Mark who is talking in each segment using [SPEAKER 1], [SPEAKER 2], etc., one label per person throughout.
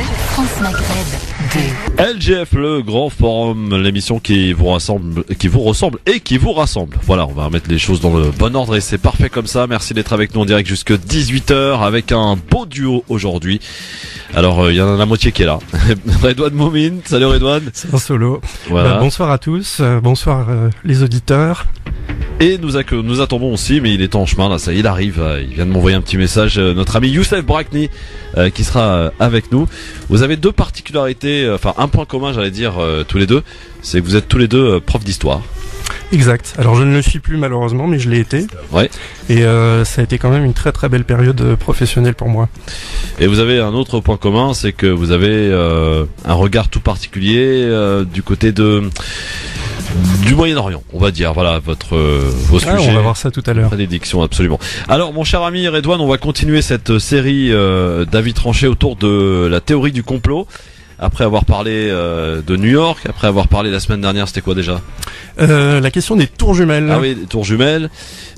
[SPEAKER 1] France Maghreb 2.
[SPEAKER 2] LGF, le grand forum, l'émission qui vous ressemble et qui vous rassemble. Voilà, on va remettre les choses dans le bon ordre et c'est parfait comme ça. Merci d'être avec nous en direct jusque 18h avec un beau duo aujourd'hui. Alors, il y en a la moitié qui est là. Redouane Moumine, salut Redouane.
[SPEAKER 3] C'est un solo.
[SPEAKER 2] Voilà.
[SPEAKER 3] Bonsoir à tous, bonsoir les auditeurs.
[SPEAKER 2] Et nous attendons aussi, mais il est en chemin là, ça il arrive, il vient de m'envoyer un petit message, notre ami Youssef Brakni qui sera avec nous. Vous avez deux particularités, enfin un point commun j'allais dire tous les deux, c'est que vous êtes tous les deux profs d'histoire.
[SPEAKER 3] Exact, alors je ne le suis plus malheureusement, mais je l'ai été.
[SPEAKER 2] Ouais.
[SPEAKER 3] Et ça a été quand même une très très belle période professionnelle pour moi.
[SPEAKER 2] Et vous avez un autre point commun, c'est que vous avez un regard tout particulier du côté du Moyen-Orient, on va dire, voilà vos sujets.
[SPEAKER 3] On va voir ça tout à l'heure.
[SPEAKER 2] Prédiction, absolument. Alors, mon cher ami Redouane, on va continuer cette série d'avis tranchés autour de la théorie du complot. Après avoir parlé de New York, après avoir parlé la semaine dernière, c'était quoi déjà ?
[SPEAKER 3] La question des tours jumelles.
[SPEAKER 2] Ah oui, des tours jumelles.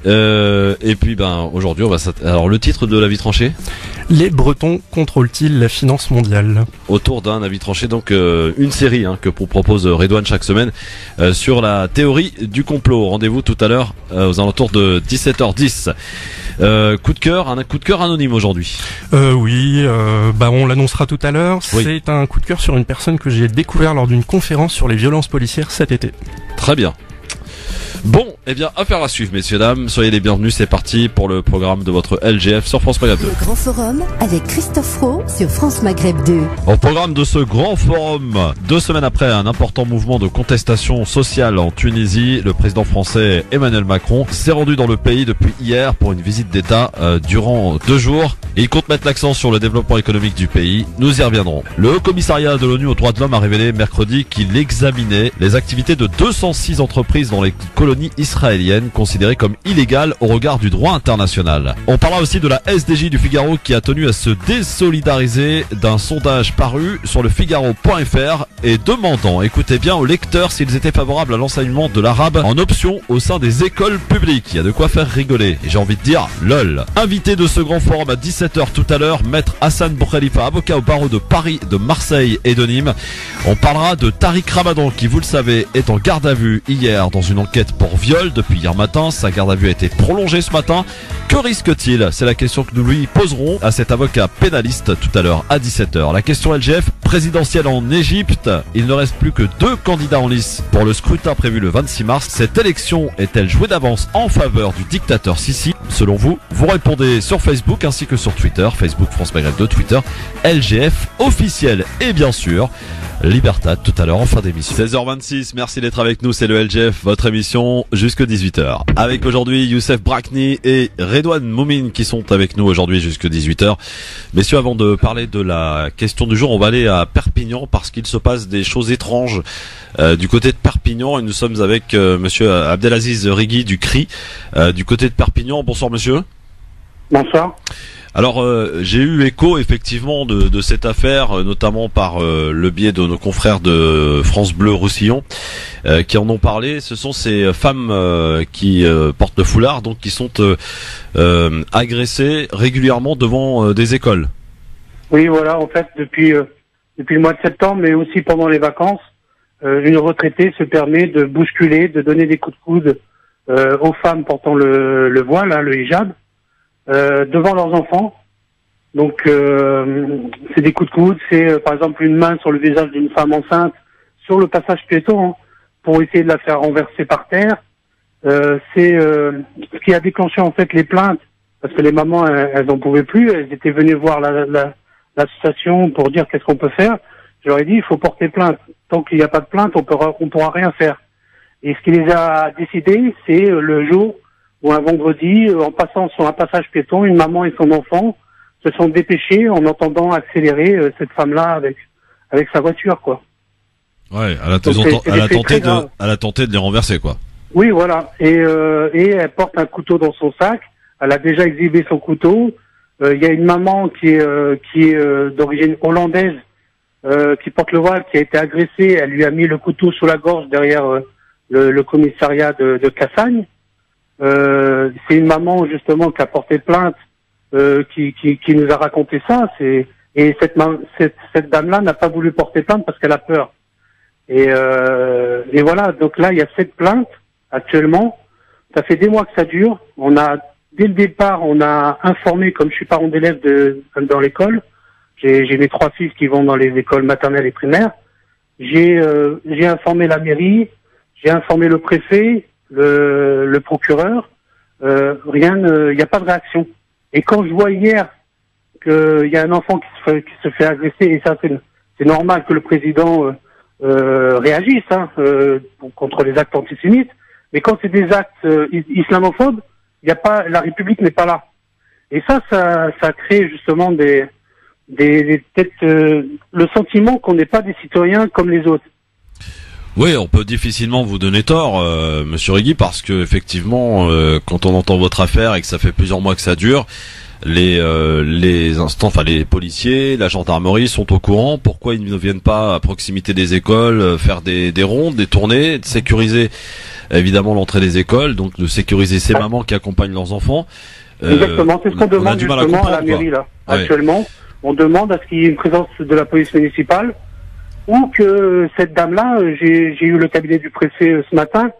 [SPEAKER 2] Et puis, aujourd'hui, on va alors le titre de l'avis tranché ?
[SPEAKER 3] Les Bretons contrôlent-ils la finance mondiale ?
[SPEAKER 2] Autour d'un avis tranché, donc une série que vous propose Redouane chaque semaine sur la théorie du complot. Rendez-vous tout à l'heure aux alentours de 17h10. Coup de cœur, un coup de cœur anonyme aujourd'hui.
[SPEAKER 3] Oui, on l'annoncera tout à l'heure.
[SPEAKER 2] Oui.
[SPEAKER 3] C'est un coup de cœur sur une personne que j'ai découvert lors d'une conférence sur les violences policières cet été.
[SPEAKER 2] Très bien. Bon, affaire à suivre, messieurs, dames. Soyez les bienvenus, c'est parti pour le programme de votre LGF sur France Maghreb 2.
[SPEAKER 1] Le grand forum avec Christophe Roux sur France Maghreb 2.
[SPEAKER 2] Au programme de ce grand forum, 2 semaines après un important mouvement de contestation sociale en Tunisie, le président français Emmanuel Macron s'est rendu dans le pays depuis hier pour une visite d'État durant 2 jours. Et il compte mettre l'accent sur le développement économique du pays. Nous y reviendrons. Le Haut Commissariat de l'ONU aux droits de l'homme a révélé mercredi qu'il examinait les activités de 206 entreprises dans les colonies israéliennes considérées comme illégales au regard du droit international. On parlera aussi de la SDJ du Figaro qui a tenu à se désolidariser d'un sondage paru sur le Figaro.fr et demandant, écoutez bien, aux lecteurs s'ils étaient favorables à l'enseignement de l'arabe en option au sein des écoles publiques. Il y a de quoi faire rigoler. Et j'ai envie de dire, lol. Invité de ce grand forum à 17h tout à l'heure, maître Hassan Boukhalifa, avocat au barreau de Paris, de Marseille et de Nîmes. On parlera de Tariq Ramadan qui, vous le savez, est en garde à vue hier dans une enquête pour viol depuis hier matin. Sa garde à vue a été prolongée ce matin. Que risque-t-il ? C'est la question que nous lui poserons à cet avocat pénaliste tout à l'heure à 17h. La question LGF présidentielle en Égypte. Il ne reste plus que 2 candidats en lice pour le scrutin prévu le 26 mars. Cette élection est-elle jouée d'avance en faveur du dictateur Sisi ? Selon vous, vous répondez sur Facebook ainsi que sur Twitter. Facebook France Maghreb 2, Twitter LGF officiel et bien sûr Libertad tout à l'heure en fin d'émission. 16h26, merci d'être avec nous, c'est le LGF, votre émission jusque 18h. Avec aujourd'hui Youssef Brakni et Redouane Moumine qui sont avec nous aujourd'hui jusque 18h. Messieurs, avant de parler de la question du jour, on va aller à Perpignan parce qu'il se passe des choses étranges du côté de Perpignan et nous sommes avec monsieur Abdelaziz Rigui du CRI du côté de Perpignan. Bonsoir monsieur.
[SPEAKER 4] Bonsoir.
[SPEAKER 2] Alors j'ai eu écho effectivement de cette affaire, notamment par le biais de nos confrères de France Bleu Roussillon qui en ont parlé. Ce sont ces femmes qui portent le foulard, donc qui sont agressées régulièrement devant des écoles.
[SPEAKER 4] Oui, voilà, en fait, depuis le mois de septembre, mais aussi pendant les vacances, une retraitée se permet de bousculer, de donner des coups de coude aux femmes portant le voile, le hijab, devant leurs enfants. Donc c'est des coups de coude, c'est par exemple une main sur le visage d'une femme enceinte sur le passage piéton pour essayer de la faire renverser par terre. C'est ce qui a déclenché en fait les plaintes parce que les mamans elles n'en pouvaient plus, elles étaient venues voir l'association pour dire qu'est-ce qu'on peut faire. Je leur ai dit il faut porter plainte. Tant qu'il n'y a pas de plainte, on pourra rien faire. Et ce qui les a décidés, c'est le jour où un vendredi, en passant sur un passage piéton, une maman et son enfant se sont dépêchés en entendant accélérer cette femme-là avec sa voiture, quoi.
[SPEAKER 2] Ouais, elle a tenté de les renverser, quoi.
[SPEAKER 4] Oui, voilà. Et elle porte un couteau dans son sac. Elle a déjà exhibé son couteau. Il y a une maman qui est d'origine hollandaise, qui porte le voile, qui a été agressée. Elle lui a mis le couteau sous la gorge derrière le commissariat de Cassagne. C'est une maman justement qui a porté plainte, qui nous a raconté ça. Et Et cette dame-là n'a pas voulu porter plainte parce qu'elle a peur. Et voilà, donc là, il y a 7 plaintes actuellement. Ça fait des mois que ça dure. Dès le départ, on a informé, comme je suis parent d'élèves dans l'école, j'ai mes 3 fils qui vont dans les écoles maternelles et primaires. J'ai informé la mairie, j'ai informé le préfet, le procureur. Il n'y a pas de réaction. Et quand je vois hier qu'il y a un enfant qui se fait agresser, et ça c'est normal que le président réagisse contre les actes antisémites, mais quand c'est des actes islamophobes, la République n'est pas là. Et ça crée justement peut-être le sentiment qu'on n'est pas des citoyens comme les autres.
[SPEAKER 2] Oui, on peut difficilement vous donner tort, Monsieur Rigui, parce que effectivement, quand on entend votre affaire et que ça fait plusieurs mois que ça dure, les policiers, la gendarmerie sont au courant. Pourquoi ils ne viennent pas à proximité des écoles faire des rondes, des tournées, de sécuriser évidemment l'entrée des écoles, donc de sécuriser ces mamans qui accompagnent leurs enfants.
[SPEAKER 4] Exactement, c'est ce qu'on demande justement à la mairie là. Ouais. Actuellement, on demande à ce qu'il y ait une présence de la police municipale, ou que cette dame-là, j'ai eu le cabinet du préfet ce matin,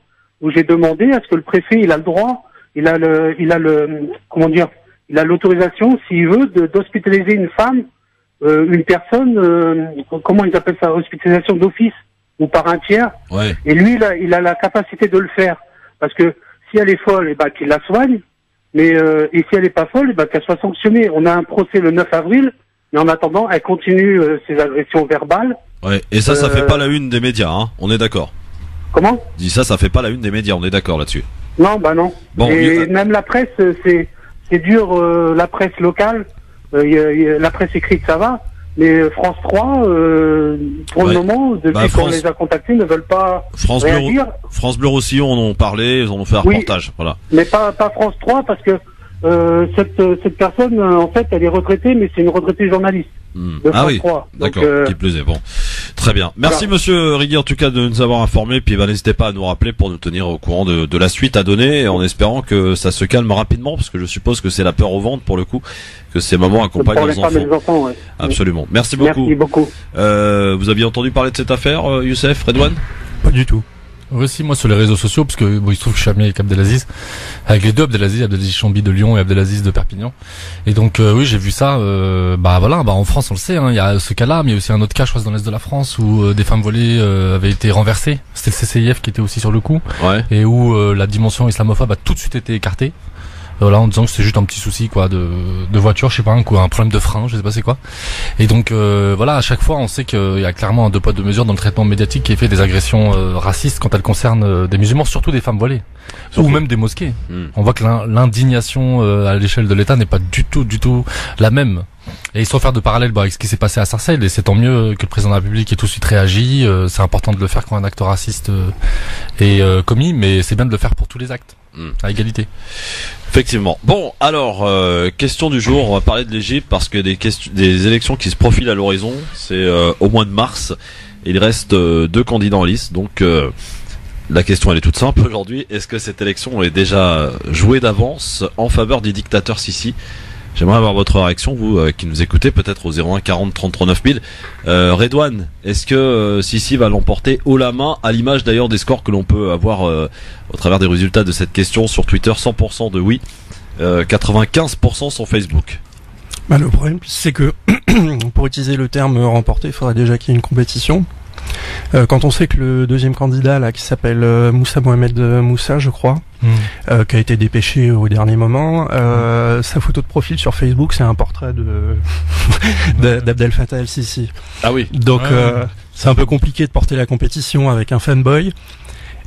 [SPEAKER 4] où j'ai demandé à ce que le préfet, il a le droit, il a l'autorisation, s'il veut, d'hospitaliser une femme, une personne, comment ils appellent ça, hospitalisation d'office, ou par un tiers.
[SPEAKER 2] Ouais.
[SPEAKER 4] Et lui, il a la capacité de le faire. Parce que si elle est folle, qu'il la soigne, mais et si elle est pas folle, qu'elle soit sanctionnée. On a un procès le 9 avril, mais en attendant, elle continue ses agressions verbales.
[SPEAKER 2] Ouais. Et ça fait pas la une des médias, hein. On est d'accord.
[SPEAKER 4] Comment?
[SPEAKER 2] Je dis ça fait pas la une des médias, on est d'accord là-dessus.
[SPEAKER 4] Non, non.
[SPEAKER 2] Bon,
[SPEAKER 4] et même la presse, c'est dur, la presse locale, la presse écrite, ça va, mais France 3, pour le moment, depuis qu'on les a contactés, ne veulent pas réagir.
[SPEAKER 2] France Bleu Roussillon en ont parlé, ils en ont fait un reportage, voilà.
[SPEAKER 4] Mais pas France 3, parce que cette personne, en fait, elle est retraitée, mais c'est une retraitée journaliste.
[SPEAKER 2] Ah oui,
[SPEAKER 4] 3.
[SPEAKER 2] d'accord, qui plaisait. Bon, très bien. Merci Monsieur Rigui en tout cas de nous avoir informés. Puis n'hésitez pas à nous rappeler pour nous tenir au courant de la suite à donner, en espérant que ça se calme rapidement, parce que je suppose que c'est la peur au ventre pour le coup, que ces mamans accompagnent leurs enfants.
[SPEAKER 4] Ouais.
[SPEAKER 2] Absolument. Merci beaucoup.
[SPEAKER 4] Merci beaucoup.
[SPEAKER 2] Vous aviez entendu parler de cette affaire, Youssef, Redouane?
[SPEAKER 3] Pas du tout. Aussi moi sur les réseaux sociaux, parce que il se trouve que je suis ami avec Abdelaziz, avec les deux Abdelaziz Chambi de Lyon et Abdelaziz de Perpignan, et donc oui, j'ai vu ça. En France on le sait, il y a ce cas-là, mais il y a aussi un autre cas, je crois, dans l'est de la France, où des femmes volées avaient été renversées. C'était le CCIF qui était aussi sur le coup, et où la dimension islamophobe a tout de suite été écartée. Voilà, en disant que c'est juste un petit souci de voiture, je sais pas, un problème de frein, je sais pas c'est quoi. Et donc à chaque fois on sait qu'il y a clairement un 2 poids 2 mesures dans le traitement médiatique qui est fait des agressions racistes quand elles concernent des musulmans, surtout des femmes volées, ou même des mosquées. On voit que l'indignation à l'échelle de l'État n'est pas du tout la même. Et sans faire de parallèle avec ce qui s'est passé à Sarcelles, et c'est tant mieux que le président de la République ait tout de suite réagi. C'est important de le faire quand un acte raciste est commis, mais c'est bien de le faire pour tous les actes, à égalité.
[SPEAKER 2] Effectivement. Bon, alors, question du jour, on va parler de l'Égypte parce que des élections qui se profilent à l'horizon, c'est au mois de mars. Il reste 2 candidats en lice, donc la question elle est toute simple aujourd'hui. Est-ce que cette élection est déjà jouée d'avance en faveur du dictateur Sisi? J'aimerais avoir votre réaction, vous qui nous écoutez, peut-être au 01 40 30 39 000. Redouane, est-ce que Sisi va l'emporter haut la main, à l'image d'ailleurs des scores que l'on peut avoir au travers des résultats de cette question sur Twitter? 100% de oui, 95% sur Facebook.
[SPEAKER 3] Le problème, c'est que pour utiliser le terme remporter, il faudrait déjà qu'il y ait une compétition. Quand on sait que le deuxième candidat là, qui s'appelle Moussa Mohamed Moussa, je crois, qui a été dépêché au dernier moment, sa photo de profil sur Facebook, c'est un portrait d'Abdel Fattah el-Sisi.
[SPEAKER 2] Ah oui.
[SPEAKER 3] Donc c'est un peu compliqué de porter la compétition avec un fanboy.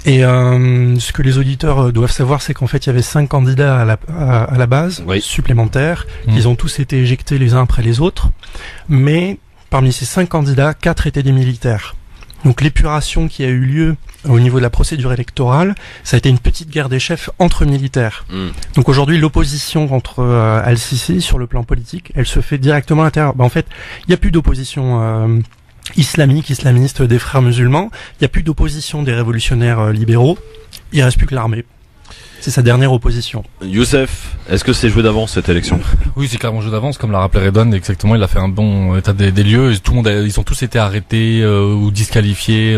[SPEAKER 3] Et ce que les auditeurs doivent savoir, c'est qu'en fait il y avait 5 candidats à la base, supplémentaires. Ils ont tous été éjectés les uns après les autres, mais parmi ces 5 candidats, 4 étaient des militaires. Donc l'épuration qui a eu lieu au niveau de la procédure électorale, ça a été une petite guerre des chefs entre militaires. Donc aujourd'hui, l'opposition contre Al-Sisi sur le plan politique, elle se fait directement à l'intérieur. En fait, il n'y a plus d'opposition islamiste des frères musulmans, il n'y a plus d'opposition des révolutionnaires libéraux, il reste plus que l'armée.
[SPEAKER 5] C'est sa dernière opposition.
[SPEAKER 2] Youssef, est-ce que c'est joué d'avance cette élection?
[SPEAKER 3] Oui, c'est clairement jeu d'avance, comme l'a rappelé Redon, exactement, il a fait un bon état des lieux, et tout le monde ils ont tous été arrêtés, ou disqualifiés,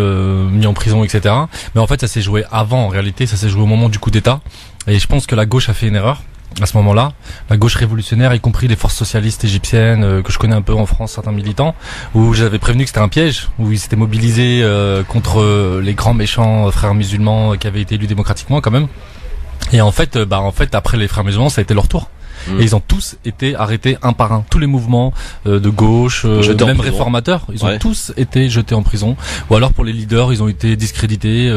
[SPEAKER 3] mis en prison, etc. Mais en fait, ça s'est joué avant, en réalité, ça s'est joué au moment du coup d'État, et je pense que la gauche a fait une erreur. À ce moment-là, la gauche révolutionnaire, y compris les forces socialistes égyptiennes que je connais un peu en France, certains militants, où j'avais prévenu que c'était un piège, où ils s'étaient mobilisés contre les grands méchants frères musulmans qui avaient été élus démocratiquement quand même. Et en fait, après les frères musulmans, ça a été leur tour. Et ils ont tous été arrêtés un par un. Tous les mouvements de gauche, même réformateurs, ils ont tous été jetés en prison. Ou alors pour les leaders, ils ont été discrédités,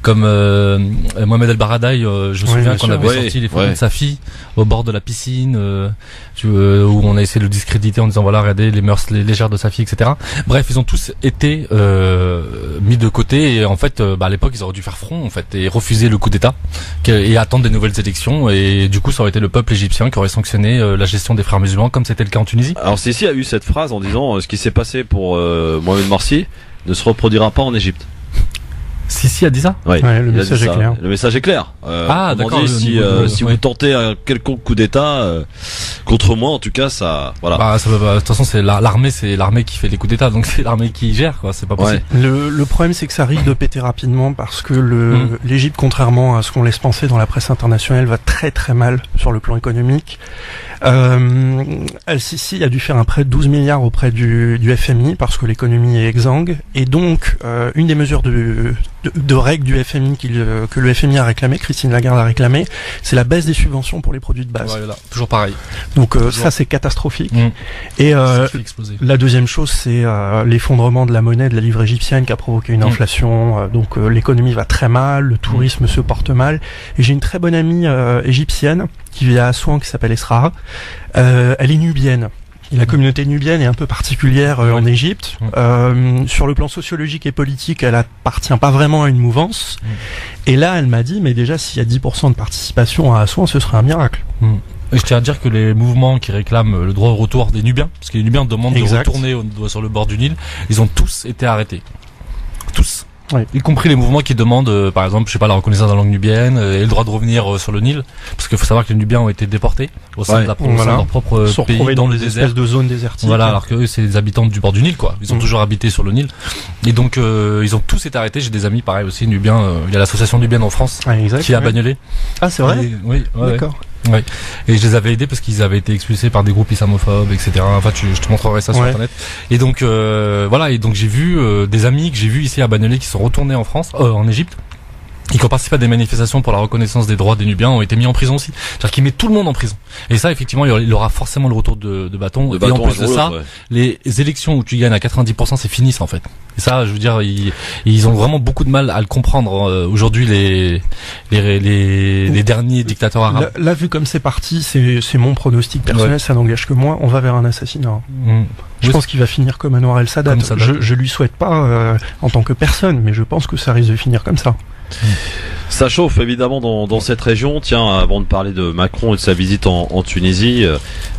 [SPEAKER 3] comme Mohamed El Baradei. Je me souviens qu'on avait sorti les photos de sa fille au bord de la piscine, où on a essayé de le discréditer en disant voilà, regardez les mœurs légères de sa fille, etc. Bref, ils ont tous été mis de côté. Et en fait, à l'époque, ils auraient dû faire front en fait et refuser le coup d'État et attendre des nouvelles élections. Et du coup, ça aurait été le peuple égyptien qui aurait sanctionné la gestion des frères musulmans comme c'était le cas en Tunisie.
[SPEAKER 2] Alors Sissi a eu cette phrase en disant ce qui s'est passé pour Mohamed Morsi ne se reproduira pas en Égypte.
[SPEAKER 3] Sissi a dit ça?
[SPEAKER 2] Oui,
[SPEAKER 5] le message est clair.
[SPEAKER 2] Le message est clair.
[SPEAKER 3] D'accord.
[SPEAKER 2] Si vous tentez un quelconque coup d'État contre moi, en tout cas, ça, voilà.
[SPEAKER 3] De toute façon, c'est l'armée qui fait les coups d'État, donc c'est l'armée qui gère, quoi. C'est pas possible.
[SPEAKER 5] Le problème, c'est que ça risque de péter rapidement parce que l'Égypte, contrairement à ce qu'on laisse penser dans la presse internationale, va très très mal sur le plan économique. El-Sisi a dû faire un prêt de 12 milliards auprès du FMI parce que l'économie est exsangue, et donc une des mesures de règles du FMI que le FMI a réclamé, Christine Lagarde a réclamé, c'est la baisse des subventions pour les produits de base.
[SPEAKER 3] Voilà, toujours pareil.
[SPEAKER 5] Donc ça c'est catastrophique. Et la deuxième chose, c'est l'effondrement de la monnaie de la livre égyptienne qui a provoqué une inflation. Donc l'économie va très mal, le tourisme se porte mal. Et j'ai une très bonne amie égyptienne qui vit à Assouan, qui s'appelle Esra. Elle est nubienne. Et la communauté nubienne est un peu particulière en Égypte. Sur le plan sociologique et politique, elle appartient pas vraiment à une mouvance. Et là, elle m'a dit, mais déjà, s'il y a 10% de participation à Assouan, ce serait un miracle.
[SPEAKER 3] Et je tiens à dire que les mouvements qui réclament le droit au retour des Nubiens, parce que les Nubiens demandent de retourner sur le bord du Nil, ils ont tous été arrêtés. Tous.
[SPEAKER 5] Oui.
[SPEAKER 3] Y compris les mouvements qui demandent, par exemple, je sais pas, la reconnaissance de la langue nubienne et le droit de revenir sur le Nil, parce qu'il faut savoir que les Nubiens ont été déportés au sein de leur propre pays dans les déserts,
[SPEAKER 5] de zones désertiques.
[SPEAKER 3] Voilà, alors que eux, c'est des habitants du bord du Nil, quoi. Ils ont toujours habité sur le Nil, et donc ils ont tous été arrêtés. J'ai des amis, pareil aussi, nubiens. Il y a l'association nubienne en France qui est à Bagnolet.
[SPEAKER 5] Ah, c'est vrai.
[SPEAKER 3] Oui,
[SPEAKER 5] d'accord.
[SPEAKER 3] Ouais. Et je les avais aidés parce qu'ils avaient été expulsés par des groupes islamophobes, etc. Enfin, je te montrerai ça sur internet. Et donc voilà. Et donc j'ai vu des amis que j'ai vus ici à Bagnolet qui sont retournés en France, en Égypte, et qui ont participé à des manifestations pour la reconnaissance des droits des Nubiens, ont été mis en prison aussi. C'est-à-dire qu'ils mettent tout le monde en prison. Et ça, effectivement, il aura forcément le retour de bâton. Et en plus de ça, les élections où tu gagnes à 90%, c'est fini, ça, en fait. Et ça, je veux dire, ils ont vraiment beaucoup de mal à le comprendre aujourd'hui, les derniers dictateurs arabes.
[SPEAKER 5] Là, vu comme c'est parti, c'est mon pronostic personnel, ça n'engage que moi. On va vers un assassinat. Je pense qu'il va finir comme Anwar el-Sadat. Je lui souhaite pas en tant que personne, mais je pense que ça risque de finir comme ça.
[SPEAKER 2] Ça chauffe évidemment dans cette région. Tiens, avant de parler de Macron et de sa visite en Tunisie,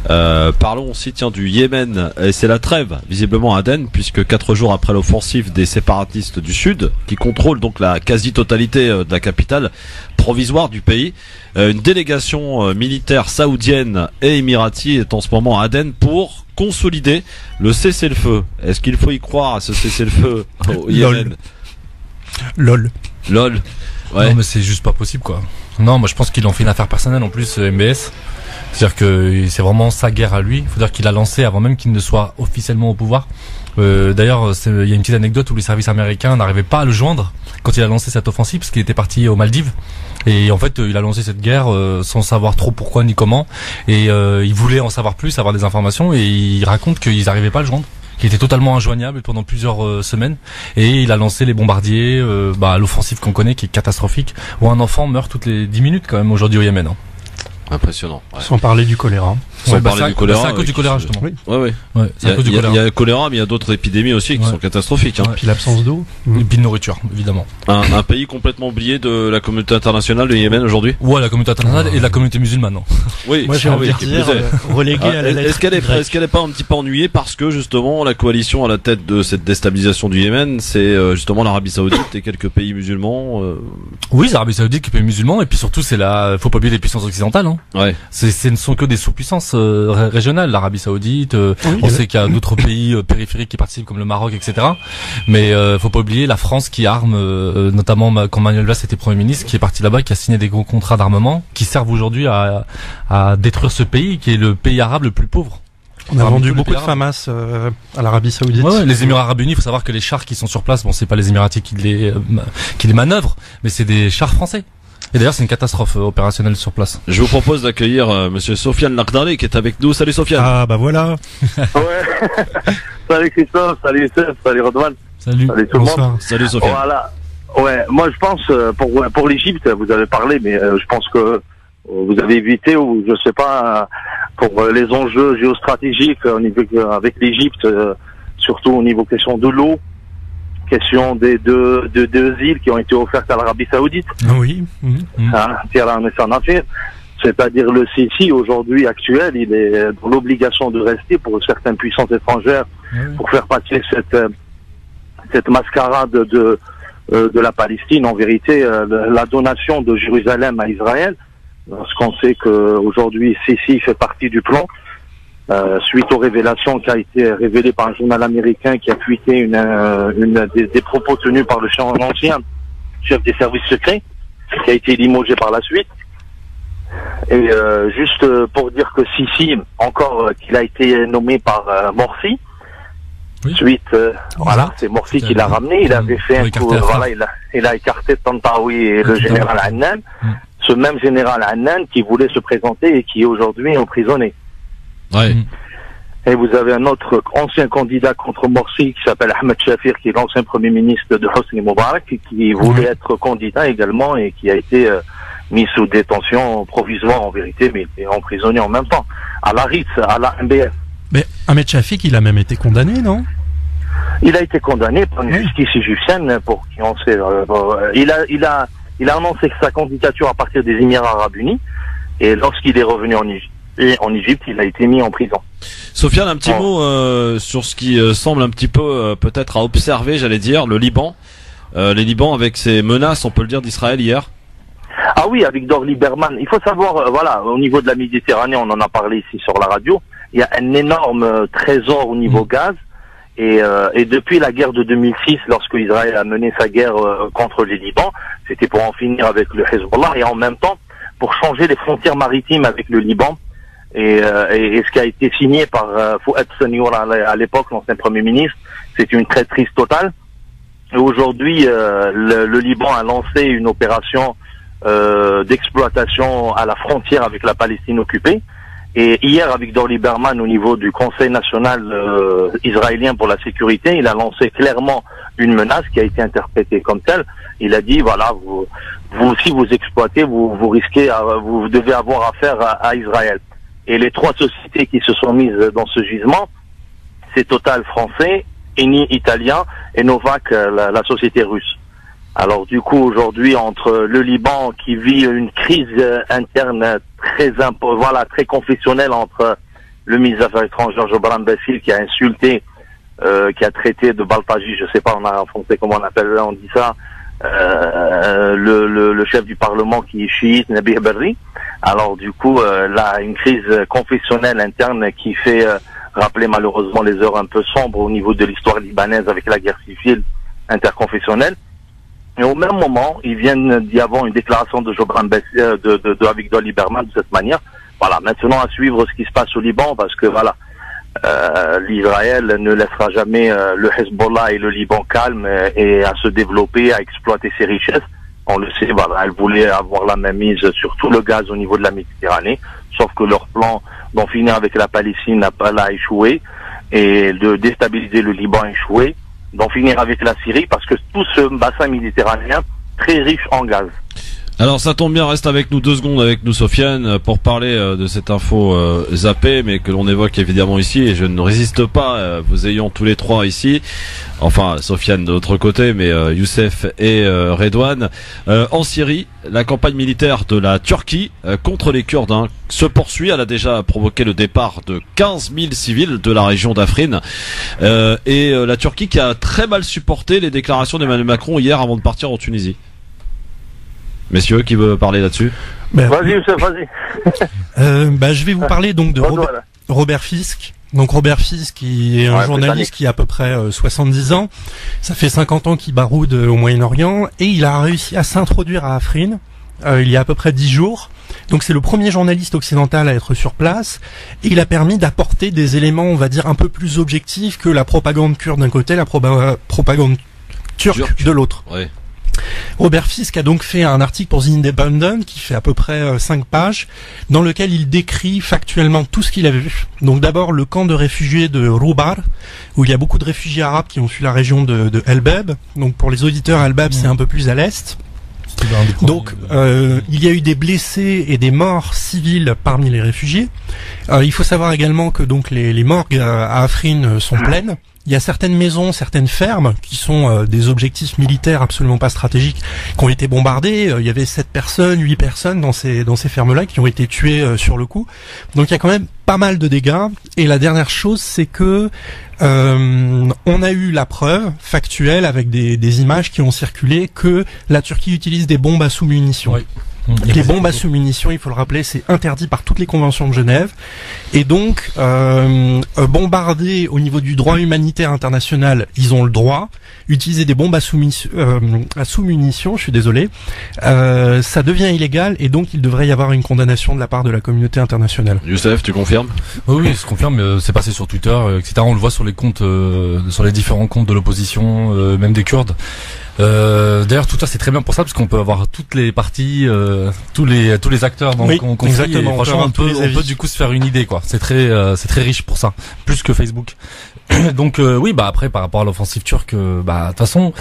[SPEAKER 2] parlons aussi du Yémen. Et c'est la trêve visiblement à Aden, puisque 4 jours après l'offensive des séparatistes du Sud, qui contrôlent donc la quasi-totalité de la capitale provisoire du pays, une délégation militaire saoudienne et émirati est en ce moment à Aden pour consolider le cessez-le-feu. Est-ce qu'il faut y croire à ce cessez-le-feu au Yémen?
[SPEAKER 5] LOL.
[SPEAKER 3] Ouais. Non, mais c'est juste pas possible, quoi. Non, moi je pense qu'il en fait une affaire personnelle en plus, MBS. C'est-à-dire que c'est vraiment sa guerre à lui. Il faut dire qu'il a lancé avant même qu'il ne soit officiellement au pouvoir. D'ailleurs, il y a une petite anecdote où les services américains n'arrivaient pas à le joindre quand il a lancé cette offensive, parce qu'il était parti aux Maldives. Et en fait, il a lancé cette guerre sans savoir trop pourquoi ni comment. Et il voulait en savoir plus, avoir des informations, et il raconte qu'ils n'arrivaient pas à le joindre, qui était totalement injoignable pendant plusieurs semaines, et il a lancé les bombardiers, l'offensive qu'on connaît qui est catastrophique, où un enfant meurt toutes les 10 minutes quand même aujourd'hui au Yémen.
[SPEAKER 2] Impressionnant.
[SPEAKER 5] Sans parler du choléra.
[SPEAKER 2] Sans parler du choléra.
[SPEAKER 3] C'est à cause du choléra, justement.
[SPEAKER 2] Oui. Ouais.
[SPEAKER 3] C'est à cause du choléra.
[SPEAKER 2] Il y a le choléra, mais il y a d'autres épidémies aussi qui sont catastrophiques.
[SPEAKER 5] Puis l'absence d'eau.
[SPEAKER 3] Et puis de nourriture, évidemment.
[SPEAKER 2] Un pays complètement oublié de la communauté internationale, le Yémen, aujourd'hui?
[SPEAKER 3] Ouais, la communauté internationale et la communauté musulmane, non?
[SPEAKER 2] Oui.
[SPEAKER 5] Moi, j'ai envie de dire, relégué à la lettre.
[SPEAKER 2] Est-ce qu'elle est pas un petit peu ennuyée parce que, justement, la coalition à la tête de cette déstabilisation du Yémen, c'est, justement, l'Arabie Saoudite et quelques pays musulmans,
[SPEAKER 3] Oui, l'Arabie Saoudite, quelques pays musulmans, et puis surtout, faut pas oublier les puissances occidentales, hein.
[SPEAKER 2] Ouais.
[SPEAKER 3] Ce ne sont que des sous-puissances, régionales, l'Arabie Saoudite, on sait qu'il y a d'autres pays périphériques qui participent comme le Maroc, etc. Mais faut pas oublier la France qui arme, notamment quand Manuel Valls était Premier ministre, qui est parti là-bas, qui a signé des gros contrats d'armement, qui servent aujourd'hui à détruire ce pays, qui est le pays arabe le plus pauvre.
[SPEAKER 5] On a vendu beaucoup de FAMAS à l'Arabie Saoudite.
[SPEAKER 3] Ouais, les Émirats Arabes Unis, il faut savoir que les chars qui sont sur place, bon, c'est pas les Émiratis qui les manœuvrent, mais c'est des chars français. Et d'ailleurs, c'est une catastrophe opérationnelle sur place.
[SPEAKER 2] Je vous propose d'accueillir monsieur Sofiane Lakhdari qui est avec nous. Salut Sofiane.
[SPEAKER 5] Ah bah voilà.
[SPEAKER 6] Ouais. Salut Christophe, salut Youssef, salut Rodman.
[SPEAKER 3] Salut
[SPEAKER 6] tout le monde.
[SPEAKER 2] Salut Sofiane.
[SPEAKER 6] Voilà. Ouais, moi je pense pour l'Égypte, vous avez parlé, mais je pense que vous avez évité ou je sais pas pour les enjeux géostratégiques au niveau avec l'Égypte, surtout au niveau question de l'eau. Question des deux îles qui ont été offertes à l'Arabie Saoudite.
[SPEAKER 5] Oui.
[SPEAKER 6] C'est-à-dire le Sisi aujourd'hui actuel, il est dans l'obligation de rester pour certaines puissances étrangères pour faire passer cette mascarade de la Palestine. En vérité, la donation de Jérusalem à Israël, parce qu'on sait qu'aujourd'hui Sisi fait partie du plan. Suite aux révélations qui a été révélée par un journal américain qui a fuité des propos tenus par l'ancien chef des services secrets, qui a été limogé par la suite. Et juste pour dire que Sisi, encore qu'il a été nommé par Morsi, suite, voilà, c'est Morsi qui l'a ramené, il avait fait un coup, voilà, il a écarté Tantawi et le général Hannan, ce même général Hannan qui voulait se présenter et qui est aujourd'hui emprisonné.
[SPEAKER 2] Ouais.
[SPEAKER 6] Et vous avez un autre ancien candidat contre Morsi qui s'appelle Ahmed Shafir, qui est l'ancien premier ministre de Hosni Moubarak, qui voulait être candidat également et qui a été mis sous détention provisoire en vérité, mais il est emprisonné en même temps. À la RITS, à la MBF.
[SPEAKER 5] Mais Ahmed Shafik, il a même été condamné, non?
[SPEAKER 6] Il a été condamné par une justice égyptienne pour qui on sait. Il a annoncé sa candidature à partir des Émirats Arabes Unis et lorsqu'il est revenu en Égypte, il a été mis en prison.
[SPEAKER 2] Sofiane, un petit mot sur ce qui semble un petit peu peut-être à observer, j'allais dire, le Liban. Les Libans avec ces menaces, on peut le dire, d'Israël hier.
[SPEAKER 6] Ah oui, avec Avigdor Lieberman. Il faut savoir, voilà, au niveau de la Méditerranée, on en a parlé ici sur la radio, il y a un énorme trésor au niveau gaz. Et depuis la guerre de 2006, lorsque Israël a mené sa guerre contre les Libans, c'était pour en finir avec le Hezbollah et en même temps pour changer les frontières maritimes avec le Liban. Et ce qui a été signé par Fouad Seniour à l'époque, l'ancien Premier ministre, c'est une traîtrise totale. Et aujourd'hui, le Liban a lancé une opération d'exploitation à la frontière avec la Palestine occupée. Et hier, Avigdor Lieberman, au niveau du Conseil national israélien pour la sécurité, il a lancé clairement une menace qui a été interprétée comme telle. Il a dit, voilà, vous si vous exploitez, vous risquez, vous devez avoir affaire à Israël. Et les trois sociétés qui se sont mises dans ce gisement, c'est Total français, Eni italien et Novak, la société russe. Alors du coup, aujourd'hui, entre le Liban qui vit une crise interne très confessionnelle entre le ministre des Affaires étrangères Jobran Bassil qui a insulté, qui a traité de Baltaji, je sais pas en français comment on dit ça, le chef du Parlement qui est chiite, Nabih Berri. Alors du coup, là, une crise confessionnelle interne qui fait rappeler malheureusement les heures un peu sombres au niveau de l'histoire libanaise avec la guerre civile interconfessionnelle. Et au même moment, ils viennent d'y avoir une déclaration de Jobran Bassil, de Avigdor Lieberman de cette manière. Voilà, maintenant à suivre ce qui se passe au Liban parce que voilà, l'Israël ne laissera jamais le Hezbollah et le Liban calme et à se développer, à exploiter ses richesses. On le sait, voilà, elle voulait avoir la même mise sur tout le gaz au niveau de la Méditerranée, sauf que leur plan d'en finir avec la Palestine n'a pas échoué et de déstabiliser le Liban a échoué, d'en finir avec la Syrie parce que tout ce bassin méditerranéen très riche en gaz.
[SPEAKER 2] Alors ça tombe bien, reste avec nous 2 secondes avec nous Sofiane pour parler de cette info zappée, mais que l'on évoque évidemment ici, et je ne résiste pas, vous ayons tous les 3 ici, enfin Sofiane de l'autre côté, mais Youssef et Redouane. En Syrie, la campagne militaire de la Turquie contre les Kurdes se poursuit. Elle a déjà provoqué le départ de 15 000 civils de la région d'Afrin, et la Turquie qui a très mal supporté les déclarations d'Emmanuel Macron hier avant de partir en Tunisie. Messieurs, qui veut parler là-dessus?
[SPEAKER 6] Vas-y, Youssef, vas-y.
[SPEAKER 5] Je vais vous parler donc de Robert Fisk. Donc Robert Fisk, qui est un journaliste qui a à peu près 70 ans. Ça fait 50 ans qu'il baroude au Moyen-Orient, et il a réussi à s'introduire à Afrin il y a à peu près 10 jours. Donc c'est le premier journaliste occidental à être sur place, et il a permis d'apporter des éléments, on va dire, un peu plus objectifs que la propagande kurde d'un côté, la propagande turque de l'autre.
[SPEAKER 2] Ouais.
[SPEAKER 5] Robert Fisk a donc fait un article pour The Independent qui fait à peu près 5 pages, dans lequel il décrit factuellement tout ce qu'il a vu. Donc d'abord le camp de réfugiés de Roubar, où il y a beaucoup de réfugiés arabes qui ont fui la région de El-Bab. Donc pour les auditeurs, El-Bab c'est un peu plus à l'est. Donc il y a eu des blessés et des morts civils parmi les réfugiés. Il faut savoir également que donc les morgues à Afrin sont pleines. Il y a certaines maisons, certaines fermes qui sont des objectifs militaires absolument pas stratégiques qui ont été bombardées. Il y avait 7 personnes, 8 personnes dans ces fermes-là qui ont été tuées sur le coup. Donc il y a quand même pas mal de dégâts. Et la dernière chose, c'est que on a eu la preuve factuelle avec des images qui ont circulé que la Turquie utilise des bombes à sous-munitions. Oui. Les bombes à sous-munitions, il faut le rappeler, c'est interdit par toutes les conventions de Genève. Et donc, bombarder au niveau du droit humanitaire international, ils ont le droit. Utiliser des bombes à sous-munitions, je suis désolé, ça devient illégal, et donc il devrait y avoir une condamnation de la part de la communauté internationale.
[SPEAKER 2] Youssef, tu confirmes?
[SPEAKER 3] Oui, je confirme. C'est passé sur Twitter, etc. On le voit sur les comptes, sur les différents comptes de l'opposition, même des Kurdes. D'ailleurs, tout ça c'est très bien pour ça, parce qu'on peut avoir toutes les parties, tous les acteurs dans le conflit. Exactement. Franchement, on peut du coup se faire une idée, quoi. C'est très riche pour ça, plus que Facebook. Donc oui, après par rapport à l'offensive turque, de toute façon,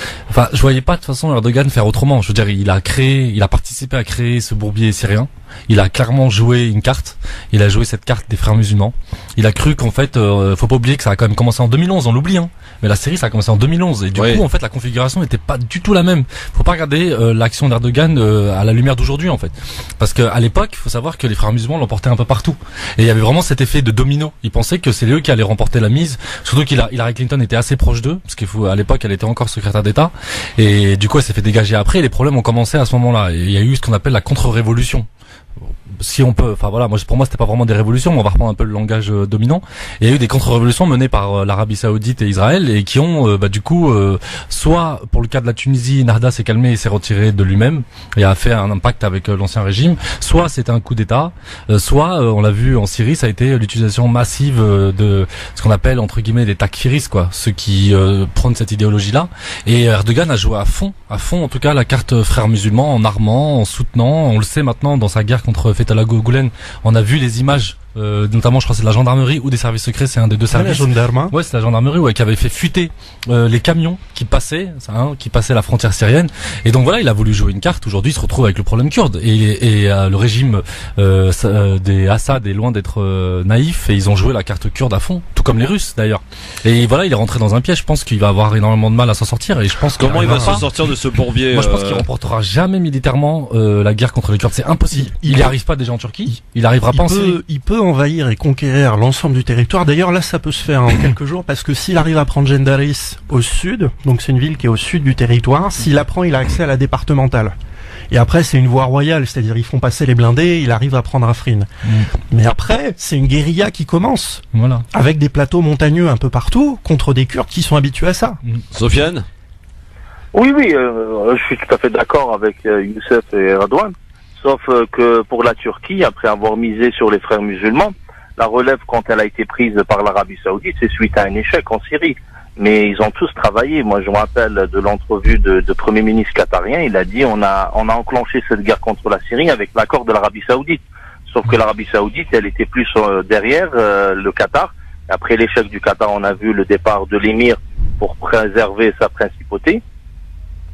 [SPEAKER 3] je voyais pas de toute façon Erdogan faire autrement. Je veux dire, il a participé à créer ce bourbier syrien. Il a clairement joué une carte. Il a joué cette carte des frères musulmans. Il a cru qu'en fait, faut pas oublier que ça a quand même commencé en 2011, on l'oublie, hein. Mais la Syrie, ça a commencé en 2011, et du coup, en fait, la configuration n'était pas du tout la même. Faut pas regarder l'action d'Erdogan à la lumière d'aujourd'hui, en fait, parce que à l'époque, faut savoir que les frères musulmans l'emportaient un peu partout, et il y avait vraiment cet effet de domino. Ils pensaient que c'est eux qui allaient remporter la mise. Surtout qu'Hillary Clinton était assez proche d'eux, parce qu'à l'époque, elle était encore secrétaire d'État, et du coup, elle s'est fait dégager après. Et les problèmes ont commencé à ce moment-là. Et il y a eu ce qu'on appelle la contre-révolution. Si on peut, pour moi c'était pas vraiment des révolutions, mais on va reprendre un peu le langage dominant. Et il y a eu des contre-révolutions menées par l'Arabie Saoudite et Israël, et qui ont du coup soit pour le cas de la Tunisie, Narda s'est calmé et s'est retiré de lui-même et a fait un impact avec l'ancien régime, soit c'était un coup d'État, soit on l'a vu en Syrie, ça a été l'utilisation massive de ce qu'on appelle entre guillemets des takfiris, quoi, ceux qui prônent cette idéologie-là. Et Erdogan a joué à fond en tout cas la carte frères musulmans, en armant, en soutenant. On le sait maintenant dans sa guerre contre Fethullah Gülen, on a vu les images, notamment je crois que c'est de la gendarmerie ou des services secrets, c'est un des deux services.
[SPEAKER 5] La gendarmerie.
[SPEAKER 3] Ouais, c'est la gendarmerie, qui avait fait fuiter les camions qui passaient la frontière syrienne. Et donc voilà, il a voulu jouer une carte. Aujourd'hui, il se retrouve avec le problème kurde, et le régime des Assad est loin d'être naïf, et ils ont joué la carte kurde à fond, tout comme les Russes d'ailleurs. Et voilà, il est rentré dans un piège. Je pense qu'il va avoir énormément de mal à s'en sortir, et je pense
[SPEAKER 2] comment il va se sortir de ce bourbier.
[SPEAKER 3] Moi, je pense qu'il remportera jamais militairement la guerre contre les Kurdes. C'est impossible. Il n'y arrive pas déjà en Turquie. Il arrivera pas en Syrie.
[SPEAKER 5] Il peut envahir et conquérir l'ensemble du territoire. D'ailleurs, là, ça peut se faire en quelques jours, parce que s'il arrive à prendre Gendaris au sud, donc c'est une ville qui est au sud du territoire, s'il la prend, il a accès à la départementale. Et après, c'est une voie royale, c'est-à-dire ils font passer les blindés, il arrive à prendre Afrin. Mais après, c'est une guérilla qui commence, avec des plateaux montagneux un peu partout, contre des Kurdes qui sont habitués à ça.
[SPEAKER 2] Sofiane ?
[SPEAKER 6] Oui, je suis tout à fait d'accord avec Youssef et Redouane. Sauf que pour la Turquie, après avoir misé sur les frères musulmans, la relève, quand elle a été prise par l'Arabie Saoudite, c'est suite à un échec en Syrie. Mais ils ont tous travaillé. Moi, je me rappelle de l'entrevue de Premier ministre qatarien. Il a dit on a enclenché cette guerre contre la Syrie avec l'accord de l'Arabie Saoudite. Sauf que l'Arabie Saoudite, elle était plus derrière le Qatar. Après l'échec du Qatar, on a vu le départ de l'émir pour préserver sa principauté.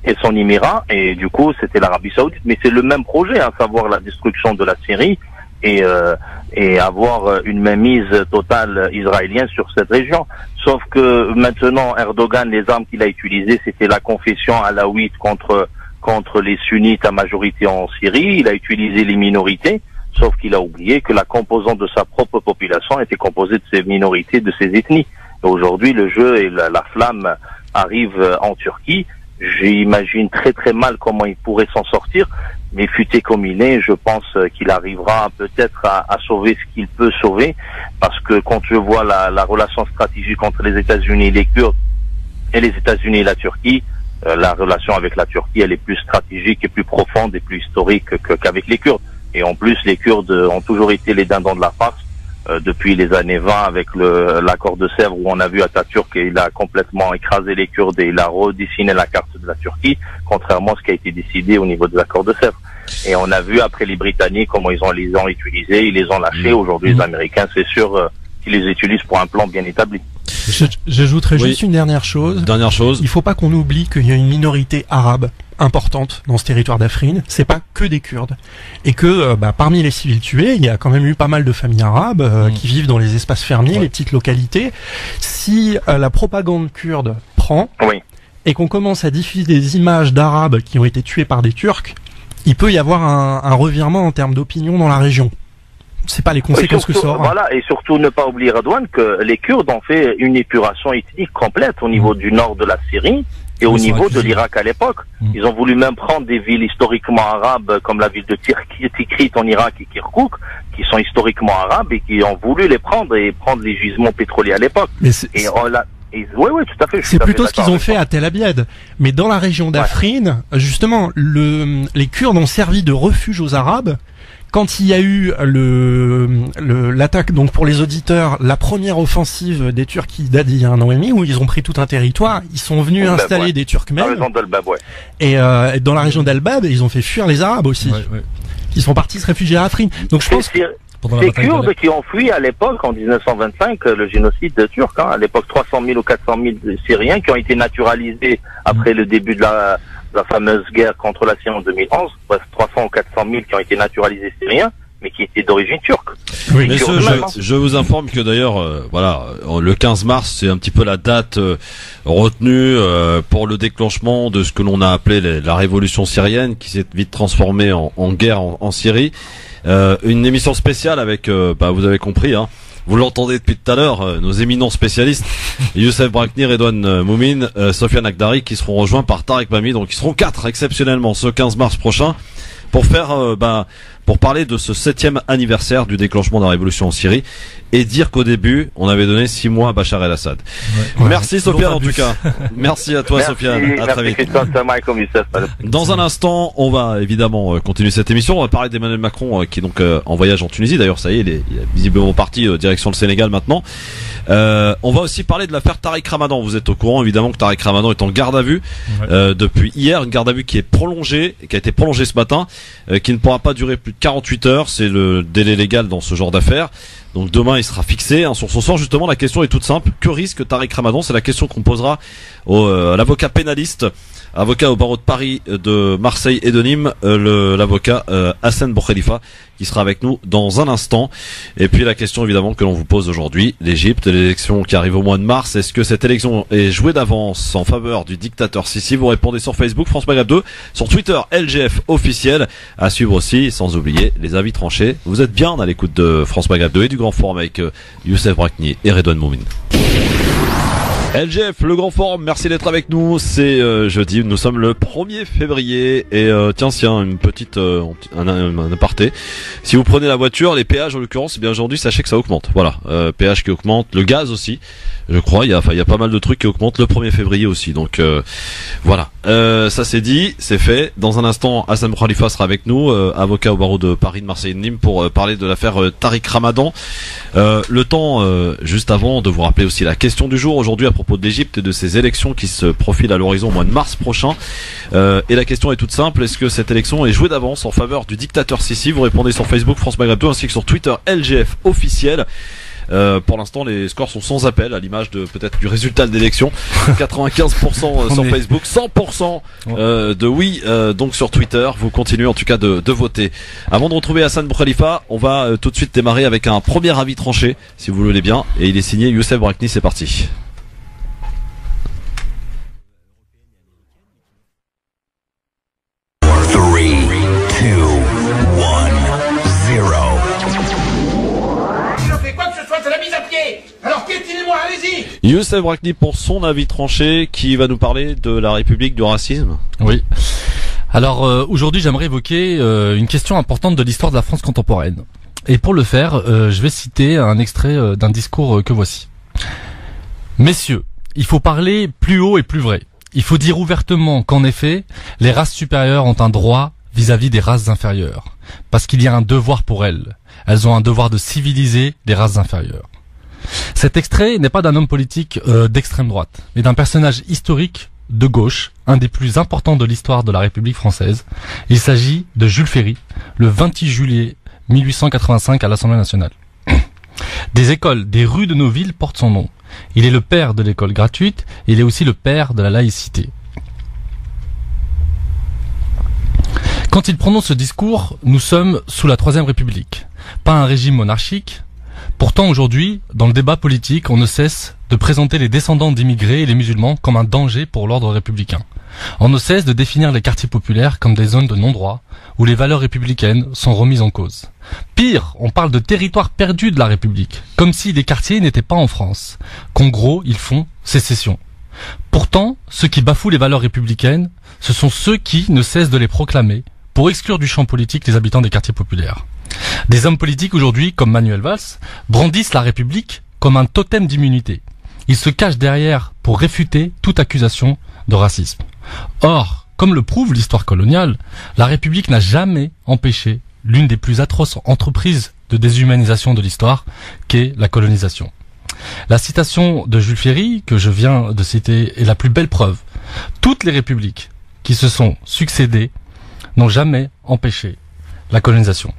[SPEAKER 6] et son émirat, et du coup c'était l'Arabie Saoudite. Mais c'est le même projet, à savoir la destruction de la Syrie et avoir une mainmise totale israélienne sur cette région. Sauf que maintenant Erdogan, les armes qu'il a utilisées, c'était la confession alaouite contre les sunnites à majorité en Syrie. Il a utilisé les minorités, sauf qu'il a oublié que la composante de sa propre population était composée de ces minorités, de ces ethnies. Et aujourd'hui, le jeu et la flamme arrivent en Turquie. J'imagine très très mal comment il pourrait s'en sortir, mais futé comme il est, je pense qu'il arrivera peut-être à sauver ce qu'il peut sauver, parce que quand je vois la relation stratégique entre les États-Unis et les Kurdes, et les États-Unis et la Turquie, la relation avec la Turquie, elle est plus stratégique et plus profonde et plus historique qu'avec les Kurdes. Et en plus, les Kurdes ont toujours été les dindons de la farce depuis les années 20 avec l'accord de Sèvres, où on a vu Atatürk, il a complètement écrasé les Kurdes et il a redessiné la carte de la Turquie, contrairement à ce qui a été décidé au niveau de l'accord de Sèvres. Et on a vu après les Britanniques comment les ont utilisés, ils les ont lâchés. Aujourd'hui, les Américains, c'est sûr qu'ils les utilisent pour un plan bien établi.
[SPEAKER 5] J'ajouterais juste une dernière chose. Il faut pas qu'on oublie qu'il y a une minorité arabe importante dans ce territoire d'Afrine. C'est pas que des Kurdes. Et que parmi les civils tués, il y a quand même eu pas mal de familles arabes qui vivent dans les espaces fermés, les petites localités. Si la propagande kurde prend et qu'on commence à diffuser des images d'arabes qui ont été tués par des Turcs, il peut y avoir un revirement en termes d'opinion dans la région. C'est pas les conséquences que ça aura.
[SPEAKER 6] Voilà, et surtout ne pas oublier, Redouane, que les Kurdes ont fait une épuration ethnique complète au niveau du nord de la Syrie et au niveau de l'Irak à l'époque. Ils ont voulu même prendre des villes historiquement arabes comme la ville de Tikrit en Irak et Kirkouk, qui sont historiquement arabes et qui ont voulu les prendre et prendre les gisements pétroliers à l'époque.
[SPEAKER 5] Oui,
[SPEAKER 6] tout à fait.
[SPEAKER 5] C'est plutôt ce qu'ils ont fait à Tel Abyad. Mais dans la région d'Afrine, justement, les Kurdes ont servi de refuge aux Arabes. Quand il y a eu l'attaque, donc pour les auditeurs, la première offensive des Turcs qui date d'il y a 1 an et demi, où ils ont pris tout un territoire, ils sont venus installer des Turkmènes. Et dans la région d'Al-Bab, ils ont fait fuir les Arabes aussi. Ils sont partis se réfugier à Afrin. Donc je pense
[SPEAKER 6] ces Kurdes qui ont fui à l'époque, en 1925, le génocide turc, à l'époque 300 000 ou 400 000 Syriens qui ont été naturalisés après le début de la fameuse guerre contre la Syrie en 2011, 300 ou 400 000 qui ont été naturalisés syriens, mais qui étaient d'origine turque.
[SPEAKER 2] Oui. Mais je vous informe que d'ailleurs, le 15 mars, c'est un petit peu la date retenue pour le déclenchement de ce que l'on a appelé la révolution syrienne, qui s'est vite transformée en guerre en Syrie. Une émission spéciale avec, vous avez compris, vous l'entendez depuis tout à l'heure, nos éminents spécialistes, Youssef Brakni, Redouane Moumine, Sofiane Akdari, qui seront rejoints par Tarek Mami. Donc ils seront 4 exceptionnellement ce 15 mars prochain pour faire, pour parler de ce 7e anniversaire du déclenchement de la révolution en Syrie et dire qu'au début, on avait donné 6 mois à Bachar el-Assad. Merci Sofiane en tout cas. Merci à toi Sofiane. À très vite. Dans un instant, on va évidemment continuer cette émission. On va parler d'Emmanuel Macron qui est donc en voyage en Tunisie. D'ailleurs, ça y est, il est visiblement parti direction le Sénégal maintenant. On va aussi parler de l'affaire Tariq Ramadan. Vous êtes au courant évidemment que Tariq Ramadan est en garde à vue depuis hier, une garde à vue qui est prolongée, qui a été prolongée ce matin, qui ne pourra pas durer plus de 48 heures. C'est le délai légal dans ce genre d'affaires. Donc demain il sera fixé sur son sort. Justement, la question est toute simple. Que risque Tariq Ramadan? C'est la question qu'on posera à l'avocat pénaliste, avocat au barreau de Paris, de Marseille et de Nîmes, l'avocat Hassan Boukhelifa, qui sera avec nous dans un instant. Et puis la question évidemment que l'on vous pose aujourd'hui, l'Égypte, l'élection qui arrive au mois de mars, est-ce que cette élection est jouée d'avance en faveur du dictateur Sisi? Vous répondez sur Facebook, France Maghreb 2, sur Twitter, LGF officiel, à suivre aussi, sans oublier les avis tranchés. Vous êtes bien à l'écoute de France Maghreb 2 et du Grand Forum avec Youssef Brakni et Redouane Moumine. LGF, le Grand Forum, merci d'être avec nous. C'est jeudi, nous sommes le 1er février et tiens, une petite un aparté. Si vous prenez la voiture, les péages en l'occurrence, bien aujourd'hui, sachez que ça augmente. Voilà, péage qui augmente, le gaz aussi. Je crois, il y a pas mal de trucs qui augmentent le 1er février aussi. Donc voilà, ça c'est dit, c'est fait. Dans un instant, Hassan Boukhelifa sera avec nous, avocat au barreau de Paris, de Marseille et de Nîmes, pour parler de l'affaire Tariq Ramadan. Le temps, juste avant, de vous rappeler aussi la question du jour aujourd'hui à propos de l'Égypte et de ces élections qui se profilent à l'horizon au mois de mars prochain. Et la question est toute simple, est-ce que cette élection est jouée d'avance en faveur du dictateur Sisi? Vous répondez sur Facebook France Maghreb 2 ainsi que sur Twitter LGF officiel. Pour l'instant, les scores sont sans appel, à l'image de peut-être du résultat de l'élection. 95% sur Facebook, 100% de oui. Donc sur Twitter, vous continuez en tout cas de voter. Avant de retrouver Hassan Boukhalifa, on va tout de suite démarrer avec un premier avis tranché, si vous le voulez bien, et il est signé Youssef Brakni. C'est parti.
[SPEAKER 7] Alors piétinez-moi, allez-y.
[SPEAKER 2] Youssef Brakni pour son avis tranché, qui va nous parler de la République du racisme.
[SPEAKER 3] Oui. Alors aujourd'hui, j'aimerais évoquer une question importante de l'histoire de la France contemporaine. Et pour le faire, je vais citer un extrait d'un discours que voici. Messieurs, il faut parler plus haut et plus vrai. Il faut dire ouvertement qu'en effet, les races supérieures ont un droit vis-à-vis des races inférieures. Parce qu'il y a un devoir pour elles. Elles ont un devoir de civiliser les races inférieures. Cet extrait n'est pas d'un homme politique d'extrême droite, mais d'un personnage historique de gauche, un des plus importants de l'histoire de la République française. Il s'agit de Jules Ferry, le 28 juillet 1885 à l'Assemblée nationale. Des écoles, des rues de nos villes portent son nom. Il est le père de l'école gratuite, et il est aussi le père de la laïcité. Quand il prononce ce discours, nous sommes sous la Troisième République, pas un régime monarchique. Pourtant aujourd'hui, dans le débat politique, on ne cesse de présenter les descendants d'immigrés et les musulmans comme un danger pour l'ordre républicain. On ne cesse de définir les quartiers populaires comme des zones de non-droit, où les valeurs républicaines sont remises en cause. Pire, on parle de territoire perdu de la République, comme si les quartiers n'étaient pas en France, qu'en gros, ils font sécession. Pourtant, ceux qui bafouent les valeurs républicaines, ce sont ceux qui ne cessent de les proclamer pour exclure du champ politique les habitants des quartiers populaires. Des hommes politiques aujourd'hui, comme Manuel Valls, brandissent la République comme un totem d'immunité. Ils se cachent derrière pour réfuter toute accusation de racisme. Or, comme le prouve l'histoire coloniale, la République n'a jamais empêché l'une des plus atroces entreprises de déshumanisation de l'histoire, qu'est la colonisation. La citation de Jules Ferry, que je viens de citer, est la plus belle preuve. Toutes les républiques qui se sont succédées n'ont jamais empêché la colonisation.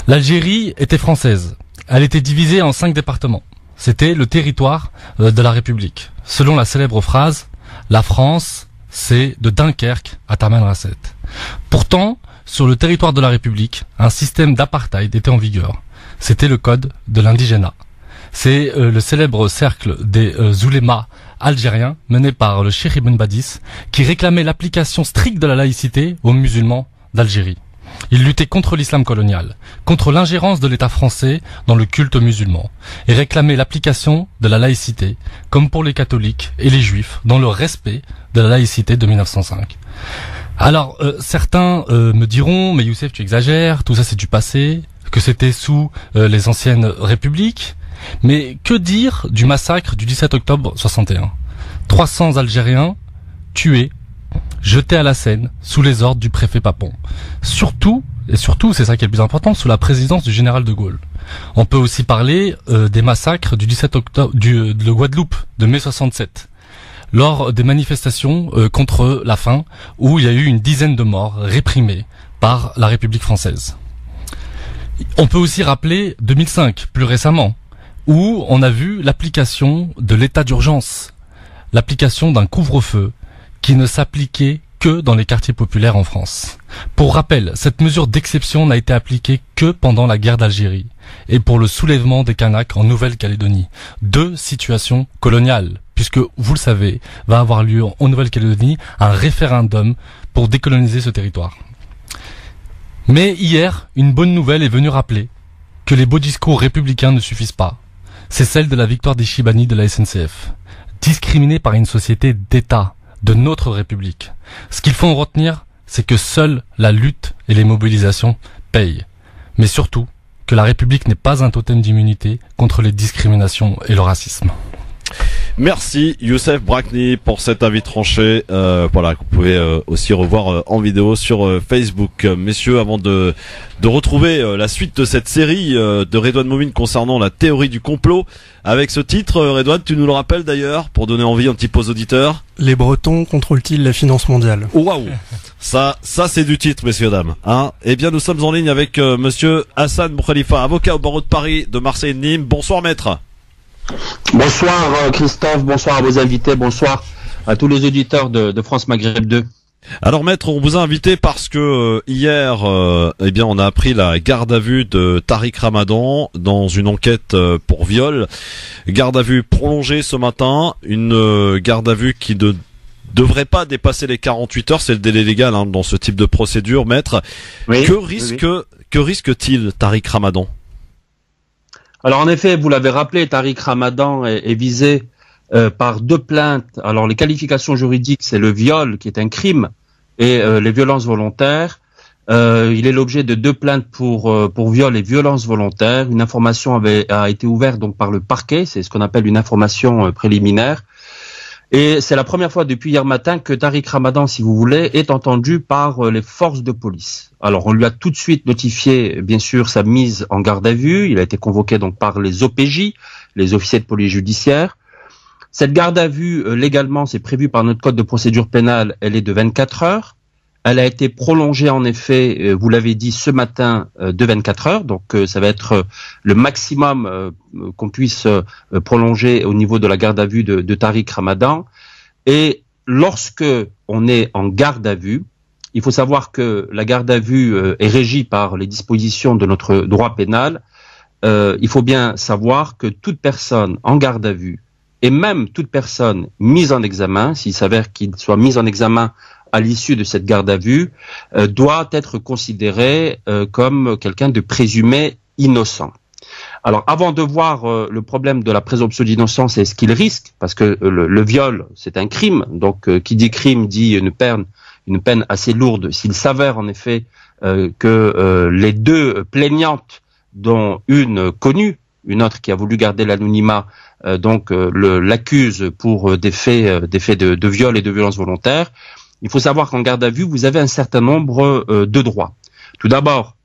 [SPEAKER 3] L'Algérie était française. Elle était divisée en 5 départements. C'était le territoire de la République. Selon la célèbre phrase, la France, c'est de Dunkerque à Tamanrasset. Pourtant, sur le territoire de la République, un système d'apartheid était en vigueur. C'était le code de l'indigénat. C'est le célèbre cercle des oulémas algériens mené par le Cheikh Ibn Badis qui réclamait l'application stricte de la laïcité aux musulmans d'Algérie. Il luttait contre l'islam colonial, contre l'ingérence de l'État français dans le culte musulman, et réclamait l'application de la laïcité, comme pour les catholiques et les juifs, dans le respect de la laïcité de 1905. Alors, certains me diront, mais Youssef, tu exagères, tout ça c'est du passé, que c'était sous les anciennes républiques, mais que dire du massacre du 17 octobre 61 ? 300 Algériens tués, jeté à la Seine sous les ordres du préfet Papon. Surtout, c'est ça qui est le plus important, sous la présidence du général de Gaulle. On peut aussi parler des massacres du 17 octobre de Guadeloupe de mai 67, lors des manifestations contre la faim, où il y a eu une dizaine de morts réprimés par la République française. On peut aussi rappeler 2005, plus récemment, où on a vu l'application de l'état d'urgence, l'application d'un couvre-feu qui ne s'appliquait que dans les quartiers populaires en France. Pour rappel, cette mesure d'exception n'a été appliquée que pendant la guerre d'Algérie et pour le soulèvement des Kanaks en Nouvelle-Calédonie. 2 situations coloniales, puisque, vous le savez, va avoir lieu en Nouvelle-Calédonie un référendum pour décoloniser ce territoire. Mais hier, une bonne nouvelle est venue rappeler que les beaux discours républicains ne suffisent pas. C'est celle de la victoire des Chibani de la SNCF, discriminés par une société d'État de notre République. Ce qu'il faut en retenir, c'est que seule la lutte et les mobilisations payent. Mais surtout, que la République n'est pas un totem d'immunité contre les discriminations et le racisme.
[SPEAKER 2] Merci Youssef Brakni pour cet avis tranché. Voilà, que vous pouvez aussi revoir en vidéo sur Facebook. Messieurs, avant de retrouver la suite de cette série de Redouane Moumine concernant la théorie du complot, avec ce titre, Redouane, tu nous le rappelles d'ailleurs, pour donner envie un petit peu aux auditeurs.
[SPEAKER 5] Les Bretons contrôlent-ils la finance mondiale?
[SPEAKER 2] Waouh. Ça c'est du titre, messieurs, dames. Hein? Eh bien, nous sommes en ligne avec monsieur Hassan Boukhalifa, avocat au barreau de Paris, de Marseille et de Nîmes. Bonsoir, maître.
[SPEAKER 8] Bonsoir Christophe, bonsoir à vos invités, bonsoir à tous les auditeurs de France Maghreb 2.
[SPEAKER 2] Alors maître, on vous a invité parce que hier, eh bien, on a appris la garde à vue de Tariq Ramadan dans une enquête pour viol. Garde à vue prolongée ce matin, une garde à vue qui ne devrait pas dépasser les 48 heures, c'est le délai légal dans ce type de procédure, maître. Oui, que risque-t-il Tariq Ramadan?
[SPEAKER 8] Alors en effet, vous l'avez rappelé, Tariq Ramadan est visé par 2 plaintes. Alors les qualifications juridiques, c'est le viol qui est un crime et les violences volontaires. Il est l'objet de 2 plaintes pour viol et violences volontaires. Une information a été ouverte donc par le parquet, c'est ce qu'on appelle une information préliminaire. Et c'est la première fois depuis hier matin que Tariq Ramadan, si vous voulez, est entendu par les forces de police. Alors, on lui a tout de suite notifié, bien sûr, sa mise en garde à vue. Il a été convoqué donc par les OPJ, les officiers de police judiciaire. Cette garde à vue, légalement, c'est prévu par notre code de procédure pénale, elle est de 24 heures. Elle a été prolongée, en effet, vous l'avez dit, ce matin, de 24 heures. Donc, ça va être le maximum qu'on puisse prolonger au niveau de la garde à vue de Tariq Ramadan. Et lorsque on est en garde à vue, il faut savoir que la garde à vue est régie par les dispositions de notre droit pénal. Il faut bien savoir que toute personne en garde à vue, et même toute personne mise en examen, s'il s'avère qu'il soit mis en examen à l'issue de cette garde à vue, doit être considéré comme quelqu'un de présumé innocent. Alors, avant de voir le problème de la présomption d'innocence et ce qu'il risque, parce que le viol, c'est un crime, donc qui dit crime dit une peine assez lourde. S'il s'avère en effet que les 2 plaignantes, dont une connue, une autre qui a voulu garder l'anonymat, l'accuse pour des faits de viol et de violence volontaire. Il faut savoir qu'en garde à vue, vous avez un certain nombre de droits. Tout d'abord,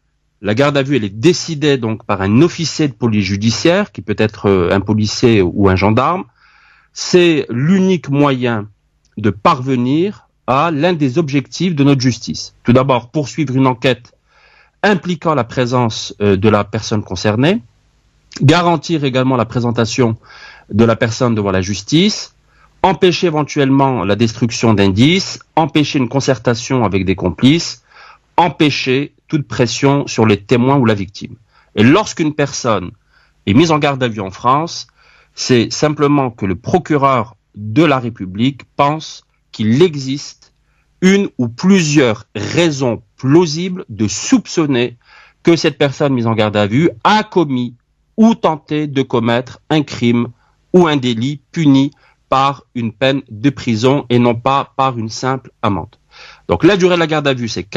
[SPEAKER 8] la garde à vue, elle est décidée donc par un officier de police judiciaire, qui peut être un policier ou un gendarme. C'est l'unique moyen de parvenir à l'un des objectifs de notre justice. Tout d'abord, poursuivre une enquête impliquant la présence de la personne concernée, garantir également la présentation de la personne devant la justice, empêcher éventuellement la destruction d'indices, empêcher une concertation avec des complices, empêcher toute pression sur les témoins ou la victime. Et lorsqu'une personne est mise en garde à vue en France, c'est simplement que le procureur de la République pense qu'il existe une ou plusieurs raisons plausibles de soupçonner que cette personne mise en garde à vue a commis ou tenté de commettre un crime ou un délit puni par une peine de prison et non pas par une simple amende. Donc la durée de la garde à vue, c'est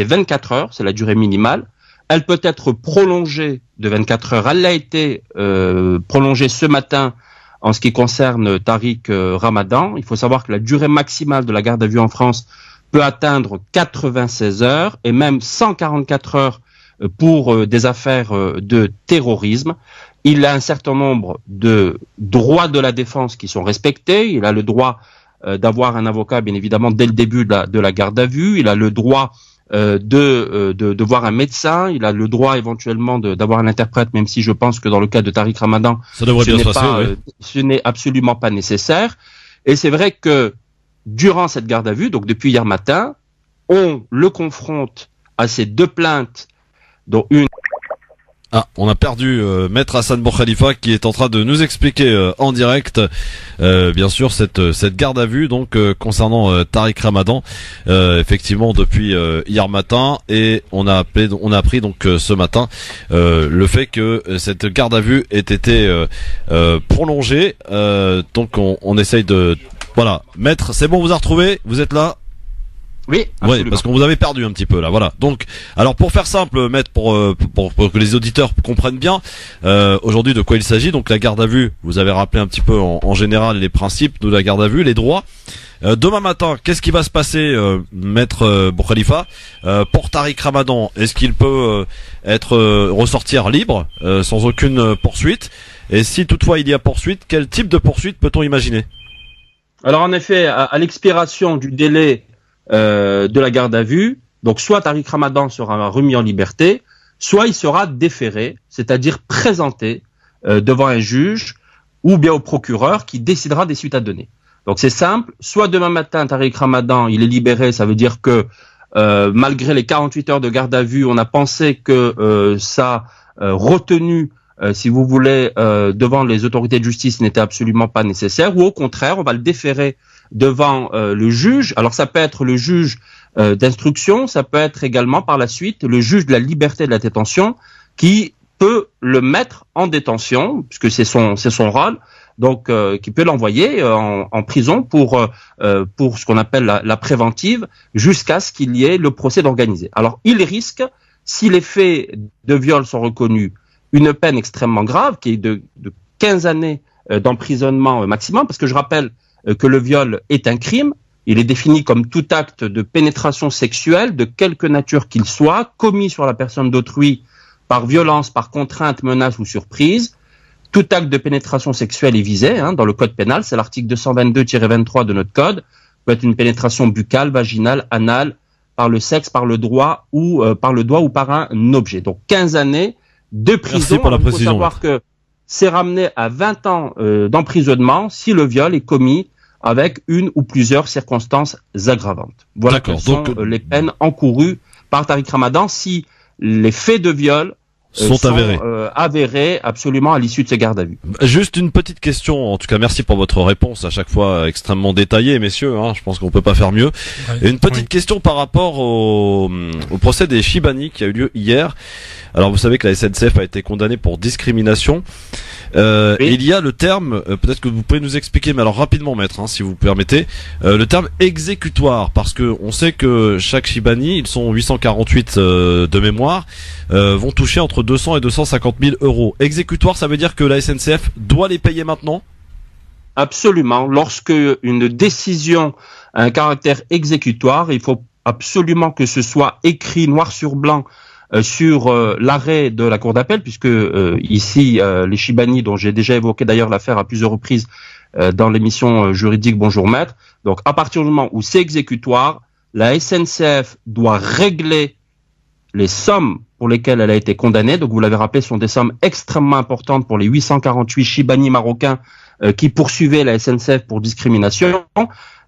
[SPEAKER 8] 24 heures, c'est la durée minimale. Elle peut être prolongée de 24 heures. Elle a été prolongée ce matin en ce qui concerne Tariq Ramadan. Il faut savoir que la durée maximale de la garde à vue en France peut atteindre 96 heures et même 144 heures pour des affaires de terrorisme. Il a un certain nombre de droits de la défense qui sont respectés. Il a le droit d'avoir un avocat, bien évidemment, dès le début de la garde à vue. Il a le droit de voir un médecin. Il a le droit éventuellement d'avoir un interprète, même si je pense que dans le cas de Tariq Ramadan, ce n'est absolument pas nécessaire. Et c'est vrai que durant cette garde à vue, donc depuis hier matin, on le confronte à ces 2 plaintes, dont une...
[SPEAKER 2] Ah, on a perdu Maître Hassan Boukhalifa qui est en train de nous expliquer en direct, bien sûr, cette garde à vue donc concernant Tariq Ramadan, effectivement depuis hier matin, et on a appris donc ce matin le fait que cette garde à vue ait été prolongée. Donc on essaye de voilà, Maître, c'est bon, vous a retrouvé, vous êtes là?
[SPEAKER 8] Oui,
[SPEAKER 2] ouais, parce qu'on vous avait perdu un petit peu là, voilà. Donc, alors pour faire simple, maître, pour que les auditeurs comprennent bien, aujourd'hui de quoi il s'agit. Donc la garde à vue, vous avez rappelé un petit peu en général les principes de la garde à vue, les droits. Demain matin, qu'est-ce qui va se passer, maître Boukhalifa, pour Tariq Ramadan? Est-ce qu'il peut ressortir libre, sans aucune poursuite? Et si toutefois il y a poursuite, quel type de poursuite peut-on imaginer?
[SPEAKER 8] Alors en effet, à l'expiration du délai de la garde à vue, donc soit Tariq Ramadan sera remis en liberté, soit il sera déféré, c'est-à-dire présenté devant un juge ou bien au procureur qui décidera des suites à donner. Donc c'est simple, soit demain matin Tariq Ramadan il est libéré, ça veut dire que malgré les 48 heures de garde à vue, on a pensé que sa retenue, si vous voulez, devant les autorités de justice n'était absolument pas nécessaire, ou au contraire, on va le déférer devant le juge. Alors ça peut être le juge d'instruction, ça peut être également par la suite le juge de la liberté de la détention qui peut le mettre en détention, puisque c'est son rôle, donc qui peut l'envoyer en prison pour ce qu'on appelle la préventive, jusqu'à ce qu'il y ait le procès organisé. Alors il risque, si les faits de viol sont reconnus, une peine extrêmement grave, qui est de 15 années d'emprisonnement maximum, parce que je rappelle que le viol est un crime. Il est défini comme tout acte de pénétration sexuelle, de quelque nature qu'il soit, commis sur la personne d'autrui par violence, par contrainte, menace ou surprise. Tout acte de pénétration sexuelle est visé dans le code pénal, c'est l'article 222-23 de notre code. Peut être une pénétration buccale, vaginale, anale, par le sexe, par le doigt ou par un objet. Donc 15 années de prison.
[SPEAKER 2] Merci pour la précision.
[SPEAKER 8] Il faut savoir que c'est ramené à 20 ans d'emprisonnement si le viol est commis avec une ou plusieurs circonstances aggravantes. Voilà quelles sont les peines encourues par Tariq Ramadan si les faits de viol sont avérés absolument à l'issue de ces gardes à vue.
[SPEAKER 2] Juste une petite question, en tout cas merci pour votre réponse à chaque fois extrêmement détaillée, messieurs, je pense qu'on peut pas faire mieux. Et une petite question par rapport au procès des Chibani qui a eu lieu hier. Alors vous savez que la SNCF a été condamnée pour discrimination. Oui. Il y a le terme, peut-être que vous pouvez nous expliquer, mais alors rapidement maître, si vous permettez, le terme exécutoire, parce que on sait que chaque Chibani, ils sont 848 de mémoire, vont toucher entre 200 et 250 000 euros. Exécutoire, ça veut dire que la SNCF doit les payer maintenant?
[SPEAKER 8] Absolument. Lorsque une décision a un caractère exécutoire, il faut absolument que ce soit écrit noir sur blanc sur l'arrêt de la cour d'appel, puisque ici les Chibani, dont j'ai déjà évoqué d'ailleurs l'affaire à plusieurs reprises dans l'émission juridique Bonjour Maître, donc à partir du moment où c'est exécutoire, la SNCF doit régler les sommes pour lesquelles elle a été condamnée. Donc vous l'avez rappelé, ce sont des sommes extrêmement importantes pour les 848 Chibani marocains qui poursuivaient la SNCF pour discrimination.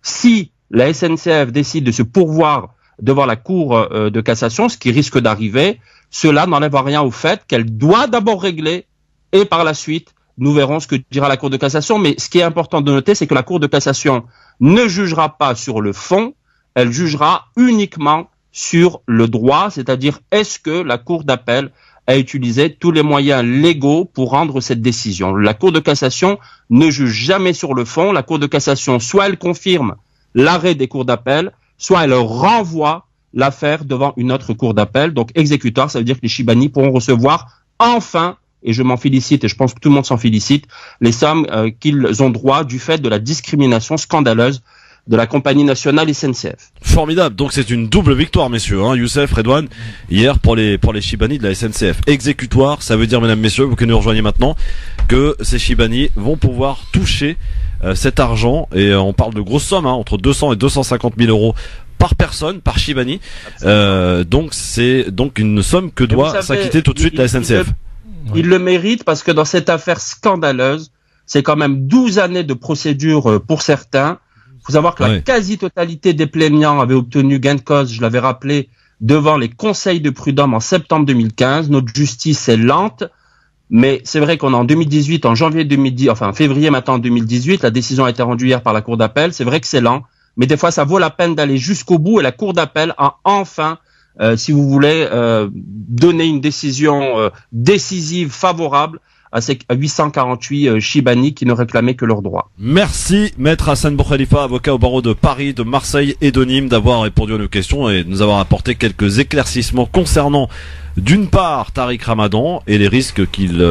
[SPEAKER 8] Si la SNCF décide de se pourvoir devant la Cour de cassation, ce qui risque d'arriver, cela n'enlève rien au fait qu'elle doit d'abord régler et par la suite, nous verrons ce que dira la Cour de cassation. Mais ce qui est important de noter, c'est que la Cour de cassation ne jugera pas sur le fond, elle jugera uniquement sur le droit, c'est-à-dire est-ce que la Cour d'appel a utilisé tous les moyens légaux pour rendre cette décision. La Cour de cassation ne juge jamais sur le fond, la Cour de cassation, soit elle confirme l'arrêt des cours d'appel, soit elle renvoie l'affaire devant une autre cour d'appel. Donc exécutoire, ça veut dire que les Chibani pourront recevoir enfin, et je m'en félicite et je pense que tout le monde s'en félicite, les sommes qu'ils ont droit du fait de la discrimination scandaleuse de la compagnie nationale SNCF.
[SPEAKER 2] Formidable, donc c'est une double victoire messieurs, Youssef, Redouane, hier pour les Chibani de la SNCF. Exécutoire, ça veut dire mesdames, messieurs, vous que nous rejoignez maintenant, que ces Chibani vont pouvoir toucher cet argent, et on parle de grosses sommes, entre 200 et 250 000 euros par personne, par Chibani. Donc c'est donc une somme que doit s'acquitter tout de suite la SNCF.
[SPEAKER 8] Il le mérite parce que dans cette affaire scandaleuse, c'est quand même 12 années de procédure pour certains. Il faut savoir que la quasi-totalité des plaignants avaient obtenu gain de cause, je l'avais rappelé, devant les conseils de prud'homme en septembre 2015. Notre justice est lente, mais c'est vrai qu'on est en 2018, en janvier 2010, enfin février maintenant 2018, la décision a été rendue hier par la Cour d'appel. C'est vrai que c'est lent, mais des fois ça vaut la peine d'aller jusqu'au bout, et la Cour d'appel a enfin, si vous voulez, donné une décision décisive, favorable à ces 848 Chibani qui ne réclamaient que leurs droits.
[SPEAKER 2] Merci Maître Hassan Boukhalifa, avocat au barreau de Paris, de Marseille et de Nîmes, d'avoir répondu à nos questions et de nous avoir apporté quelques éclaircissements concernant d'une part Tariq Ramadan et les risques qu'il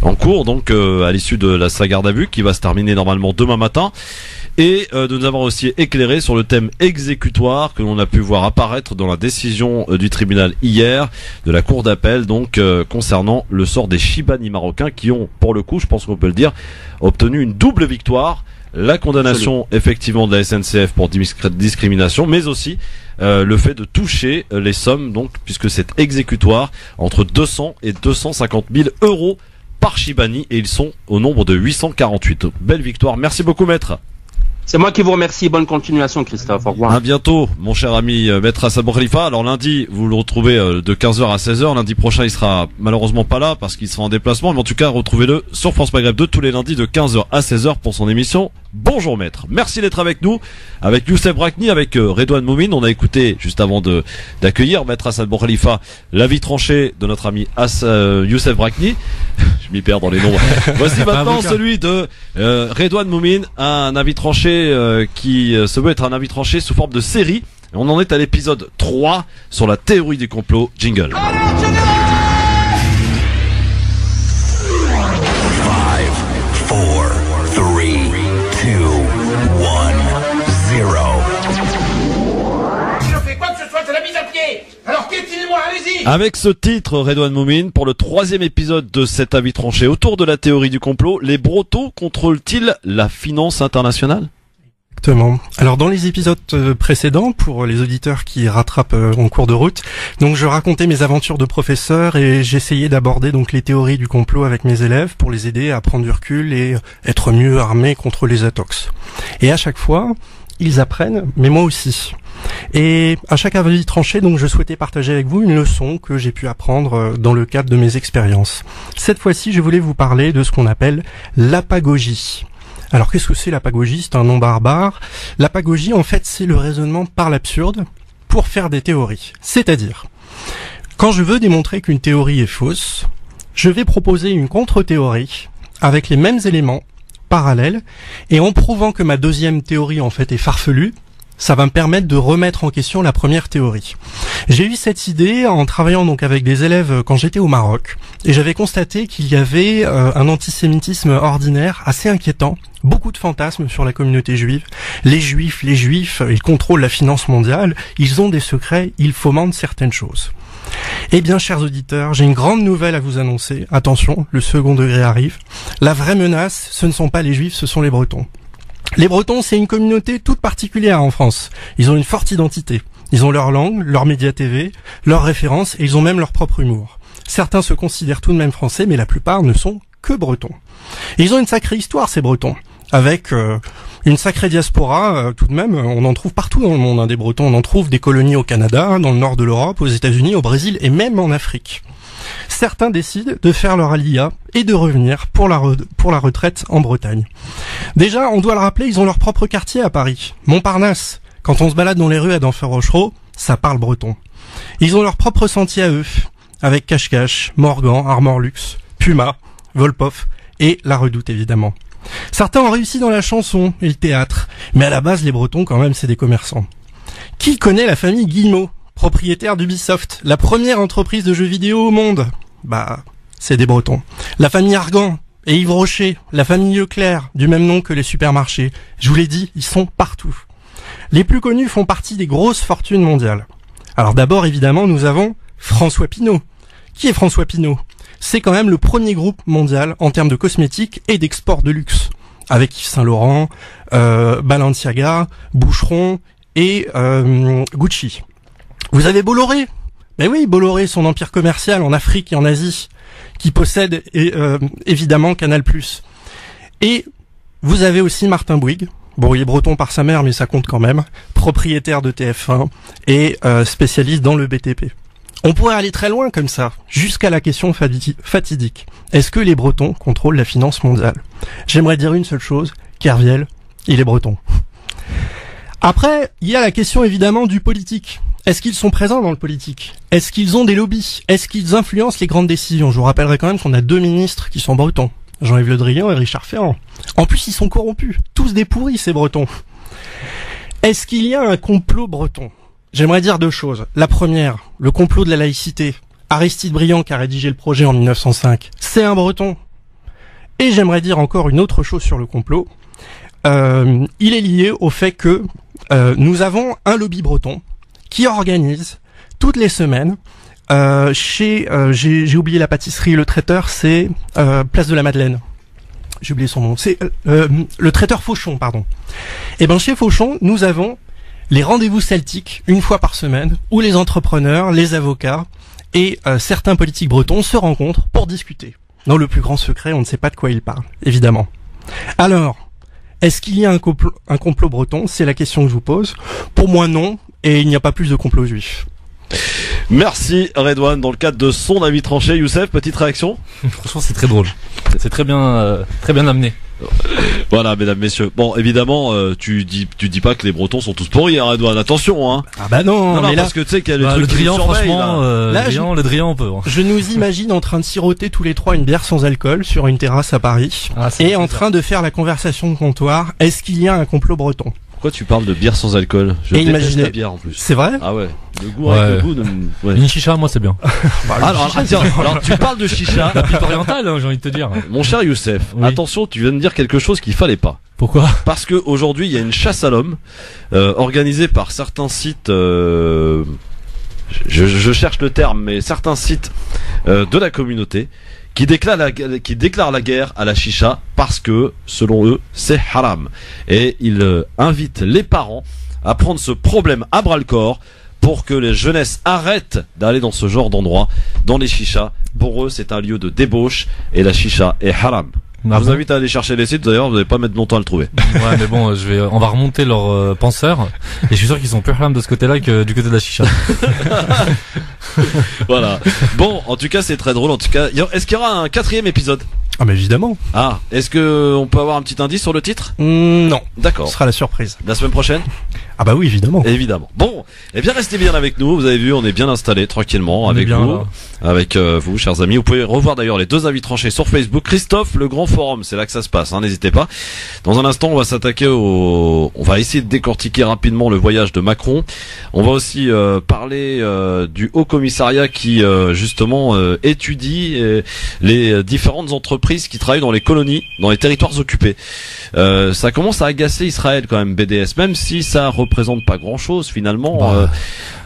[SPEAKER 2] encourt donc à l'issue de sa garde à vue qui va se terminer normalement demain matin, et de nous avoir aussi éclairé sur le thème exécutoire que l'on a pu voir apparaître dans la décision du tribunal hier de la cour d'appel, donc concernant le sort des Chibani marocains qui ont, pour le coup, je pense qu'on peut le dire, obtenu une double victoire. La condamnation effectivement de la SNCF pour discrimination, mais aussi le fait de toucher les sommes, donc puisque c'est exécutoire, entre 200 et 250 000 euros par Chibani, et ils sont au nombre de 848. Belle victoire. Merci beaucoup maître.
[SPEAKER 8] C'est moi qui vous remercie. Bonne continuation, Christophe. Au revoir.
[SPEAKER 2] À bientôt, mon cher ami maître Hassan Boukhalifa. Alors lundi, vous le retrouvez de 15h à 16h. Lundi prochain, il sera malheureusement pas là parce qu'il sera en déplacement. Mais en tout cas, retrouvez-le sur France Maghreb 2 tous les lundis de 15h à 16h pour son émission Bonjour Maître. Merci d'être avec nous, avec Youssef Brakni, avec Redouane Moumine. On a écouté, juste avant d'accueillir maître Hassan Boukhalifa, l'avis tranché de notre ami Youssef Brakni. Je m'y perds dans les noms. Voici maintenant celui de Redouane Moumine, un avis tranché qui se veut être un avis tranché sous forme de série. Et on en est à l'épisode 3 sur la théorie du complot. Jingle.
[SPEAKER 7] Alors piétinez-moi, allez-y.
[SPEAKER 2] Avec ce titre, Redouane Moumine, pour le 3e épisode de cet avis tranché autour de la théorie du complot, les Bretons contrôlent-ils la finance internationale ?
[SPEAKER 5] Exactement. Alors dans les épisodes précédents, pour les auditeurs qui rattrapent en cours de route, donc je racontais mes aventures de professeur et j'essayais d'aborder donc les théories du complot avec mes élèves pour les aider à prendre du recul et être mieux armés contre les intox. Et à chaque fois, ils apprennent, mais moi aussi. Et à chaque avis tranché, donc je souhaitais partager avec vous une leçon que j'ai pu apprendre dans le cadre de mes expériences. Cette fois-ci, je voulais vous parler de ce qu'on appelle l'apagogie. Alors qu'est-ce que c'est l'apagogie ? C'est un nom barbare. L'apagogie, en fait, c'est le raisonnement par l'absurde pour faire des théories. C'est-à-dire, quand je veux démontrer qu'une théorie est fausse, je vais proposer une contre-théorie avec les mêmes éléments parallèles, et en prouvant que ma deuxième théorie, en fait, est farfelue, ça va me permettre de remettre en question la première théorie. J'ai eu cette idée en travaillant donc avec des élèves quand j'étais au Maroc, et j'avais constaté qu'il y avait un antisémitisme ordinaire assez inquiétant, beaucoup de fantasmes sur la communauté juive. Les juifs, ils contrôlent la finance mondiale, ils ont des secrets, ils fomentent certaines choses. Eh bien, chers auditeurs, j'ai une grande nouvelle à vous annoncer. Attention, le second degré arrive. La vraie menace, ce ne sont pas les juifs, ce sont les Bretons. Les Bretons, c'est une communauté toute particulière en France. Ils ont une forte identité. Ils ont leur langue, leur média TV, leurs références, et ils ont même leur propre humour. Certains se considèrent tout de même français, mais la plupart ne sont que Bretons. Et ils ont une sacrée histoire, ces Bretons, avec une sacrée diaspora, tout de même. On en trouve partout dans le monde, des Bretons. On en trouve des colonies au Canada, dans le nord de l'Europe, aux États-Unis, au Brésil et même en Afrique. Certains décident de faire leur alia et de revenir pour la retraite en Bretagne. Déjà, on doit le rappeler, ils ont leur propre quartier à Paris, Montparnasse. Quand on se balade dans les rues à Denfert-Rochereau, ça parle breton. Ils ont leur propre sentier à eux, avec Cache-Cache, Morgan, Armor-Luxe, Puma, Volpov et La Redoute évidemment. Certains ont réussi dans la chanson et le théâtre, mais à la base, les Bretons, quand même, c'est des commerçants. Qui connaît la famille Guillemot, propriétaire d'Ubisoft, la première entreprise de jeux vidéo au monde? Bah, c'est des Bretons. La famille Argan et Yves Rocher, la famille Leclerc, du même nom que les supermarchés. Je vous l'ai dit, ils sont partout. Les plus connus font partie des grosses fortunes mondiales. Alors d'abord, évidemment, nous avons François Pinault. Qui est François Pinault? C'est quand même le premier groupe mondial en termes de cosmétiques et d'export de luxe, avec Yves Saint Laurent, Balenciaga, Boucheron et Gucci. Vous avez Bolloré. Ben oui, Bolloré, son empire commercial en Afrique et en Asie, qui possède évidemment Canal+. Et vous avez aussi Martin Bouygues. Bon, il est breton par sa mère, mais ça compte quand même. Propriétaire de TF1 et spécialiste dans le BTP. On pourrait aller très loin comme ça, jusqu'à la question fatidique. Est-ce que les Bretons contrôlent la finance mondiale? J'aimerais dire une seule chose, Kerviel, il est breton. Après, il y a la question évidemment du politique. est-ce qu'ils sont présents dans le politique? Est-ce qu'ils ont des lobbies? Est-ce qu'ils influencent les grandes décisions? Je vous rappellerai quand même qu'on a 2 ministres qui sont bretons, Jean-Yves Le Drian et Richard Ferrand. En plus, ils sont corrompus, tous des pourris ces bretons. Est-ce qu'il y a un complot breton? J'aimerais dire 2 choses. La première, le complot de la laïcité. Aristide Briand qui a rédigé le projet en 1905, c'est un breton. Et j'aimerais dire encore une autre chose sur le complot. Il est lié au fait que nous avons un lobby breton qui organise toutes les semaines j'ai oublié la pâtisserie, le traiteur, c'est Place de la Madeleine. J'ai oublié son nom. C'est le traiteur Fauchon, pardon. Et ben chez Fauchon, nous avons les rendez-vous celtiques une fois par semaine où les entrepreneurs, les avocats et certains politiques bretons se rencontrent pour discuter. Dans le plus grand secret, on ne sait pas de quoi ils parlent, évidemment. Alors, est-ce qu'il y a un complot breton? C'est la question que je vous pose. Pour moi, non. Et il n'y a pas plus de complot juif.
[SPEAKER 2] Merci Redouane. Dans le cadre de son avis tranché, Youssef, petite réaction?
[SPEAKER 3] Franchement, c'est très drôle. C'est très bien amené.
[SPEAKER 2] Voilà, mesdames, messieurs. Bon, évidemment, tu dis pas que les Bretons sont tous pourris, hein, Redouane. Attention, hein.
[SPEAKER 5] Ah bah non, mais là,
[SPEAKER 2] parce que tu sais qu'il y a les
[SPEAKER 3] le
[SPEAKER 2] trucs
[SPEAKER 3] Drian, franchement, le Drian, on peut.
[SPEAKER 5] Je nous imagine en train de siroter tous les 3 une bière sans alcool sur une terrasse à Paris et en train de faire la conversation de comptoir. Est-ce qu'il y a un complot breton?
[SPEAKER 2] Pourquoi tu parles de bière sans alcool? Je déteste la bière en plus.
[SPEAKER 5] C'est vrai?
[SPEAKER 2] Ah ouais. Le goût avec le goût. Ouais.
[SPEAKER 3] Une chicha, moi c'est bien.
[SPEAKER 2] Alors tu parles de chicha.
[SPEAKER 3] La pipe orientale, hein, j'ai envie de te dire.
[SPEAKER 2] Mon cher Youssef, attention, tu viens de dire quelque chose qu'il fallait pas.
[SPEAKER 3] Pourquoi?
[SPEAKER 2] Parce que aujourd'hui il y a une chasse à l'homme organisée par certains sites. Je cherche le terme, mais certains sites de la communauté qui déclarent la guerre à la chicha parce que, selon eux, c'est haram. Et ils invitent les parents à prendre ce problème à bras-le-corps pour que les jeunesses arrêtent d'aller dans ce genre d'endroit, dans les chichas. Pour eux, c'est un lieu de débauche et la chicha est haram. Je vous invite à aller chercher les sites, d'ailleurs, vous n'allez pas mettre longtemps à le trouver.
[SPEAKER 3] Ouais, mais bon, on va remonter leurs penseurs, et je suis sûr qu'ils sont plus haram de ce côté-là que du côté de la chicha.
[SPEAKER 2] Voilà. Bon, en tout cas, c'est très drôle. En tout cas, est-ce qu'il y aura un 4e épisode?
[SPEAKER 5] Ah, mais évidemment.
[SPEAKER 2] Ah, est-ce que on peut avoir un petit indice sur le titre?
[SPEAKER 5] Non.
[SPEAKER 2] D'accord.
[SPEAKER 5] Ce sera la surprise.
[SPEAKER 2] La semaine prochaine?
[SPEAKER 5] Ah bah oui, évidemment.
[SPEAKER 2] Évidemment. Bon, eh bien restez bien avec nous. Vous avez vu, on est bien installé tranquillement avec vous, avec vous, chers amis. Vous pouvez revoir d'ailleurs les 2 avis tranchés sur Facebook. Christophe, le grand forum, c'est là que ça se passe. Hein, n'hésitez pas. Dans un instant, on va s'attaquer on va essayer de décortiquer rapidement le voyage de Macron. On va aussi parler du Haut Commissariat qui justement étudie les différentes entreprises qui travaillent dans les colonies, dans les territoires occupés. Ça commence à agacer Israël quand même, BDS, même si ça représente pas grand chose finalement.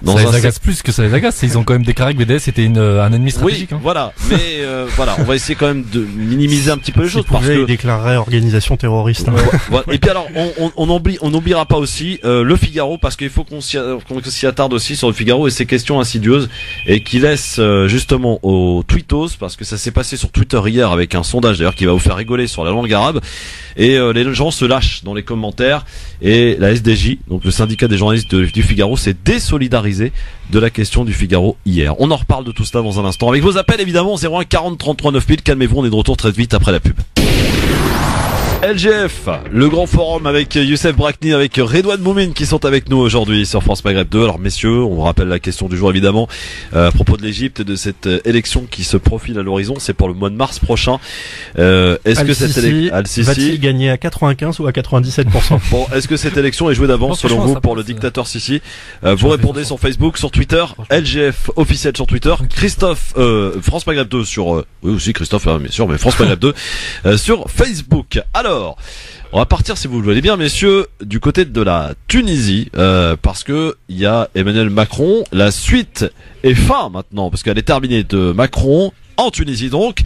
[SPEAKER 3] Ça les agace plus que ça les agace. Ils ont quand même déclaré que BDS était un ennemi stratégique.
[SPEAKER 2] Oui, voilà. Mais voilà, on va essayer quand même de minimiser un petit peu les choses
[SPEAKER 5] parce que ils déclareraient organisation terroriste.
[SPEAKER 2] Voilà. Et puis alors, on n'oubliera pas aussi le Figaro, parce qu'il faut qu'on s'y attarde aussi sur le Figaro et ses questions insidieuses et qui laisse justement aux tweetos, parce que ça s'est passé sur Twitter hier avec un sondage d'ailleurs qui va vous faire rigoler sur la langue arabe. Et les gens se lâchent dans les commentaires et la SDJ, donc le syndicat des journalistes du Figaro, s'est désolidarisé de la question du Figaro hier. On en reparle de tout cela dans un instant avec vos appels évidemment 01 40 33 9000. Calmez-vous, on est de retour très vite après la pub. LGF, le grand forum avec Youssef Brakni, avec Redouane Moumine qui sont avec nous aujourd'hui sur France Maghreb 2. Alors messieurs, on vous rappelle la question du jour évidemment à propos de l'Égypte et de cette élection qui se profile à l'horizon. C'est pour le mois de mars prochain. Est-ce que cette élection
[SPEAKER 5] va-t-il gagner à 95 ou à 97%?
[SPEAKER 2] Bon, est-ce que cette élection est jouée d'avance selon vous pour le dictateur Sisi? Vous répondez sur Facebook, sur Twitter, LGF officiel sur Twitter, Christophe France Maghreb 2 sur oui aussi Christophe bien sûr, mais France Maghreb 2 sur Facebook. Alors, on va partir, si vous le voulez bien, messieurs, du côté de la Tunisie, parce que il y a Emmanuel Macron. La suite est fin maintenant, parce qu'elle est terminée de Macron en Tunisie. Donc,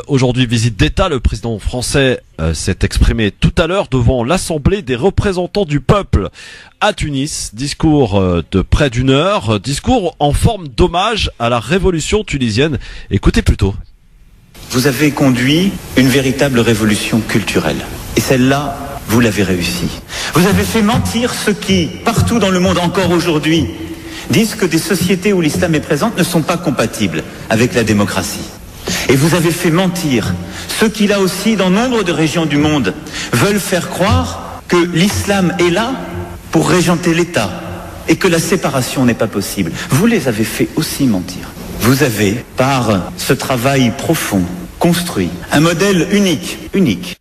[SPEAKER 2] aujourd'hui, visite d'État. Le président français s'est exprimé tout à l'heure devant l'Assemblée des représentants du peuple à Tunis. Discours de près d'1 heure, discours en forme d'hommage à la révolution tunisienne. Écoutez plutôt.
[SPEAKER 9] Vous avez conduit une véritable révolution culturelle. Et celle-là, vous l'avez réussi. Vous avez fait mentir ceux qui, partout dans le monde encore aujourd'hui, disent que des sociétés où l'islam est présent ne sont pas compatibles avec la démocratie. Et vous avez fait mentir ceux qui, là aussi, dans nombre de régions du monde, veulent faire croire que l'islam est là pour régenter l'État, et que la séparation n'est pas possible. Vous les avez fait aussi mentir. Vous avez, par ce travail profond, construit un modèle unique.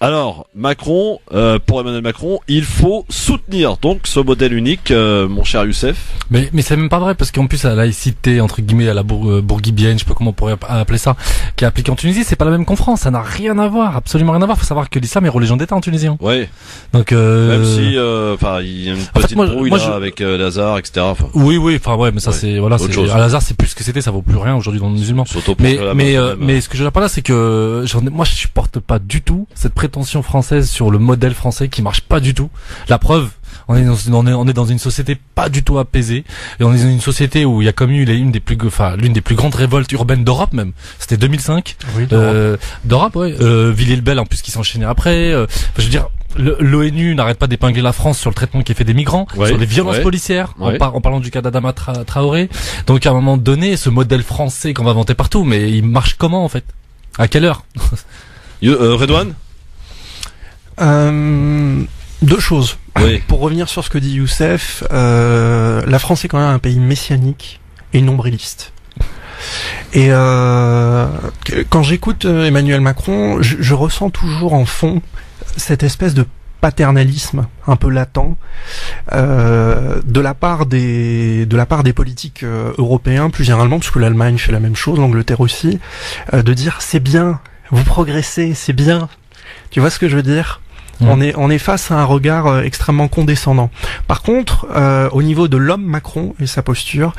[SPEAKER 2] Alors, Macron, pour Emmanuel Macron, il faut soutenir donc ce modèle unique, mon cher Youssef.
[SPEAKER 3] Mais c'est même pas vrai, parce qu'en plus, la laïcité, entre guillemets, à la bourguibienne, je sais pas comment on pourrait appeler ça, qui est appliquée en Tunisie, c'est pas la même qu'en France, ça n'a rien à voir, absolument rien à voir. Faut savoir que l'islam est religion d'État en Tunisie. Hein.
[SPEAKER 2] Ouais.
[SPEAKER 3] Donc,
[SPEAKER 2] même si, enfin, il y a une petite brouille là, avec Lazare, etc.
[SPEAKER 3] Oui, enfin, ouais, mais ça, c'est, voilà, c'est, à Lazare, c'est plus ce que c'était, ça vaut plus rien aujourd'hui dans le musulman. Mais ce que je veux dire par là, c'est que, moi, je supporte pas du tout cette prétention française sur le modèle français qui marche pas du tout. La preuve, on est dans une société pas du tout apaisée, et on est dans une société où il y a comme eu l'une des plus grandes révoltes urbaines d'Europe même. C'était 2005. Oui, d'Europe, ouais. Villiers-le-Bel en plus qui s'enchaînait après. Je veux dire, l'ONU n'arrête pas d'épingler la France sur le traitement qui est fait des migrants, sur les violences policières, en parlant du cas d'Adama Traoré. Donc à un moment donné, ce modèle français qu'on va vanter partout, mais il marche comment en fait? À quelle heure?
[SPEAKER 2] Redouane?
[SPEAKER 5] Deux choses.
[SPEAKER 2] Oui.
[SPEAKER 5] Pour revenir sur ce que dit Youssef, la France est quand même un pays messianique et nombriliste. Et quand j'écoute Emmanuel Macron, je ressens toujours en fond cette espèce de paternalisme un peu latent de la part des politiques européens plus généralement, parce que l'Allemagne fait la même chose, l'Angleterre aussi, de dire c'est bien, vous progressez, c'est bien. Tu vois ce que je veux dire? On est face à un regard extrêmement condescendant. Par contre, au niveau de l'homme Macron et sa posture,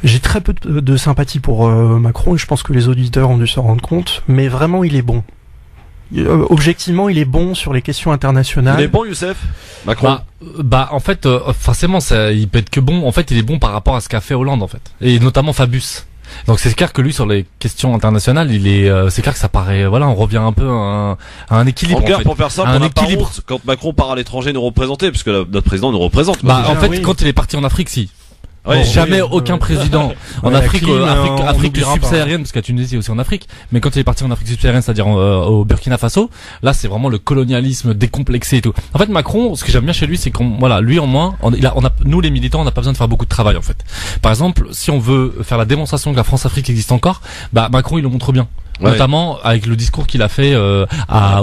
[SPEAKER 5] j'ai très peu de sympathie pour Macron, et je pense que les auditeurs ont dû s'en rendre compte, mais vraiment il est bon. Objectivement, il est bon sur les questions internationales.
[SPEAKER 2] Il est bon, Youssef? Macron?
[SPEAKER 3] En fait, forcément, il peut être que bon. En fait, il est bon par rapport à ce qu'a fait Hollande, en fait. Et notamment Fabius. Donc c'est clair que lui sur les questions internationales, c'est clair que ça paraît, voilà, on revient un peu à un équilibre.
[SPEAKER 2] En clair, pour faire simple, on a pas honte quand Macron part à l'étranger nous représenter, puisque notre président nous représente.
[SPEAKER 3] En fait, quand il est parti en Afrique, si. Jamais aucun président en Afrique subsaharienne, parce que la Tunisie est aussi en Afrique, mais quand il est parti en Afrique subsaharienne, c'est-à-dire au Burkina Faso, là c'est vraiment le colonialisme décomplexé et tout. En fait, Macron, ce que j'aime bien chez lui, c'est lui en moins, nous les militants, on n'a pas besoin de faire beaucoup de travail en fait. Par exemple, si on veut faire la démonstration que la France-Afrique existe encore, Macron il le montre bien. Notamment avec le discours qu'il a fait au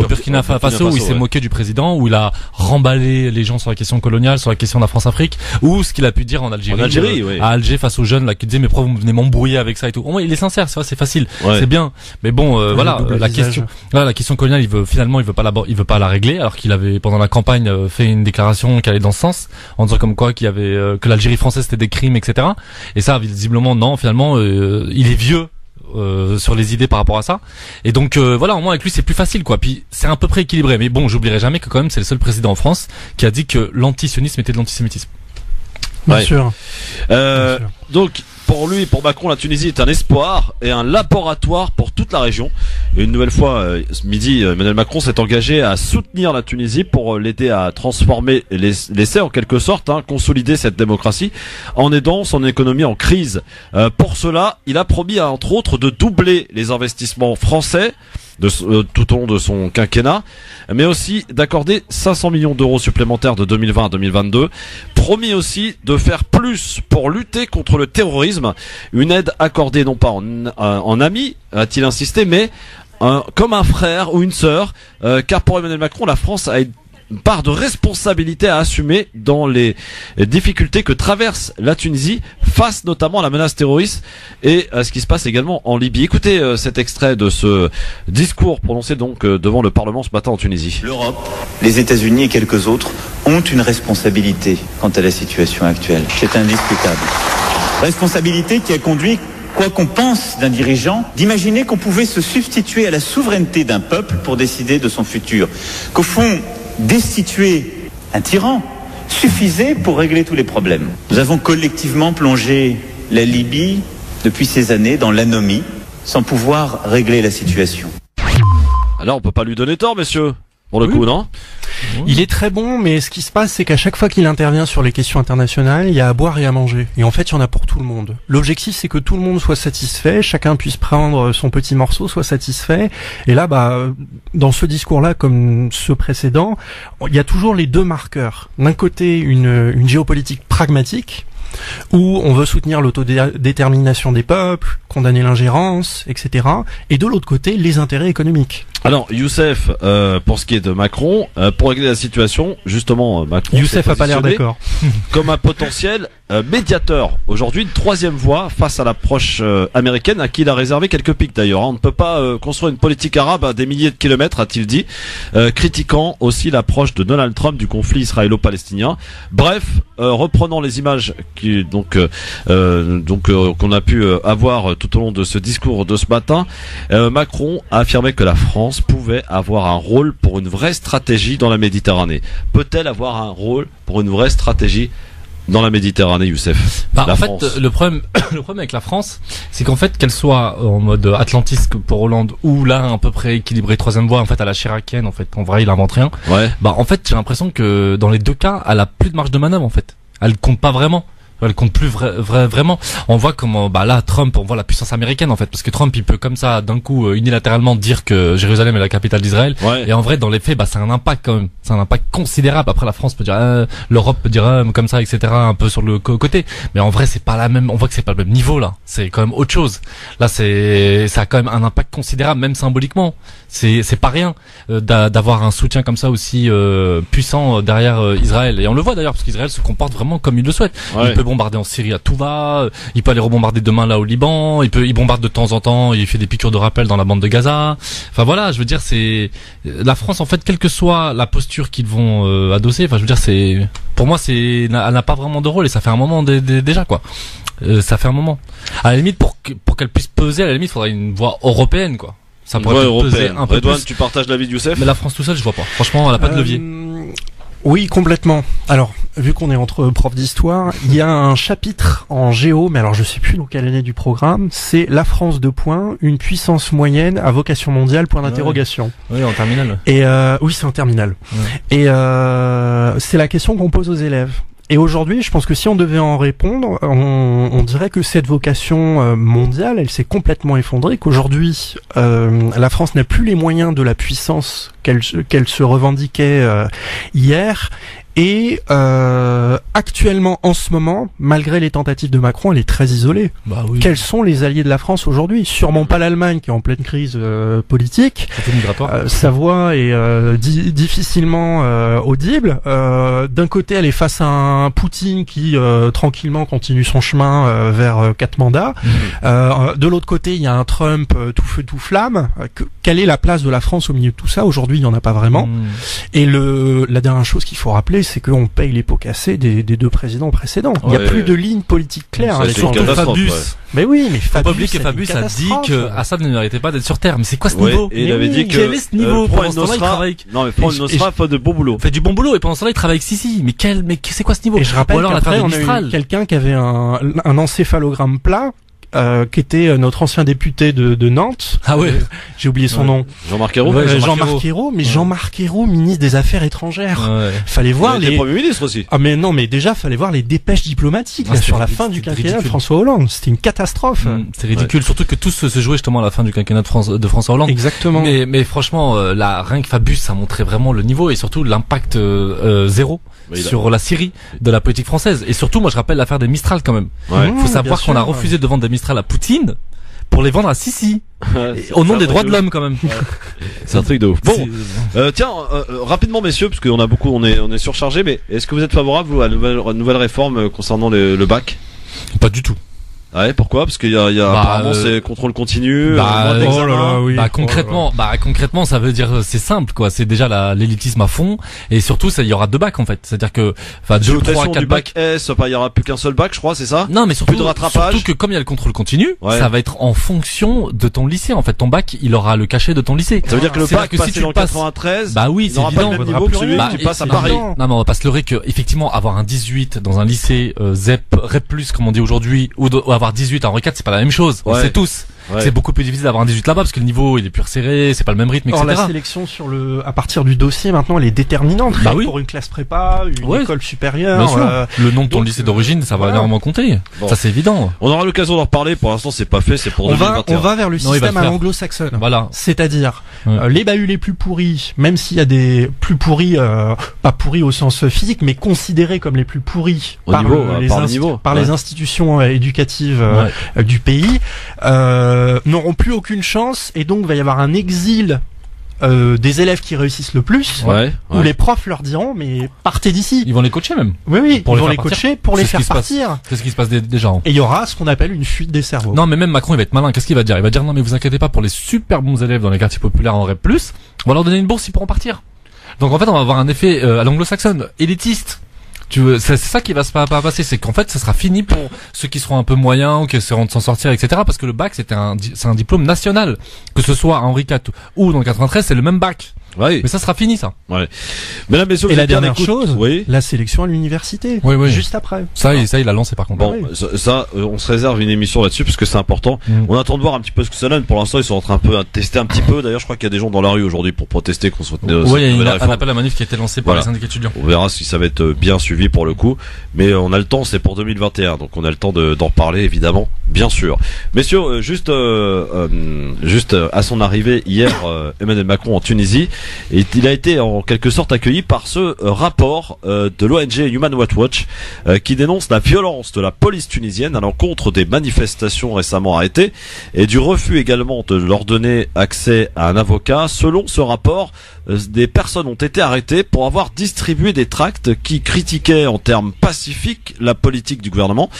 [SPEAKER 3] Burkina Faso, où il s'est moqué du président, où il a remballé les gens sur la question coloniale, sur la question de la France-Afrique, ou ce qu'il a pu dire en Algérie, à Alger face aux jeunes là qui disaient mais pourquoi vous venez m'embrouiller avec ça et tout. Au moins il est sincère, c'est facile, c'est bien. Mais bon, la question coloniale, il veut pas la régler, alors qu'il avait pendant la campagne fait une déclaration qui allait dans ce sens, en disant comme quoi qu'il y avait que l'Algérie française c'était des crimes, etc. Et ça visiblement non, finalement il est vieux sur les idées par rapport à ça, et donc au moins avec lui c'est plus facile quoi. Puis c'est à peu près équilibré, mais bon, j'oublierai jamais que quand même c'est le seul président en France qui a dit que l'antisionisme était de l'antisémitisme.
[SPEAKER 5] Bien sûr.
[SPEAKER 2] Donc pour Macron, la Tunisie est un espoir et un laboratoire pour toute la région. Et une nouvelle fois, ce midi, Emmanuel Macron s'est engagé à soutenir la Tunisie pour l'aider à transformer l'essai en quelque sorte, consolider cette démocratie en aidant son économie en crise. Pour cela, il a promis entre autres de doubler les investissements français tout au long de son quinquennat, mais aussi d'accorder 500 millions d'euros supplémentaires de 2020 à 2022. Promis aussi de faire plus pour lutter contre le terrorisme, une aide accordée non pas en ami, a-t-il insisté, mais comme un frère ou une sœur, car pour Emmanuel Macron, la France a une part de responsabilité à assumer dans les difficultés que traverse la Tunisie face notamment à la menace terroriste et à ce qui se passe également en Libye. Écoutez cet extrait de ce discours prononcé donc devant le Parlement ce matin en Tunisie.
[SPEAKER 9] L'Europe, les États-Unis et quelques autres ont une responsabilité quant à la situation actuelle. C'est indiscutable. Responsabilité qui a conduit, quoi qu'on pense d'un dirigeant, d'imaginer qu'on pouvait se substituer à la souveraineté d'un peuple pour décider de son futur. Qu'au fond, destituer un tyran suffisait pour régler tous les problèmes. Nous avons collectivement plongé la Libye depuis ces années dans l'anomie sans pouvoir régler la situation.
[SPEAKER 2] Alors on peut pas lui donner tort, messieurs. pour le coup, non?
[SPEAKER 5] Il est très bon, mais ce qui se passe, c'est qu'à chaque fois qu'il intervient sur les questions internationales, il y a à boire et à manger. Et en fait, il y en a pour tout le monde. L'objectif, c'est que tout le monde soit satisfait, chacun puisse prendre son petit morceau, soit satisfait. Et là, dans ce discours-là, comme ce précédent, il y a toujours les deux marqueurs. D'un côté, une géopolitique pragmatique, où on veut soutenir l'autodétermination des peuples, condamner l'ingérence, etc. Et de l'autre côté, les intérêts économiques.
[SPEAKER 2] Alors, Youssef, pour ce qui est de Macron, pour régler la situation, justement, Macron
[SPEAKER 5] Youssef a pas l'air d'accord.
[SPEAKER 2] Comme un potentiel médiateur. Aujourd'hui, une troisième voie face à l'approche américaine, à qui il a réservé quelques pics d'ailleurs. On ne peut pas construire une politique arabe à des milliers de kilomètres, a-t-il dit, critiquant aussi l'approche de Donald Trump du conflit israélo-palestinien. Bref, reprenons les images qu'on a pu avoir tout au long de ce discours de ce matin. Macron a affirmé que la France pouvait avoir un rôle pour une vraie stratégie dans la Méditerranée. Peut-elle avoir un rôle pour une vraie stratégie dans la Méditerranée, Youssef?
[SPEAKER 3] En fait, le problème avec la France, c'est qu'en fait, qu'elle soit en mode atlantiste pour Hollande ou là, à peu près équilibré troisième voie, en fait, à la chiracienne, en fait, en vrai, il invente rien.
[SPEAKER 2] Ouais.
[SPEAKER 3] En fait, j'ai l'impression que dans les deux cas, elle a plus de marge de manœuvre, en fait. Elle compte pas vraiment. Elle compte plus vraiment. On voit comment, là, Trump, on voit la puissance américaine, en fait, parce que Trump, il peut comme ça, d'un coup, unilatéralement dire que Jérusalem est la capitale d'Israël. Ouais. Et en vrai, dans les faits, c'est un impact quand même. C'est un impact considérable. Après, la France peut dire, l'Europe peut dire, comme ça, etc., un peu sur le côté. Mais en vrai, c'est pas la même, on voit que c'est pas le même niveau, là. C'est quand même autre chose. Là, ça a quand même un impact considérable, même symboliquement. C'est pas rien, d'avoir un soutien comme ça aussi, puissant derrière Israël. Et on le voit d'ailleurs, parce qu'Israël se comporte vraiment comme il le souhaite. Ouais. Il peut bombarder en Syrie à tout va, il peut aller rebombarder demain là au Liban, il bombarde de temps en temps, il fait des piqûres de rappel dans la bande de Gaza. Enfin voilà, je veux dire, c'est la France en fait, quelle que soit la posture qu'ils vont adosser, enfin je veux dire, pour moi elle n'a pas vraiment de rôle et ça fait un moment déjà quoi. Ça fait un moment. À la limite pour qu'elle puisse peser, à la limite il faudrait une voix européenne quoi. Ça pourrait peser un peu
[SPEAKER 2] Redouane,
[SPEAKER 3] plus.
[SPEAKER 2] Tu partages l'avis de Youssef?
[SPEAKER 3] Mais la France tout seul, je vois pas. Franchement, elle a pas de levier.
[SPEAKER 5] Oui, complètement. Alors, vu qu'on est entre profs d'histoire, il y a un chapitre en géo, mais alors je sais plus dans quelle année du programme, c'est la France une puissance moyenne à vocation mondiale, point d'interrogation.
[SPEAKER 3] Oui, en terminale.
[SPEAKER 5] Et oui, c'est en terminale. Ouais. Et c'est la question qu'on pose aux élèves. Et aujourd'hui, je pense que si on devait en répondre, on dirait que cette vocation mondiale, elle s'est complètement effondrée, qu'aujourd'hui, la France n'a plus les moyens de la puissance qu'elle se revendiquait hier. Et actuellement, en ce moment, malgré les tentatives de Macron, elle est très isolée.
[SPEAKER 3] Bah oui.
[SPEAKER 5] Quels sont les alliés de la France aujourd'hui? Sûrement pas l'Allemagne qui est en pleine crise politique. Sa voix est difficilement audible. D'un côté, elle est face à un Poutine qui tranquillement continue son chemin vers 4 mandats. De l'autre côté, il y a un Trump tout feu tout flamme. Quelle est la place de la France au milieu de tout ça? Aujourd'hui, il n'y en a pas vraiment. Et la dernière chose qu'il faut rappeler, c'est qu'on paye les pots cassés des deux présidents précédents. Il n'y a plus de ligne politique claire.
[SPEAKER 3] Surtout Fabius.
[SPEAKER 5] Mais oui, mais
[SPEAKER 3] Fabius a dit que Assad ne méritait pas d'être sur terre. Mais c'est quoi ce niveau?
[SPEAKER 2] Et il avait dit que
[SPEAKER 3] quel est ce niveau? Pendant ce temps-là, il travaille.
[SPEAKER 2] Non, mais Front Nosra fait de bon boulot.
[SPEAKER 3] Fait du bon boulot et pendant ce temps-là, il travaille avec Sisi. Mais c'est quoi ce niveau?
[SPEAKER 5] Et je rappelle qu'après, on a eu quelqu'un qui avait un encéphalogramme plat. Qui était notre ancien député de Nantes.
[SPEAKER 3] Ah ouais.
[SPEAKER 5] J'ai oublié son nom.
[SPEAKER 2] Jean-Marc Ayrault.
[SPEAKER 5] Jean-Marc Ayrault, mais Jean-Marc Ayrault, ministre des Affaires étrangères.
[SPEAKER 3] Ouais.
[SPEAKER 5] Fallait voir
[SPEAKER 2] les Premier ministre aussi.
[SPEAKER 5] Ah mais non, mais déjà fallait voir les dépêches diplomatiques sur la fin du quinquennat de François Hollande. C'était une catastrophe.
[SPEAKER 3] C'est ridicule, surtout que tout se jouait justement à la fin du quinquennat de François Hollande.
[SPEAKER 5] Exactement.
[SPEAKER 3] Mais franchement, rien que Fabius, ça montrait vraiment le niveau et surtout l'impact zéro. Sur la Syrie de la politique française. Et surtout, moi je rappelle l'affaire des Mistral quand même. Faut savoir qu'on a refusé de vendre des Mistral à Poutine pour les vendre à Sisi. Au nom des droits de l'homme quand même.
[SPEAKER 2] C'est un truc de ouf. Bon, tiens, rapidement messieurs, parce qu'on a beaucoup, on est surchargé, mais est-ce que vous êtes favorable vous, à la nouvelle réforme concernant le bac?
[SPEAKER 3] Pas du tout.
[SPEAKER 2] Ouais, pourquoi? Parce qu'il y a apparemment c'est contrôle continu.
[SPEAKER 3] Concrètement, ça veut dire c'est simple quoi. C'est déjà l'élitisme à fond et surtout il y aura 2 bacs en fait. C'est-à-dire que 2, 3, 4
[SPEAKER 2] bac S, il y aura plus qu'un seul bac, je crois, c'est ça?
[SPEAKER 3] Non, mais surtout
[SPEAKER 2] plus de rattrapage.
[SPEAKER 3] Surtout que comme il y a le contrôle continu, ça va être en fonction de ton lycée en fait. Ton bac, il aura le cachet de ton lycée.
[SPEAKER 2] Ça veut dire que le bac passé en 93,
[SPEAKER 3] oui, c'est évident.
[SPEAKER 2] Pas le même niveau que celui que tu passes à Paris.
[SPEAKER 3] Non, mais on va pas se leurrer que effectivement avoir un 18 dans un lycée ZEP REP+, comme on dit aujourd'hui, ou avoir 18 en REC4, c'est pas la même chose. On le sait tous. Ouais. C'est beaucoup plus difficile d'avoir un 18 là-bas parce que le niveau il est plus resserré, c'est pas le même rythme, etc.
[SPEAKER 5] Or, la sélection à partir du dossier maintenant, elle est déterminante.
[SPEAKER 3] Bah oui.
[SPEAKER 5] Pour une classe prépa, une école supérieure.
[SPEAKER 3] Le nom de ton lycée d'origine, ça va énormément compter. Bon. Ça c'est évident.
[SPEAKER 2] On aura l'occasion d'en reparler. Pour l'instant, c'est pas fait. C'est pour 2021.
[SPEAKER 5] On va vers le système à l'anglo-saxonne.
[SPEAKER 3] Voilà.
[SPEAKER 5] C'est-à-dire les bahuts les plus pourris, même s'il y a des plus pourris, pas pourris au sens physique, mais considérés comme les plus pourris par les institutions éducatives du pays, n'auront plus aucune chance, et donc va y avoir un exil des élèves qui réussissent le plus, où les profs leur diront mais partez d'ici.
[SPEAKER 3] Ils vont les coacher même.
[SPEAKER 5] Oui, ils vont les coacher pour les faire partir.
[SPEAKER 3] C'est ce qui se passe déjà.
[SPEAKER 5] Et il y aura ce qu'on appelle une fuite des cerveaux.
[SPEAKER 3] Non, mais même Macron il va être malin. Qu'est-ce qu'il va dire? Il va dire non mais vous inquiétez pas, pour les super bons élèves dans les quartiers populaires en REP+, on va leur donner une bourse, ils pourront partir. Donc en fait on va avoir un effet à l'anglo-saxonne, élitiste. C'est ça qui va se passer, c'est qu'en fait ça sera fini pour ceux qui seront un peu moyens ou qui essaieront de s'en sortir, etc. Parce que le bac c'est un diplôme national, que ce soit à Henri IV ou dans le 93, c'est le même bac.
[SPEAKER 2] Ouais.
[SPEAKER 3] Mais ça sera fini, ça.
[SPEAKER 2] Ouais. Mais là,
[SPEAKER 5] et la dernière chose, la sélection à l'université. Juste après.
[SPEAKER 3] Ça, il a lancé par contre.
[SPEAKER 2] Bon, ça, on se réserve une émission là-dessus parce que c'est important. On attend de voir un petit peu ce que ça donne. Pour l'instant, ils sont en train un peu à tester un petit peu. D'ailleurs, je crois qu'il y a des gens dans la rue aujourd'hui pour protester qu'on soit.
[SPEAKER 3] Oui, il y a un appel à manif qui a été lancé par les syndicats étudiants.
[SPEAKER 2] On verra si ça va être bien suivi pour le coup. Mais on a le temps, c'est pour 2021, donc on a le temps d'en reparler évidemment, bien sûr. Messieurs, juste à son arrivée hier, Emmanuel Macron en Tunisie, et il a été en quelque sorte accueilli par ce rapport de l'ONG Human Rights Watch qui dénonce la violence de la police tunisienne à l'encontre des manifestations récemment arrêtées et du refus également de leur donner accès à un avocat. Selon ce rapport, des personnes ont été arrêtées pour avoir distribué des tracts qui critiquaient en termes pacifiques la politique du gouvernement,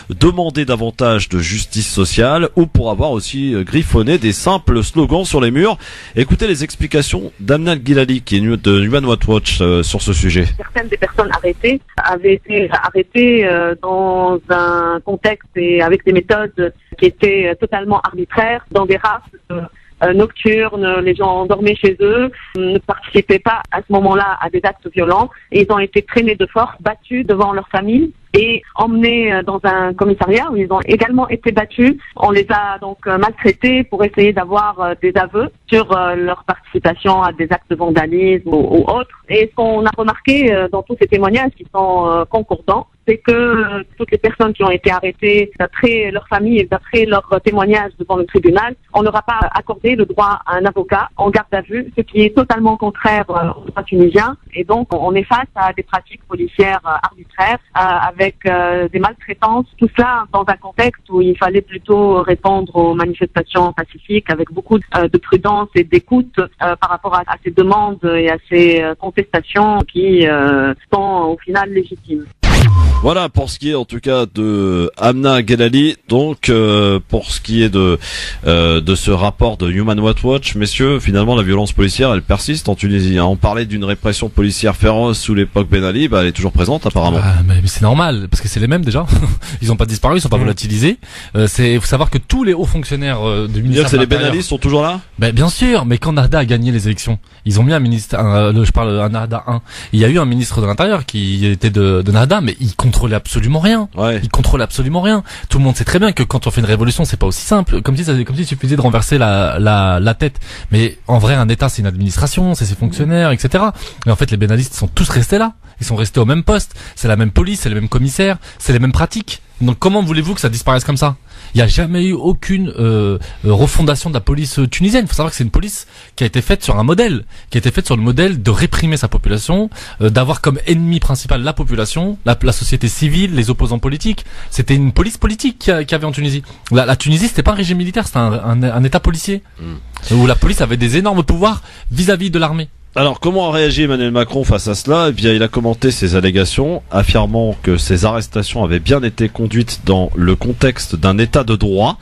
[SPEAKER 2] demandaient davantage de justice sociale ou pour avoir aussi griffonné des simples slogans sur les murs. Écoutez les explications d'Amna Gilali qui est de Human Rights Watch sur ce sujet.
[SPEAKER 10] Certaines des personnes arrêtées avaient été arrêtées dans un contexte et avec des méthodes qui étaient totalement arbitraires, dans des rafles nocturnes, les gens dormaient chez eux, ne participaient pas à ce moment-là à des actes violents, et ils ont été traînés de force, battus devant leur famille et emmenés dans un commissariat où ils ont également été battus. On les a donc maltraités pour essayer d'avoir des aveux sur leur participation à des actes de vandalisme ou autres. Et ce qu'on a remarqué dans tous ces témoignages qui sont concordants, c'est que toutes les personnes qui ont été arrêtées, d'après leur famille et d'après leur témoignage devant le tribunal, on leur a pas accordé le droit à un avocat en garde à vue, ce qui est totalement contraire au droit tunisien. Et donc, on est face à des pratiques policières arbitraires avec des maltraitances. Tout cela dans un contexte où il fallait plutôt répondre aux manifestations pacifiques avec beaucoup de prudence et d'écoute par rapport à ces demandes et à ces contestations qui sont au final légitimes.
[SPEAKER 2] Voilà pour ce qui est en tout cas de Amna Gilali. Donc pour ce qui est de ce rapport de Human Rights Watch, messieurs, finalement la violence policière elle persiste en Tunisie. On parlait d'une répression policière féroce sous l'époque Ben Ali, elle est toujours présente apparemment.
[SPEAKER 3] Mais c'est normal parce que c'est les mêmes déjà. Ils ont pas disparu, ils sont pas volatilisés. Il faut savoir que tous les hauts fonctionnaires du ministère.
[SPEAKER 2] C'est les Ben Ali sont toujours là.
[SPEAKER 3] Bien sûr, mais quand Nahda a gagné les élections, ils ont mis un ministre. Je parle un Nahda 1. Il y a eu un ministre de l'Intérieur qui était de Nahda, mais il contrôlait absolument rien. Il contrôle absolument rien. Tout le monde sait très bien que quand on fait une révolution, c'est pas aussi simple. Comme si il suffisait de renverser la tête. Mais en vrai, un État, c'est une administration, c'est ses fonctionnaires, etc. Et en fait, les bénalistes sont tous restés là. Ils sont restés au même poste. C'est la même police, c'est les mêmes commissaires, c'est les mêmes pratiques. Donc comment voulez-vous que ça disparaisse comme ça? Il n'y a jamais eu aucune refondation de la police tunisienne. Il faut savoir que c'est une police qui a été faite sur un modèle, qui a été faite sur le modèle de réprimer sa population, d'avoir comme ennemi principal la population, la société civile, les opposants politiques. C'était une police politique qu'il y avait en Tunisie. La Tunisie, c'était pas un régime militaire, c'était un État policier, où la police avait des énormes pouvoirs vis-à-vis de l'armée.
[SPEAKER 2] Alors, comment a réagi Emmanuel Macron face à cela? Eh bien, il a commenté ces allégations, affirmant que ces arrestations avaient bien été conduites dans le contexte d'un état de droit.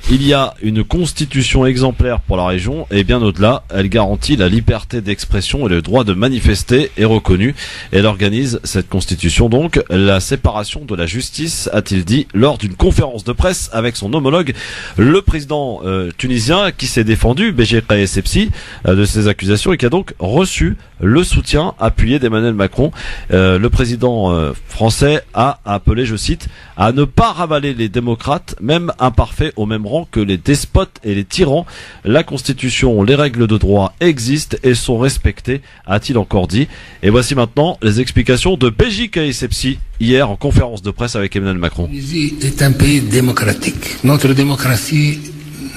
[SPEAKER 2] Il y a une constitution exemplaire pour la région et bien au-delà, elle garantit la liberté d'expression et le droit de manifester est reconnu. Elle organise cette constitution donc la séparation de la justice, a-t-il dit lors d'une conférence de presse avec son homologue, le président tunisien qui s'est défendu, Béji Caïd Essebsi, de ces accusations et qui a donc reçu le soutien appuyé d'Emmanuel Macron. Le président français a appelé, je cite, à ne pas ravaler les démocrates, même imparfaits, au même rang considérant que les despotes et les tyrans, la Constitution, les règles de droit existent et sont respectées, a-t-il encore dit. Et voici maintenant les explications de Béji Essebsi hier en conférence de presse avec Emmanuel Macron.
[SPEAKER 11] La Tunisie est un pays démocratique. Notre démocratie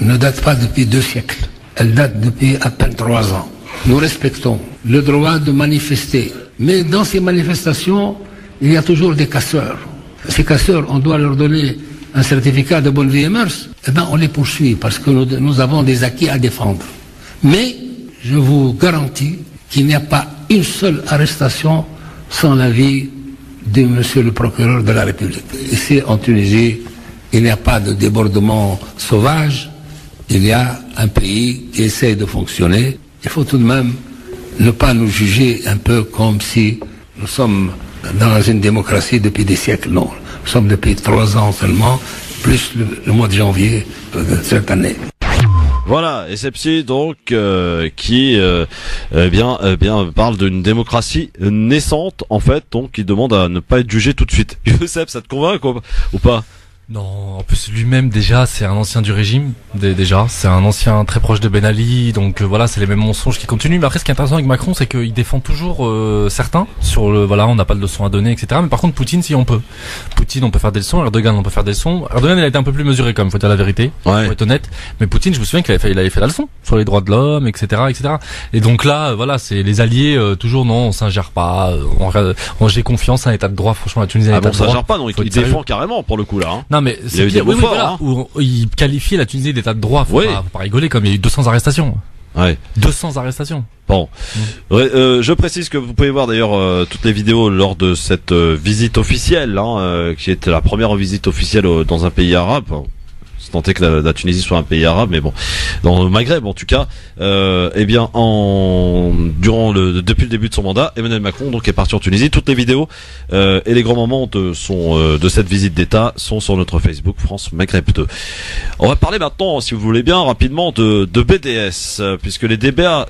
[SPEAKER 11] ne date pas depuis 2 siècles. Elle date depuis à peine 3 ans. Nous respectons le droit de manifester. Mais dans ces manifestations, il y a toujours des casseurs. Ces casseurs, on doit leur donner un certificat de bonne vie et mœurs. Eh bien, on les poursuit parce que nous avons des acquis à défendre. Mais je vous garantis qu'il n'y a pas une seule arrestation sans l'avis de monsieur le procureur de la République. Ici, en Tunisie, il n'y a pas de débordement sauvage. Il y a un pays qui essaie de fonctionner. Il faut tout de même ne pas nous juger un peu comme si nous sommes dans une démocratie depuis des siècles. Non, nous sommes depuis 3 ans seulement, plus le mois de janvier de cette année.
[SPEAKER 2] Voilà, Essebsi donc qui parle d'une démocratie naissante en fait, donc il demande à ne pas être jugé tout de suite. Youssef, ça te convainc ou pas?
[SPEAKER 3] Non, en plus lui-même déjà c'est un ancien du régime, déjà c'est un ancien très proche de Ben Ali, donc voilà c'est les mêmes mensonges qui continuent. Mais après ce qui est intéressant avec Macron c'est qu'il défend toujours certains sur le voilà on n'a pas de leçons à donner etc. Mais par contre Poutine si on peut, Poutine on peut faire des leçons, Erdogan on peut faire des leçons. Erdogan il a été un peu plus mesuré quand même, faut dire la vérité, faut être honnête. Mais Poutine je me souviens qu'il avait fait la leçon sur les droits de l'homme etc. Et donc là voilà c'est les alliés toujours non on s'ingère pas, j'ai confiance à un état de droit franchement la Tunisie.
[SPEAKER 2] Ah bon on s'ingère pas donc il défend carrément pour le coup là. Hein.
[SPEAKER 3] Non mais c'est pire, oui, voilà, où il qualifiait la Tunisie d'état de droit, faut pas rigoler comme il y a eu 200 arrestations.
[SPEAKER 2] Ouais.
[SPEAKER 3] 200 arrestations.
[SPEAKER 2] Bon. Je précise que vous pouvez voir d'ailleurs toutes les vidéos lors de cette visite officielle, qui était la première visite officielle dans un pays arabe. C'est tenté que la Tunisie soit un pays arabe, mais bon, dans le Maghreb en tout cas, depuis le début de son mandat, Emmanuel Macron donc est parti en Tunisie. Toutes les vidéos et les grands moments de cette visite d'État sont sur notre Facebook France Maghreb 2. On va parler maintenant, si vous voulez bien, rapidement de BDS, puisque les débats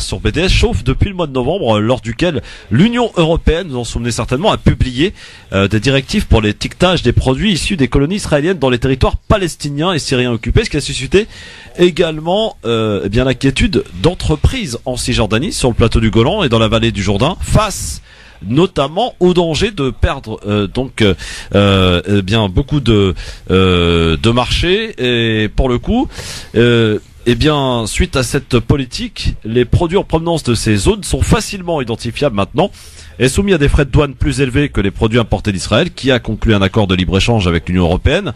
[SPEAKER 2] sur BDS chauffent depuis le mois de novembre, lors duquel l'Union européenne, vous en souvenez certainement, a publié des directives pour l'étiquetage des produits issus des colonies israéliennes dans les territoires palestiniens et syriens occupés, ce qui a suscité également l'inquiétude d'entreprises en Cisjordanie, sur le plateau du Golan et dans la vallée du Jourdain, face notamment au danger de perdre beaucoup de marchés. Et pour le coup suite à cette politique, les produits en provenance de ces zones sont facilement identifiables maintenant et soumis à des frais de douane plus élevés que les produits importés d'Israël, qui a conclu un accord de libre-échange avec l'Union européenne.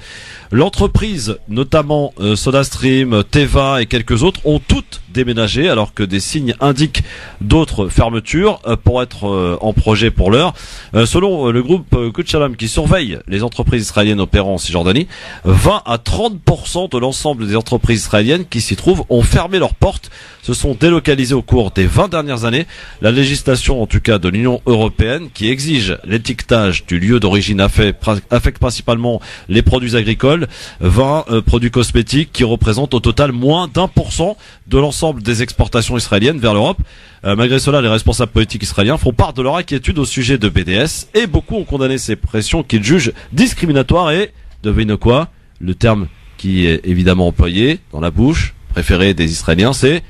[SPEAKER 2] L'entreprise, notamment SodaStream, Teva et quelques autres, ont toutes déménagé, alors que des signes indiquent d'autres fermetures pour être en projet pour l'heure. Selon le groupe Kutchalam, qui surveille les entreprises israéliennes opérant en Cisjordanie, 20 à 30% de l'ensemble des entreprises israéliennes qui s'y trouvent ont fermé leurs portes, se sont délocalisées au cours des 20 dernières années. La législation, en tout cas de l'Union européenne, qui exige l'étiquetage du lieu d'origine affecte principalement les produits agricoles, 20 produits cosmétiques, qui représentent au total moins d'1% de l'ensemble des exportations israéliennes vers l'Europe. Malgré cela, les responsables politiques israéliens font part de leur inquiétude au sujet de BDS, et beaucoup ont condamné ces pressions qu'ils jugent discriminatoires et, devinez quoi, le terme qui est évidemment employé dans la bouche préférée des Israéliens, c'est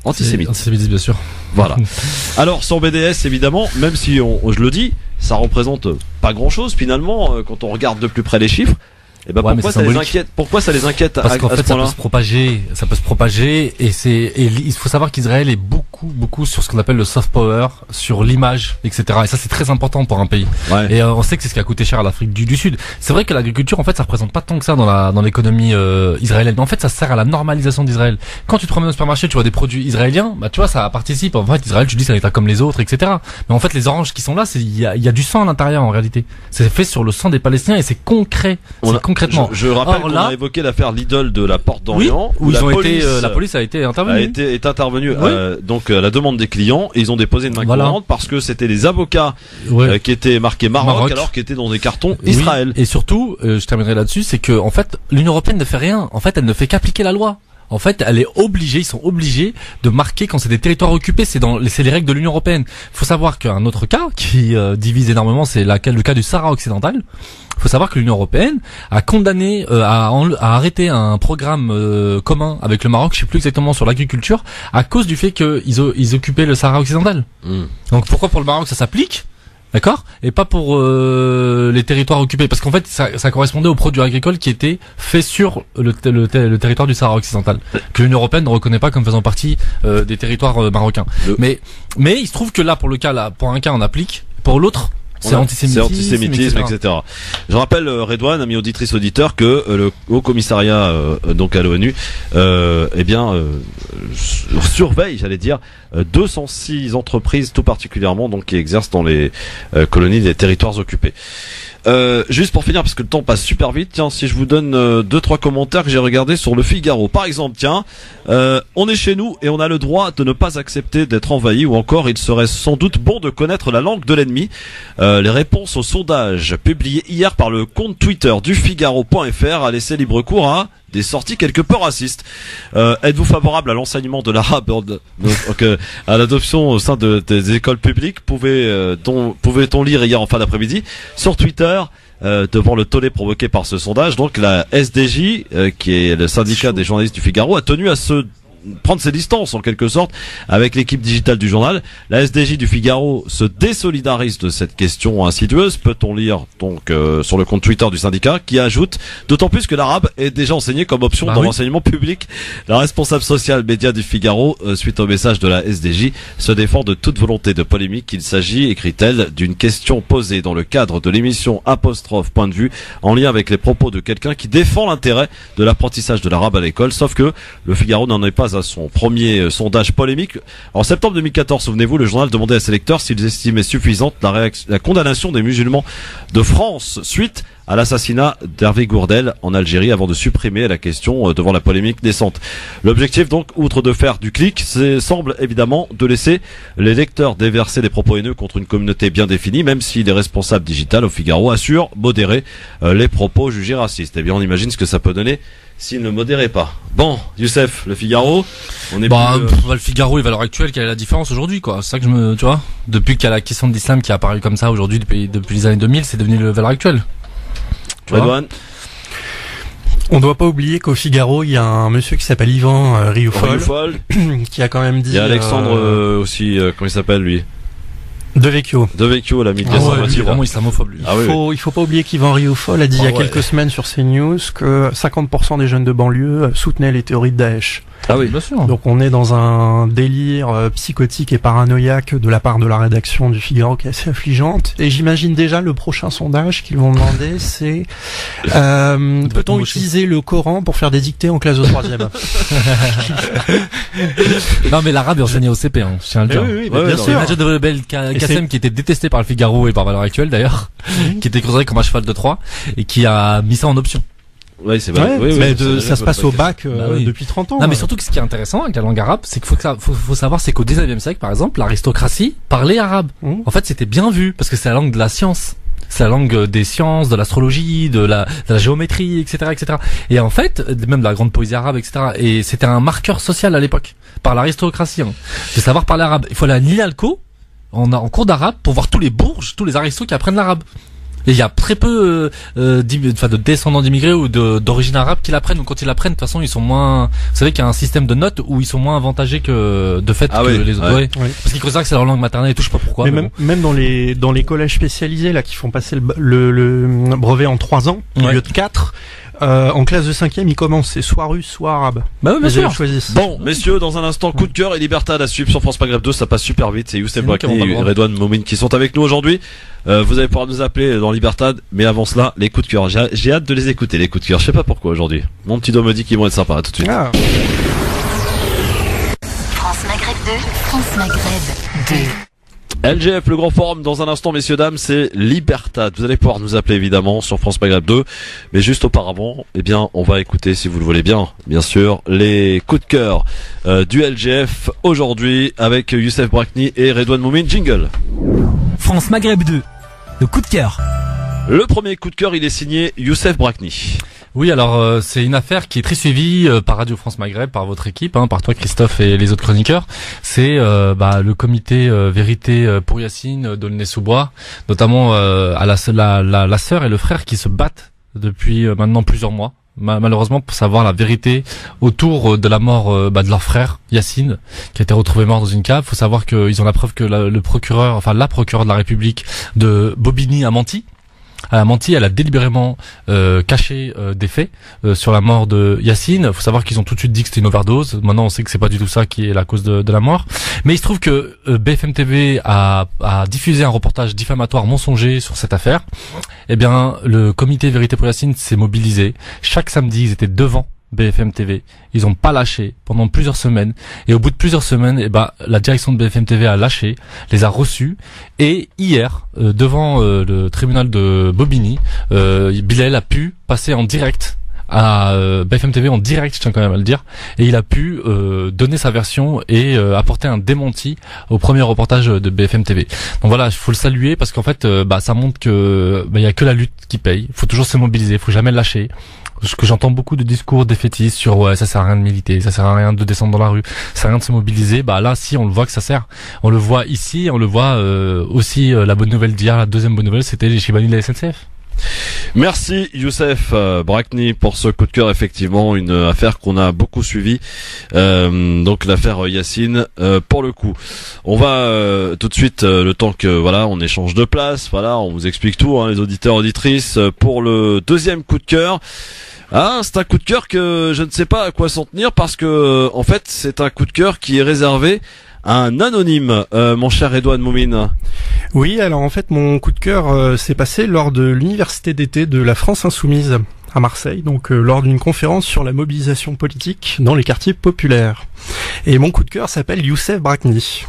[SPEAKER 2] antisémite.
[SPEAKER 3] Antisémitisme, bien sûr.
[SPEAKER 2] Voilà. Alors, sans BDS, évidemment, même si je le dis, ça représente pas grand-chose finalement quand on regarde de plus près les chiffres. Et pourquoi ça les inquiète? Pourquoi ça les inquiète?
[SPEAKER 3] Parce qu'en fait, ça peut se propager, et il faut savoir qu'Israël est beaucoup sur ce qu'on appelle le soft power, sur l'image, etc. Et ça, c'est très important pour un pays. Ouais. Et on sait que c'est ce qui a coûté cher à l'Afrique du Sud. C'est vrai que l'agriculture, en fait, ça représente pas tant que ça dans l'économie israélienne. Mais en fait, ça sert à la normalisation d'Israël. Quand tu te promènes au supermarché, tu vois des produits israéliens, tu vois, ça participe. En fait, Israël, tu dis, c'est un état comme les autres, etc. Mais en fait, les oranges qui sont là, il y a du sang à l'intérieur, en réalité. C'est fait sur le sang des Palestiniens, et c'est concret. Concrètement.
[SPEAKER 2] Je rappelle qu'on a évoqué l'affaire Lidl de la Porte d'Orient,
[SPEAKER 3] où la police a été intervenue.
[SPEAKER 2] Est intervenue donc à la demande des clients, et ils ont déposé une main courante parce que c'était les avocats qui étaient marqués Maroc alors qu'ils étaient dans des cartons Israël.
[SPEAKER 3] Et surtout, je terminerai là-dessus, c'est que en fait l'Union européenne ne fait rien. En fait, elle ne fait qu'appliquer la loi. en fait, ils sont obligés de marquer quand c'est des territoires occupés. C'est les règles de l'Union européenne. Faut savoir qu'un autre cas qui divise énormément, c'est le cas du Sahara occidental. Il faut savoir que l'Union européenne a condamné, a arrêté un programme commun avec le Maroc, je sais plus exactement, sur l'agriculture, à cause du fait qu'ils occupaient le Sahara occidental. Donc pourquoi pour le Maroc ça s'applique, d'accord, et pas pour les territoires occupés, parce qu'en fait ça correspondait aux produits agricoles qui étaient faits sur le territoire du Sahara occidental, que l'Union européenne ne reconnaît pas comme faisant partie des territoires marocains. Mais il se trouve que là pour un cas on applique, pour l'autre c'est antisémitisme,
[SPEAKER 2] etc. Je rappelle, Redouane, ami auditrice auditeur, que le Haut Commissariat donc à l'ONU, surveille, j'allais dire, 206 entreprises tout particulièrement donc qui exercent dans les colonies des territoires occupés. Juste pour finir, parce que le temps passe super vite, tiens, si je vous donne 2-3 commentaires que j'ai regardés sur le Figaro. Par exemple, tiens, on est chez nous et on a le droit de ne pas accepter d'être envahi, ou encore il serait sans doute bon de connaître la langue de l'ennemi. Les réponses au sondage publié hier par le compte Twitter du Figaro.fr a laissé libre cours à des sorties quelque peu racistes. Êtes-vous favorable à l'enseignement de l'arabe, à l'adoption au sein des écoles publiques? Pouvait-on lire hier en fin d'après-midi sur Twitter, devant le tollé provoqué par ce sondage. Donc la SDJ, qui est le syndicat des journalistes du Figaro, a tenu à prendre ses distances en quelque sorte avec l'équipe digitale du journal. La SDJ du Figaro se désolidarise de cette question insidieuse, peut-on lire donc sur le compte Twitter du syndicat, qui ajoute d'autant plus que l'arabe est déjà enseigné comme option dans l'enseignement public. La responsable sociale média du Figaro, suite au message de la SDJ, se défend de toute volonté de polémique. Il s'agit, écrit-elle, d'une question posée dans le cadre de l'émission ' Point de vue, en lien avec les propos de quelqu'un qui défend l'intérêt de l'apprentissage de l'arabe à l'école, sauf que le Figaro n'en est pas à son premier sondage polémique. En septembre 2014, souvenez-vous, le journal demandait à ses lecteurs s'ils estimaient suffisante la condamnation des musulmans de France suite à l'assassinat d'Hervé Gourdel en Algérie, avant de supprimer la question devant la polémique naissante. L'objectif donc, outre de faire du clic, semble évidemment de laisser les lecteurs déverser des propos haineux contre une communauté bien définie, même si les responsables digitales au Figaro assurent modérer les propos jugés racistes. Eh bien, on imagine ce que ça peut donner s'il ne modérait pas. Bon, Youssef, le Figaro, on est
[SPEAKER 3] le Figaro et Valeurs Actuelles, quelle est la différence aujourd'hui, quoi? C'est ça que tu vois, depuis qu'il y a la question de l'islam qui est apparue comme ça aujourd'hui, depuis les années 2000, c'est devenu le Valeurs Actuelles.
[SPEAKER 2] Redouane.
[SPEAKER 5] On ne doit pas oublier qu'au Figaro, il y a un monsieur qui s'appelle Yvan Rioufol, qui a quand même dit...
[SPEAKER 2] Il y a Alexandre aussi, comment il s'appelle lui?
[SPEAKER 5] De Vecchio,
[SPEAKER 2] l'ami de
[SPEAKER 3] lui, vraiment islamophobe, lui.
[SPEAKER 5] Il faut pas oublier qu'Yvan Rioufol a dit il y a quelques semaines sur CNews que 50% des jeunes de banlieue soutenaient les théories de Daesh.
[SPEAKER 2] Ah oui, bien sûr.
[SPEAKER 5] Donc on est dans un délire psychotique et paranoïaque de la part de la rédaction du Figaro qui est assez affligeante. Et j'imagine déjà le prochain sondage qu'ils vont demander, c'est peut-on utiliser le Coran pour faire des dictées en classe de 3e?
[SPEAKER 3] Non mais l'arabe est enseigné au CP, je tiens à le dire.
[SPEAKER 5] Oui, bien sûr.
[SPEAKER 3] Majid Belbel Kassem, qui était détesté par le Figaro et par Valeurs Actuelles d'ailleurs, qui était considéré comme un cheval de Troie et qui a mis ça en option.
[SPEAKER 2] Oui, c'est vrai.
[SPEAKER 5] Ça se passe au bac depuis 30 ans.
[SPEAKER 3] Non, mais surtout que ce qui est intéressant avec la langue arabe, c'est qu'il faut savoir, c'est qu'au 19e siècle, par exemple, l'aristocratie parlait arabe. En fait, c'était bien vu parce que c'est la langue de la science. C'est la langue des sciences, de l'astrologie, de la géométrie, etc., etc. Et en fait, même de la grande poésie arabe, etc. Et c'était un marqueur social à l'époque par l'aristocratie, de savoir parler arabe. Il faut aller à Nilalco en cours d'arabe pour voir tous les bourges, tous les aristos qui apprennent l'arabe. Et il y a très peu de descendants d'immigrés ou d'origine arabe qui l'apprennent, ou quand ils l'apprennent, de toute façon ils sont moins, vous savez qu'il y a un système de notes où ils sont moins avantagés que de fait que les autres. Parce qu'ils considèrent que c'est leur langue maternelle et tout, je sais pas pourquoi.
[SPEAKER 5] Mais même dans les collèges spécialisés là qui font passer le brevet en 3 ans au lieu de 4, en classe de 5e, ils commencent, c'est soit russe, soit arabe.
[SPEAKER 3] Bah oui, bien sûr.
[SPEAKER 2] Bon, messieurs, dans un instant, coup de cœur et Libertad à suivre sur France Maghreb 2, ça passe super vite. C'est Youssef Brakni et Redouane Moumine qui sont avec nous aujourd'hui. Vous allez pouvoir nous appeler dans Libertad, mais avant cela, les coups de cœur. J'ai hâte de les écouter, les coups de cœur. Je sais pas pourquoi aujourd'hui. Mon petit doigt me dit qu'ils vont être sympas. À tout de suite.
[SPEAKER 1] France Maghreb 2, France Maghreb 2.
[SPEAKER 2] LGF, le grand forum, dans un instant, messieurs, dames, c'est Libertad. Vous allez pouvoir nous appeler, évidemment, sur France Maghreb 2. Mais juste auparavant, eh bien, on va écouter, si vous le voulez bien sûr, les coups de cœur du LGF aujourd'hui avec Youssef Brakni et Redouane Moumine. Jingle.
[SPEAKER 12] France Maghreb 2, le coup de cœur.
[SPEAKER 2] Le premier coup de cœur, il est signé Youssef Brakni.
[SPEAKER 3] Oui, alors c'est une affaire qui est très suivie par Radio France Maghreb, par votre équipe, par toi Christophe et les autres chroniqueurs. C'est le comité Vérité pour Yacine d'Aulnay-sous-Bois, notamment à la sœur et le frère qui se battent depuis maintenant plusieurs mois. Malheureusement, pour savoir la vérité autour de la mort de leur frère Yacine, qui a été retrouvé mort dans une cave. Faut savoir qu'ils ont la preuve que la procureure de la République de Bobigny a menti. Elle a délibérément caché des faits sur la mort de Yacine. Faut savoir qu'ils ont tout de suite dit que c'était une overdose. Maintenant, on sait que c'est pas du tout ça qui est la cause de la mort. Mais il se trouve que BFM TV a diffusé un reportage diffamatoire mensonger sur cette affaire. Eh bien, le comité Vérité pour Yacine s'est mobilisé. Chaque samedi, ils étaient devant BFM TV. Ils ont pas lâché pendant plusieurs semaines. Et au bout de plusieurs semaines, la direction de BFM TV a lâché, les a reçus. Et hier, devant le tribunal de Bobigny, Bilal a pu passer en direct à BFM TV en direct, je tiens quand même à le dire, et il a pu donner sa version et apporter un démenti au premier reportage de BFM TV. Donc voilà, il faut le saluer parce qu'en fait, ça montre que il y a que la lutte qui paye. Il faut toujours se mobiliser, il faut jamais lâcher. Parce que j'entends beaucoup de discours défaitistes sur ouais, ça sert à rien de militer, ça sert à rien de descendre dans la rue, ça sert à rien de se mobiliser. Là, si on le voit que ça sert, on le voit ici, on le voit aussi. La bonne nouvelle d'hier, la deuxième bonne nouvelle, c'était les Chibani de la SNCF.
[SPEAKER 2] Merci Youssef Brakni pour ce coup de cœur, effectivement une affaire qu'on a beaucoup suivie, donc l'affaire Yacine. Pour le coup, on va tout de suite, le temps que on échange de place, on vous explique tout, les auditeurs auditrices, pour le deuxième coup de cœur. C'est un coup de cœur que je ne sais pas à quoi s'en tenir parce que en fait c'est un coup de cœur qui est réservé à un anonyme, mon cher Redouane Moumine.
[SPEAKER 5] Oui, alors en fait mon coup de cœur s'est passé lors de l'université d'été de la France Insoumise à Marseille, donc lors d'une conférence sur la mobilisation politique dans les quartiers populaires. Et mon coup de cœur s'appelle Youssef Brakni.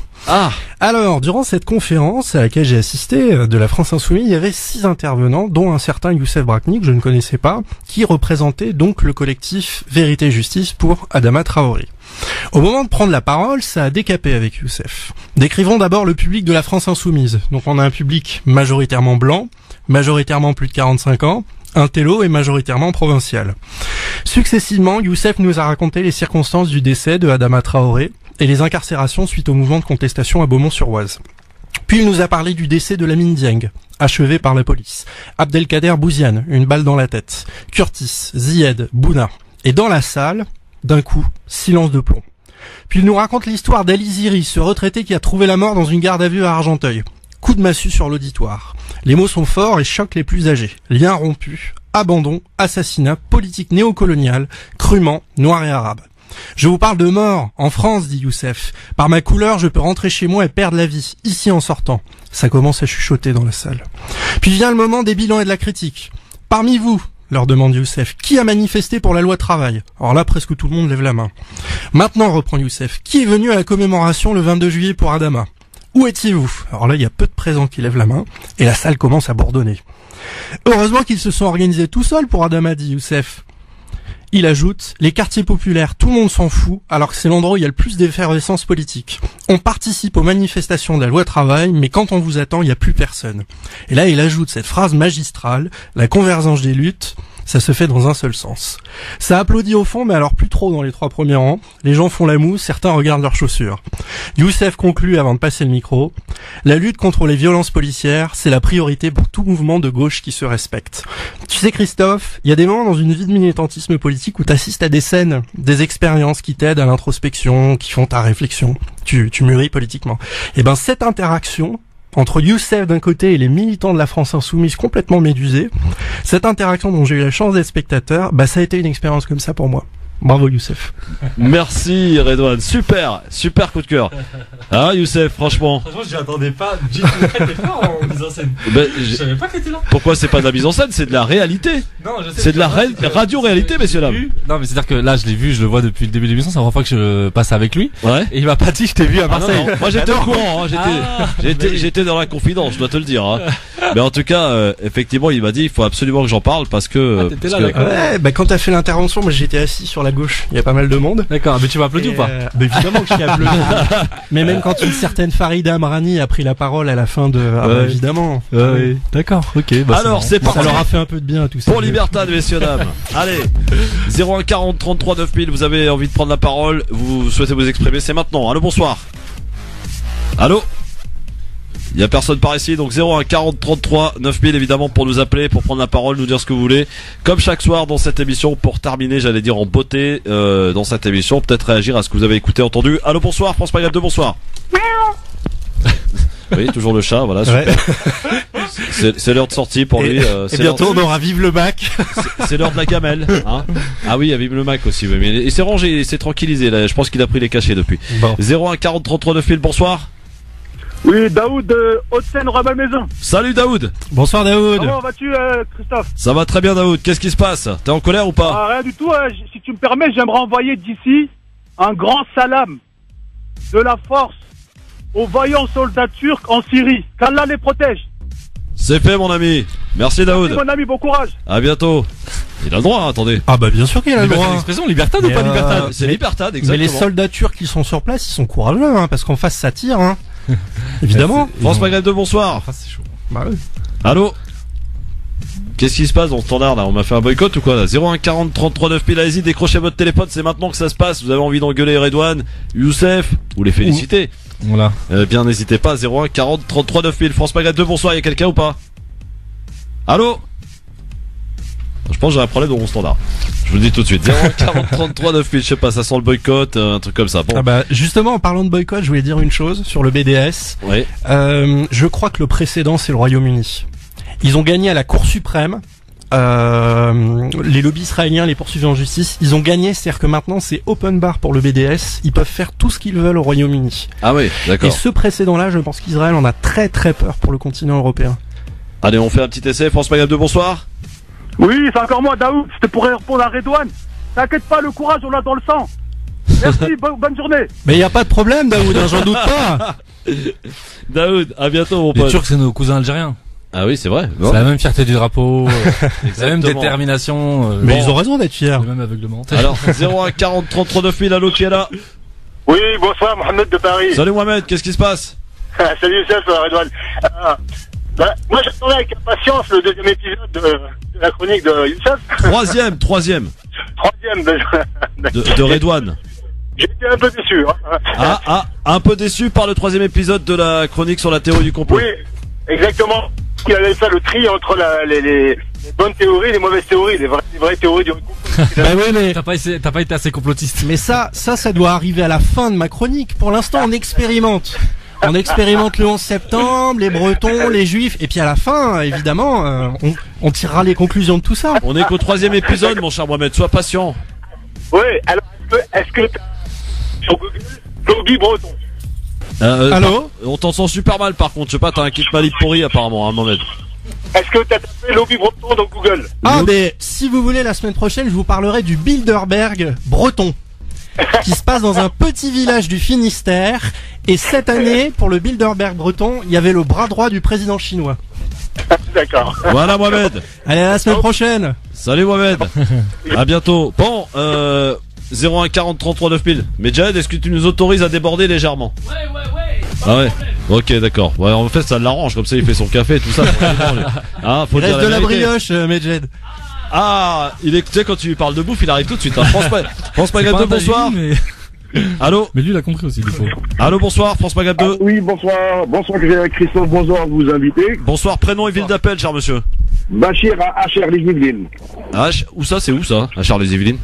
[SPEAKER 5] Alors, durant cette conférence à laquelle j'ai assisté de la France Insoumise, il y avait 6 intervenants, dont un certain Youssef Brakni, que je ne connaissais pas, qui représentait donc le collectif Vérité et Justice pour Adama Traoré. Au moment de prendre la parole, ça a décapé avec Youssef. Décrivons d'abord le public de la France Insoumise. Donc on a un public majoritairement blanc, majoritairement plus de 45 ans, intello et majoritairement provincial. Successivement, Youssef nous a raconté les circonstances du décès de Adama Traoré et les incarcérations suite au mouvement de contestation à Beaumont-sur-Oise. Puis il nous a parlé du décès de Lamine Dieng, achevé par la police. Abdelkader Bouziane, une balle dans la tête. Curtis, Zied, Bouna. Et dans la salle, d'un coup, silence de plomb. Puis il nous raconte l'histoire d'Ali Ziri, ce retraité qui a trouvé la mort dans une garde à vue à Argenteuil. Coup de massue sur l'auditoire. Les mots sont forts et choquent les plus âgés. Liens rompus, abandon, assassinat, politique néocoloniale, crûment, noir et arabe. Je vous parle de mort, en France, dit Youssef. Par ma couleur, je peux rentrer chez moi et perdre la vie, ici en sortant. Ça commence à chuchoter dans la salle. Puis vient le moment des bilans et de la critique. Parmi vous, leur demande Youssef, qui a manifesté pour la loi travail? Alors là, presque tout le monde lève la main. Maintenant, reprend Youssef, qui est venu à la commémoration le 22 juillet pour Adama? Où étiez-vous? Alors là, il y a peu de présents qui lèvent la main, et la salle commence à bourdonner. Heureusement qu'ils se sont organisés tout seuls pour Adama, dit Youssef. Il ajoute, les quartiers populaires, tout le monde s'en fout, alors que c'est l'endroit où il y a le plus d'effervescence politique. On participe aux manifestations de la loi travail, mais quand on vous attend, il n'y a plus personne. Et là, il ajoute cette phrase magistrale, la convergence des luttes, ça se fait dans un seul sens. Ça applaudit au fond, mais alors plus trop dans les 3 premiers rangs. Les gens font la moue, certains regardent leurs chaussures. Youssef conclut avant de passer le micro. La lutte contre les violences policières, c'est la priorité pour tout mouvement de gauche qui se respecte. Tu sais Christophe, il y a des moments dans une vie de militantisme politique où tu assistes à des scènes, des expériences qui t'aident à l'introspection, qui font ta réflexion. Tu mûris politiquement. Et ben cette interaction entre Youssef d'un côté et les militants de la France Insoumise complètement médusés, cette interaction dont j'ai eu la chance d'être spectateur, ça a été une expérience comme ça pour moi. Bravo Youssef.
[SPEAKER 2] Merci Redouane, super coup de cœur. Youssef, franchement.
[SPEAKER 3] Franchement, j'y attendais pas du tout. T'es fort en mise en scène. Je savais pas que t'étais là.
[SPEAKER 2] Pourquoi c'est pas de la mise en scène, c'est de la réalité.
[SPEAKER 3] Non, je sais.
[SPEAKER 2] C'est de la radio-réalité, messieurs dames.
[SPEAKER 3] Non, mais c'est-à-dire que là, je l'ai vu, je le vois depuis le début de l'émission, c'est la première fois que je passe avec lui.
[SPEAKER 2] Ouais.
[SPEAKER 3] Et il m'a pas dit que je t'ai vu à Marseille.
[SPEAKER 2] Non. Moi j'étais au courant, j'étais dans la confidence, je dois te le dire. Mais en tout cas, effectivement, il m'a dit, il faut absolument que j'en parle parce que.
[SPEAKER 3] T'étais là, d'accord.
[SPEAKER 5] Ouais, bah quand t'as fait l'intervention, moi j'étais assis sur la gauche. Il y a pas mal de monde.
[SPEAKER 3] D'accord, mais tu m'as applaudi ou pas?
[SPEAKER 5] Bah évidemment que j'ai applaudi. Mais même quand une certaine Farida Amrani a pris la parole à la fin de, bah, évidemment.
[SPEAKER 3] Ouais. D'accord, ok. Bah,
[SPEAKER 2] alors c'est parti.
[SPEAKER 5] Ça leur a fait un peu de bien à tous.
[SPEAKER 2] Pour Libertad, messieurs dames. Allez, 01 40 33 9000. Vous avez envie de prendre la parole, vous souhaitez vous exprimer, c'est maintenant. Allô, bonsoir. Allô. Il y a personne par ici, donc 01 40 33 9000 évidemment pour nous appeler, pour prendre la parole, nous dire ce que vous voulez. Comme chaque soir dans cette émission, pour terminer, j'allais dire en beauté dans cette émission, peut-être réagir à ce que vous avez écouté, entendu. Allô, bonsoir, France Maghreb 2, bonsoir. Oui, toujours le chat, voilà, super. Ouais. C'est l'heure de sortie pour lui.
[SPEAKER 5] Et bientôt on aura Vive le Mac.
[SPEAKER 2] C'est l'heure de la gamelle. Hein. Ah oui, il y a Vive le Mac aussi. Oui, mais il s'est rangé, il s'est tranquillisé. Là. Je pense qu'il a pris les cachets depuis. Bon. 01 40 33 9000, bonsoir.
[SPEAKER 12] Oui, Daoud, Haute-Seine, Rabat-Maison.
[SPEAKER 2] Salut Daoud.
[SPEAKER 5] Bonsoir Daoud.
[SPEAKER 12] Comment vas-tu, Christophe?
[SPEAKER 2] Ça va très bien Daoud. Qu'est-ce qui se passe? T'es en colère ou pas?
[SPEAKER 12] Rien du tout. Si tu me permets, j'aimerais envoyer d'ici un grand salam de la force aux vaillants soldats turcs en Syrie. Qu'Allah les protège.
[SPEAKER 2] C'est fait mon ami. Merci Daoud.
[SPEAKER 12] Merci mon ami, bon courage.
[SPEAKER 2] À bientôt. Il a le droit, hein, attendez.
[SPEAKER 5] Ah bah bien sûr qu'il a le droit.
[SPEAKER 3] C'est l'expression Libertad ou pas Libertad?
[SPEAKER 2] C'est Libertad, exactement.
[SPEAKER 5] Mais les soldats turcs qui sont sur place, ils sont courageux, hein, parce qu'en face ça tire, hein. Évidemment.
[SPEAKER 2] France Maghreb 2, bonsoir.
[SPEAKER 3] Ah, c'est chaud.
[SPEAKER 5] Bah oui.
[SPEAKER 2] Allô. Qu'est-ce qui se passe dans le standard là? On m'a fait un boycott ou quoi là? 01 40 33 9000, allez-y, décrochez votre téléphone, c'est maintenant que ça se passe. Vous avez envie d'engueuler Redouane, Youssef, ou les féliciter.
[SPEAKER 3] Voilà.
[SPEAKER 2] Bien n'hésitez pas, 01 40 33 9000. France Maghreb 2, bonsoir, il y a quelqu'un ou pas? Allô? Je pense que j'ai un problème dans mon standard. Je vous le dis tout de suite. 01 40 33 9000, je sais pas, ça sent le boycott, un truc comme ça. Bon.
[SPEAKER 5] Ah bah justement, en parlant de boycott, je voulais dire une chose sur le BDS.
[SPEAKER 2] Oui.
[SPEAKER 5] Je crois que le précédent c'est le Royaume-Uni. Ils ont gagné à la Cour suprême. Les lobbies israéliens les poursuivent en justice. Ils ont gagné, c'est-à-dire que maintenant c'est open bar pour le BDS. Ils peuvent faire tout ce qu'ils veulent au Royaume-Uni.
[SPEAKER 2] Ah oui, d'accord.
[SPEAKER 5] Et ce précédent-là, je pense qu'Israël en a très très peur pour le continent européen.
[SPEAKER 2] Allez, on fait un petit essai. France Maghreb 2, bonsoir.
[SPEAKER 12] Oui, c'est encore moi, Daoud. C'était pour répondre à Redouane. T'inquiète pas, le courage, on l'a dans le sang. Merci, bonne journée.
[SPEAKER 5] Mais y a pas de problème, Daoud, hein, j'en doute pas.
[SPEAKER 2] Daoud, à bientôt, mon pote.
[SPEAKER 3] Les Turcs, c'est nos cousins algériens.
[SPEAKER 2] Ah oui, c'est vrai.
[SPEAKER 3] C'est la même fierté du drapeau, la même détermination.
[SPEAKER 5] Mais ils ont raison d'être fiers.
[SPEAKER 3] Le même aveuglement.
[SPEAKER 2] Alors, 01 40 33 9000, allô, qui est là?
[SPEAKER 13] Oui, bonsoir, Mohamed de Paris.
[SPEAKER 2] Salut Mohamed, qu'est-ce qui se passe?
[SPEAKER 13] Salut Youssef, Redouane. Moi, j'attendais avec impatience le deuxième épisode de la chronique de Youssef.
[SPEAKER 2] Troisième. De Redouane.
[SPEAKER 13] J'ai été un peu déçu.
[SPEAKER 2] Hein. Un peu déçu par le troisième épisode de la chronique sur la théorie du complot.
[SPEAKER 13] Oui, exactement. Il avait fait le tri entre les bonnes théories et les mauvaises théories, les vraies théories du complot.
[SPEAKER 5] Bah oui, mais
[SPEAKER 3] t'as pas été assez complotiste.
[SPEAKER 5] Mais ça doit arriver à la fin de ma chronique. Pour l'instant, on expérimente. On expérimente le 11 septembre, les Bretons, les Juifs, et puis à la fin, évidemment, on tirera les conclusions de tout ça.
[SPEAKER 2] On est qu'au troisième épisode, mon cher Mohamed, sois patient.
[SPEAKER 13] Oui, alors, est-ce que sur Google, Lobby Breton?
[SPEAKER 5] Allô?
[SPEAKER 2] On t'entend super mal par contre, je sais pas, t'as un kit malib pourri apparemment, hein, Mohamed.
[SPEAKER 13] Est-ce que t'as tapé Lobby Breton dans Google?
[SPEAKER 5] Ah, mais si vous voulez, la semaine prochaine, je vous parlerai du Bilderberg breton, qui se passe dans un petit village du Finistère. Et cette année, pour le Bilderberg breton, il y avait le bras droit du président chinois.
[SPEAKER 13] D'accord.
[SPEAKER 2] Voilà Mohamed.
[SPEAKER 5] Allez, à la semaine prochaine.
[SPEAKER 2] Salut Mohamed. À bientôt. Bon, 01 40 33 9000. Mais Jad, est-ce que tu nous autorises à déborder légèrement? Ouais. Ah ouais. Ok, d'accord. Ouais, en fait, ça l'arrange, comme ça il fait son café et tout ça. Hein, faut
[SPEAKER 5] il
[SPEAKER 2] dire
[SPEAKER 5] reste de la
[SPEAKER 2] vérité.
[SPEAKER 5] brioche, Medjed.
[SPEAKER 2] Ah, tu sais, quand tu lui parles de bouffe, il arrive tout de suite. Hein. France Maghreb 2, bonsoir.
[SPEAKER 3] Mais...
[SPEAKER 2] Allô?
[SPEAKER 3] Mais lui, il a compris aussi, du coup.
[SPEAKER 2] Allô, bonsoir, France Maghreb 2.
[SPEAKER 14] Oui, bonsoir. Bonsoir, Christophe. Bonsoir, vous invitez.
[SPEAKER 2] Bonsoir, prénom et ville d'appel, cher monsieur.
[SPEAKER 14] Bachir à Charles-les-Yvelines.
[SPEAKER 2] Où ça, c'est où ça? À Charles-les-Yvelines?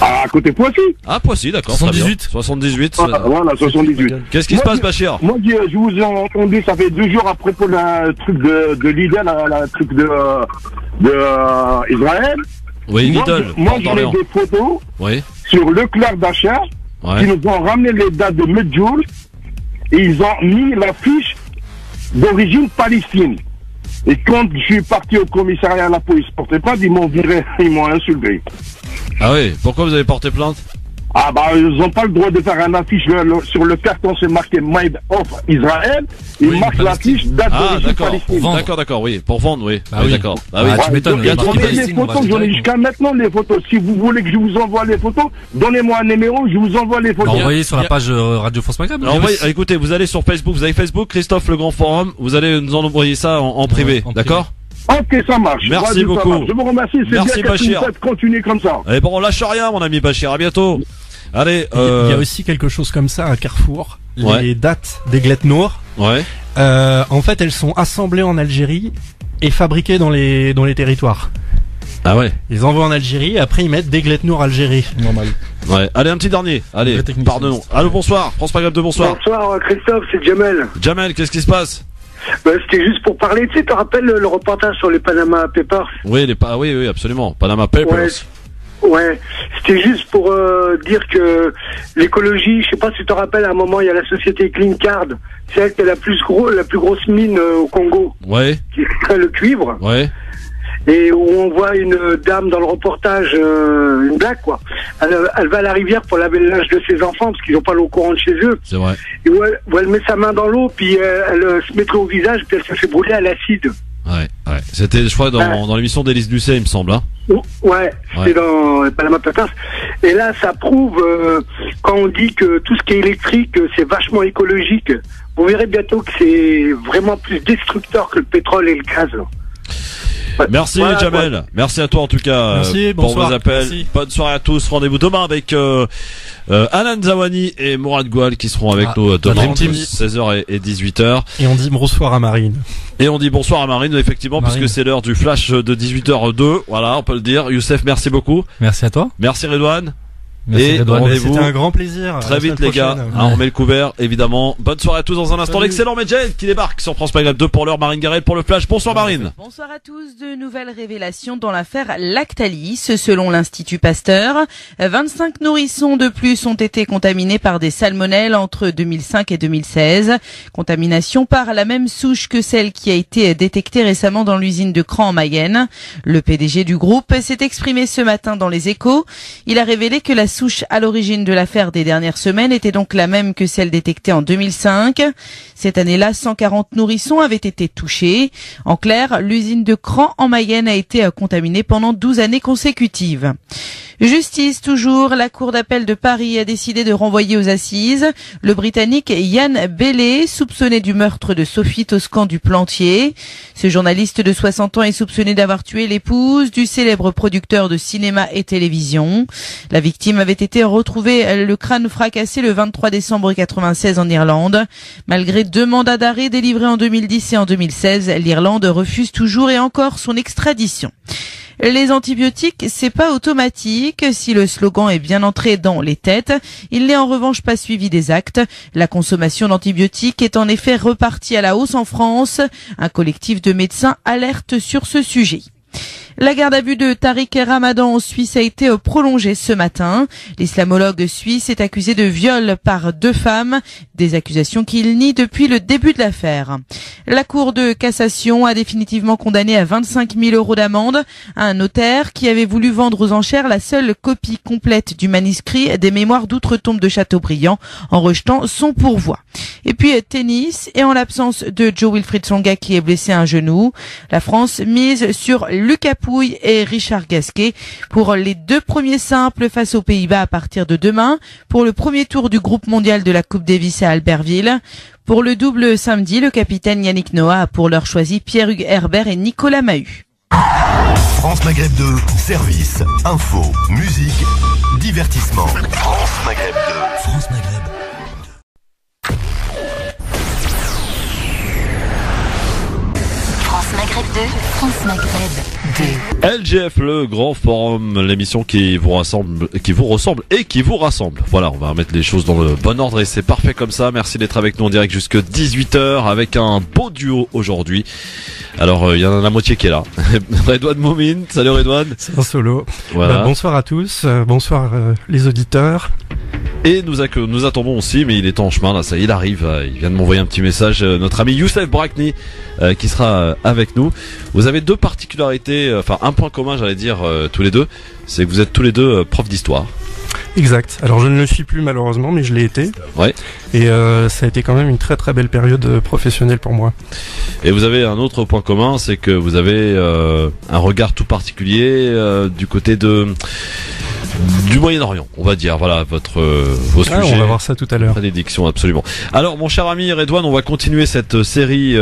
[SPEAKER 14] À côté Poissy.
[SPEAKER 2] Ah, Poissy, d'accord.
[SPEAKER 3] 78.
[SPEAKER 2] 78.
[SPEAKER 14] Voilà, 78.
[SPEAKER 2] Qu'est-ce qui se passe, Bachir?
[SPEAKER 14] Moi, je vous ai entendu, ça fait 2 jours à propos d'un truc de Lidl, la truc de Israël.
[SPEAKER 2] Oui, Lidl.
[SPEAKER 14] Moi, j'en ai des photos.
[SPEAKER 2] Oui.
[SPEAKER 14] Sur Leclerc d'achat.
[SPEAKER 2] Ouais.
[SPEAKER 14] Qui nous ont ramené les dates de Medjoul. Et ils ont mis la fiche d'origine palestine. Et quand je suis parti au commissariat à la police porte plainte, ils m'ont viré, ils m'ont insulté.
[SPEAKER 2] Ah oui, pourquoi vous avez porté plainte?
[SPEAKER 14] Ah bah ils n'ont pas le droit de faire un affiche sur le carton, c'est marqué Made of Israël. Ils marquent l'affiche date d'origine palestinienne.
[SPEAKER 2] D'accord, oui, pour vendre, oui.
[SPEAKER 3] Ah oui,
[SPEAKER 2] d'accord. Ah oui,
[SPEAKER 3] tu m'étonnes.
[SPEAKER 14] Les photos, j'en ai jusqu'à maintenant les photos. Si vous voulez que je vous envoie les photos, donnez-moi un numéro, je vous envoie les photos.
[SPEAKER 3] Envoyez sur la page Radio France Maghreb.
[SPEAKER 2] Écoutez, vous allez sur Facebook, vous avez Facebook, Christophe Le Grand Forum, vous allez nous envoyer ça en privé, d'accord?
[SPEAKER 14] Ok, ça marche.
[SPEAKER 2] Merci beaucoup.
[SPEAKER 14] Je vous remercie, c'est
[SPEAKER 2] Merci
[SPEAKER 14] bien
[SPEAKER 2] Bachir.
[SPEAKER 14] que vous faites continuer comme ça.
[SPEAKER 2] Et bon, on lâche rien, mon ami Bachir, à bientôt. Allez,
[SPEAKER 5] il y a aussi quelque chose comme ça à Carrefour.
[SPEAKER 2] Ouais.
[SPEAKER 5] Les dates des glettes noires.
[SPEAKER 2] Ouais.
[SPEAKER 5] En fait, elles sont assemblées en Algérie et fabriquées dans les territoires.
[SPEAKER 2] Ah ouais.
[SPEAKER 5] Ils envoient en Algérie et après ils mettent des glettes noires Algérie.
[SPEAKER 3] Normal.
[SPEAKER 2] Ouais. Allez, un petit dernier. Allez, pardon. Allô, bonsoir. France Maghreb 2, bonsoir.
[SPEAKER 15] Bonsoir Christophe, c'est Jamel.
[SPEAKER 2] Jamel, qu'est-ce qui se passe?
[SPEAKER 15] C'était juste pour parler, tu sais, te rappelles le reportage sur les Panama Papers?
[SPEAKER 2] Oui, oui, absolument. Panama Papers.
[SPEAKER 15] Ouais, c'était juste pour dire que l'écologie, je sais pas si tu te rappelles, à un moment, il y a la société Clean Card, c'est elle qui est la plus grosse mine au Congo.
[SPEAKER 2] Ouais.
[SPEAKER 15] Qui extrait le cuivre.
[SPEAKER 2] Ouais.
[SPEAKER 15] Et où on voit une dame dans le reportage, une blague quoi. Elle va à la rivière pour laver le linge de ses enfants parce qu'ils n'ont pas l'eau courante chez eux.
[SPEAKER 2] C'est vrai.
[SPEAKER 15] Et où elle met sa main dans l'eau, puis elle se met au visage, puis elle se fait brûler à l'acide.
[SPEAKER 2] Ouais. C'était, je crois, dans l'émission d'Élise Lucet, il me semble, hein.
[SPEAKER 15] Ouais, c'était dans Panama Papers. Et là, ça prouve, quand on dit que tout ce qui est électrique, c'est vachement écologique. Vous verrez bientôt que c'est vraiment plus destructeur que le pétrole et le gaz.
[SPEAKER 2] Ouais. Merci voilà, Jamel, ouais. Merci à toi en tout cas.
[SPEAKER 5] Merci,
[SPEAKER 2] pour
[SPEAKER 5] bonsoir.
[SPEAKER 2] vos appels.
[SPEAKER 5] Merci.
[SPEAKER 2] Bonne soirée à tous. Rendez-vous demain avec Alan Zawani et Mourad Goual qui seront avec nous demain entre 16h et 18h.
[SPEAKER 5] Et on dit bonsoir à Marine.
[SPEAKER 2] Et on dit bonsoir à Marine, effectivement, Marine. Puisque c'est l'heure du flash de 18h02. Voilà, on peut le dire. Youssef, merci beaucoup.
[SPEAKER 3] Merci à toi.
[SPEAKER 2] Merci Redouane.
[SPEAKER 3] Merci Redouane.
[SPEAKER 5] C'était un grand plaisir.
[SPEAKER 2] Très vite les gars, on remet le couvert évidemment. Bonne soirée à tous dans un instant.
[SPEAKER 5] Salut.
[SPEAKER 2] L'excellent Medjed qui débarque sur France Maghreb 2 pour l'heure. Marine Garel pour le flash. Bonsoir Marine.
[SPEAKER 16] Bonsoir à tous. De nouvelles révélations dans l'affaire Lactalis. Selon l'Institut Pasteur, 25 nourrissons de plus ont été contaminés par des salmonelles entre 2005 et 2016. Contamination par la même souche que celle qui a été détectée récemment dans l'usine de Cran en Mayenne. Le PDG du groupe s'est exprimé ce matin dans les Échos. Il a révélé que la souche à l'origine de l'affaire des dernières semaines était donc la même que celle détectée en 2005. Cette année-là, 140 nourrissons avaient été touchés. En clair, l'usine de Cran en Mayenne a été contaminée pendant 12 années consécutives. Justice toujours, la Cour d'appel de Paris a décidé de renvoyer aux assises le Britannique Yann Bailey, soupçonné du meurtre de Sophie Toscan du Plantier. Ce journaliste de 60 ans est soupçonné d'avoir tué l'épouse du célèbre producteur de cinéma et télévision. La victime avait été retrouvée le crâne fracassé le 23 décembre 1996 en Irlande. Malgré 2 mandats d'arrêt délivrés en 2010 et en 2016, l'Irlande refuse toujours et encore son extradition. Les antibiotiques, c'est pas automatique. Si le slogan est bien entré dans les têtes, il n'est en revanche pas suivi des actes. La consommation d'antibiotiques est en effet repartie à la hausse en France. Un collectif de médecins alerte sur ce sujet. La garde à vue de Tariq Ramadan en Suisse a été prolongée ce matin. L'islamologue suisse est accusé de viol par 2 femmes, des accusations qu'il nie depuis le début de l'affaire. La Cour de cassation a définitivement condamné à 25 000 € d'amende un notaire qui avait voulu vendre aux enchères la seule copie complète du manuscrit des Mémoires d'outre-tombe de Chateaubriand en rejetant son pourvoi. Et puis tennis, et en l'absence de Jo-Wilfried Tsonga qui est blessé à un genou, la France mise sur Lucas Pouille et Richard Gasquet pour les 2 premiers simples face aux Pays-Bas à partir de demain pour le premier tour du groupe mondial de la Coupe Davis à Albertville. Pour le double samedi, le capitaine Yannick Noah a pour l'heure choisi Pierre-Hugues Herbert et Nicolas Mahut.
[SPEAKER 17] France Maghreb 2, service, info, musique, divertissement. France Maghreb 2. France Maghreb.
[SPEAKER 1] France Maghreb 2, France Maghreb 2.
[SPEAKER 2] LGF, le grand forum, l'émission qui vous ressemble et qui vous rassemble. Voilà, on va remettre les choses dans le bon ordre et c'est parfait comme ça. Merci d'être avec nous en direct jusque 18h avec un beau duo aujourd'hui. Alors, il y en a la moitié qui est là. Redouane Moumine, salut Redouane.
[SPEAKER 5] C'est un solo.
[SPEAKER 2] Voilà.
[SPEAKER 5] Bonsoir à tous, bonsoir les auditeurs.
[SPEAKER 2] Et nous attendons aussi, mais il est en chemin là, ça il arrive, il vient de m'envoyer un petit message, notre ami Youssef Brakni qui sera avec nous. Vous avez 2 particularités, enfin un point commun j'allais dire tous les deux, c'est que vous êtes tous les deux profs d'histoire.
[SPEAKER 5] Exact. Alors je ne le suis plus malheureusement, mais je l'ai été.
[SPEAKER 2] Ouais.
[SPEAKER 5] Et ça a été quand même une très très belle période professionnelle pour moi.
[SPEAKER 2] Et vous avez un autre point commun, c'est que vous avez un regard tout particulier du côté du Moyen-Orient, on va dire. Voilà vos sujets.
[SPEAKER 5] On va voir ça tout à l'heure.
[SPEAKER 2] Prédiction, absolument. Alors, mon cher ami Redouane, on va continuer cette série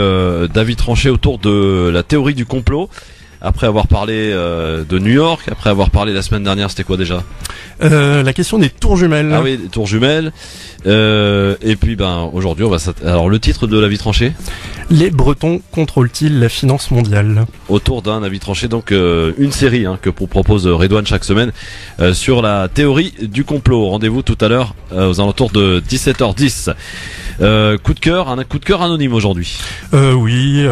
[SPEAKER 2] d'avis tranchés autour de la théorie du complot. Après avoir parlé de New York, après avoir parlé la semaine dernière, c'était quoi déjà ?
[SPEAKER 5] La question des tours jumelles.
[SPEAKER 2] Ah oui, des tours jumelles. Et puis, aujourd'hui, on va alors le titre de l'avis tranché ?
[SPEAKER 5] Les Bretons contrôlent-ils la finance mondiale ?
[SPEAKER 2] Autour d'un avis tranché, donc une série que propose Redouane chaque semaine sur la théorie du complot. Rendez-vous tout à l'heure aux alentours de 17h10. Coup de cœur, un coup de cœur anonyme aujourd'hui.
[SPEAKER 5] Oui,